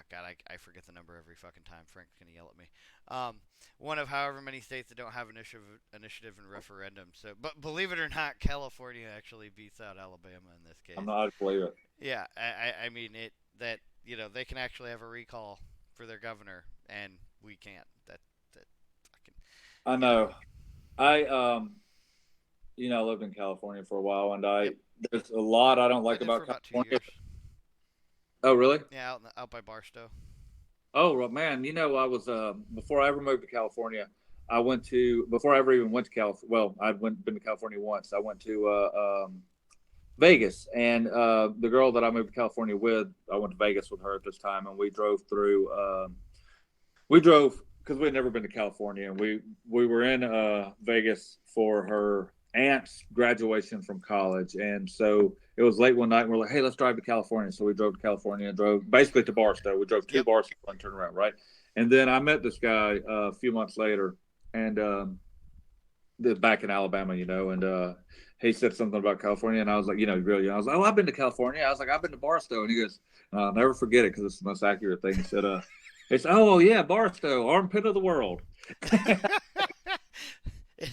God, I forget the number every fucking time. Frank's gonna yell at me. Um, One of however many states that don't have initiative and referendum. So, but believe it or not, California actually beats out Alabama in this I'm case. not. I believe it. Yeah, I mean it that they can actually have a recall for their governor, and we can't. That fucking I you know. know. I I lived in California for a while, and Yep, there's a lot I don't I like did for about about two California. years. Oh, really? Yeah, out by Barstow. Oh, well, man. I was before I ever moved to California. I went to before I ever even went to California. Well, I'd been to California once. I went to Vegas, and the girl that I moved to California with, I went to Vegas with her at this time, and we drove through. We drove because we had never been to California, and we were in Vegas for her aunt's graduation from college, and so it was late one night, and we're like, "Hey, let's drive to California." So we drove to California, drove basically to Barstow. We drove two Yep. Barstow and turned around, right? And then I met this guy a few months later, and back in Alabama, and he said something about California, and I was like, really, I was like, "Oh, I've been to California." I was like, "I've been to Barstow," and he goes, "I'll never forget it because it's the most accurate thing." He said, it's "Oh yeah, Barstow, armpit of the world." it,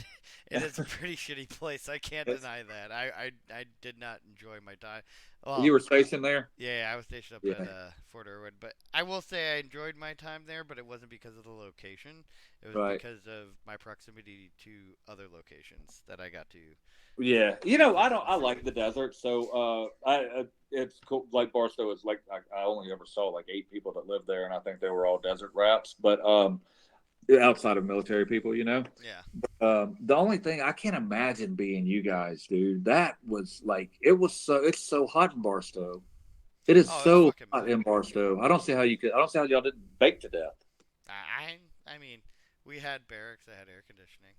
it is a pretty shitty place. I can't deny that. I did not enjoy my time. Well, You were stationed there? yeah, I was stationed up at Yeah. Fort Irwin, but I will say I enjoyed my time there, but it wasn't because of the location. It was Right. because of my proximity to other locations that I got to Yeah. I visit don't. and I see. like the desert, so it's cool. Like Barstow is like I only ever saw like 8 people that lived there, and I think they were all desert rats. But outside of military people. Yeah. The only thing I can't imagine being you guys, dude. That was like it's so hot in Barstow. It is Oh, it's so fucking hot in miserable. Barstow. I don't see how you could. I don't see how y'all didn't bake to death. I mean, we had barracks that had air conditioning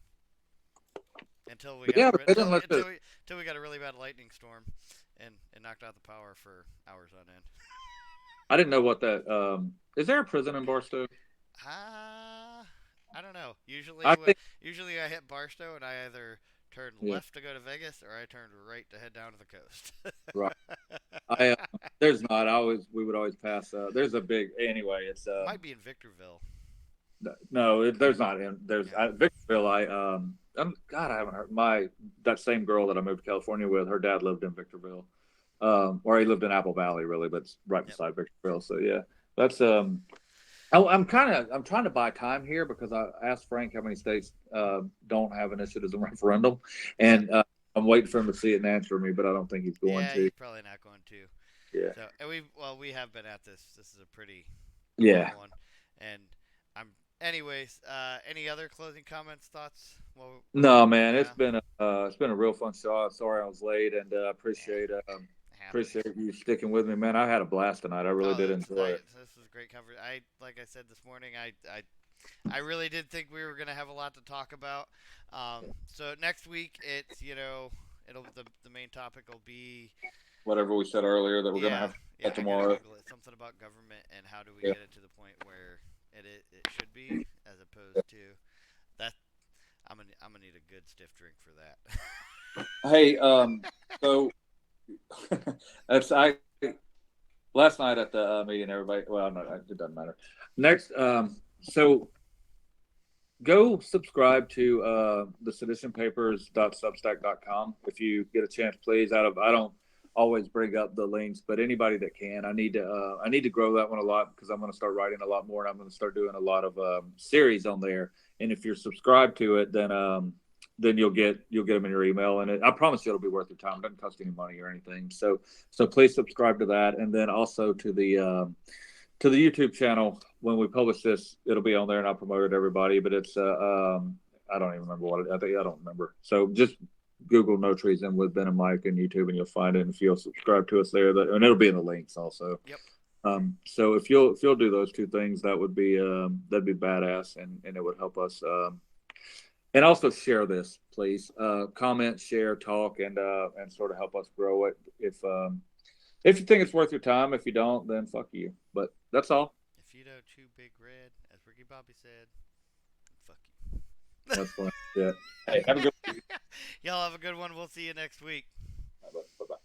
until we But got yeah, a but they didn't let the. until we got a really bad lightning storm, and it knocked out the power for hours on end. I didn't know what that. Is there a prison in Barstow? Ah, I don't know. I think. Usually I hit Barstow and I either turned Yeah. left to go to Vegas or I turned right to head down to the coast. Right. I there's not. We would always pass. There's a big anyway. It's Might be in Victorville. no. There's not. There's Yeah. Victorville. God. I haven't heard that same girl that I moved to California with. Her dad lived in Victorville, or he lived in Apple Valley, really, but it's right Yep. beside Victorville. So yeah, that's I'm trying to buy time here because I asked Frank how many states don't have initiatives and referendum, Yeah. and I'm waiting for him to see it and answer me, but I don't think he's going Yeah, to. he's probably not going to. Yeah. So, and we have been at this. This is a pretty Yeah. long one, and I'm. Anyways, any other closing comments, thoughts? No, man, Yeah, it's been a real fun show. Sorry I was late, and yeah, happens. appreciate you sticking with me, man. I had a blast tonight. I really Oh, did enjoy it. this was great coverage. Like I said this morning, I really did think we were gonna have a lot to talk about. So next week, it's it'll the main topic will be Whatever we said earlier that we're gonna yeah, have yeah. I gotta tomorrow. Google it. Something about government and how do we Yeah. get it to the point where it should be, as opposed to that. I'm gonna need a good stiff drink for that. Hey, so that's I last night at the meeting. Everybody, well, no, it doesn't matter. Next, so go subscribe to the seditionpapers.substack.com if you get a chance, please. I don't always bring up the links, but anybody that can, I need to grow that one a lot because I'm going to start writing a lot more and I'm going to start doing a lot of series on there. And if you're subscribed to it, then you'll get them in your email, and I promise you it'll be worth your time. It doesn't cost any money or anything. So please subscribe to that, and then also to the YouTube channel. When we publish this, it'll be on there, and I'll promote it to everybody. But it's I don't even remember what I think. I don't remember. So just Google No Treason with Ben and Mike and YouTube, and you'll find it. And if you'll subscribe to us there, and it'll be in the links also. Yep. So if you'll do those two things, that'd be badass, and it would help us. And also share this, please. Comment, share, talk, and sort of help us grow it. If you think it's worth your time, if you don't, then fuck you. But that's all. If you don't chew big red, as Ricky Bobby said, fuck That's fine. Yeah. you. Hey, have a good. Y'all have a good one. We'll see you next week. Bye bye.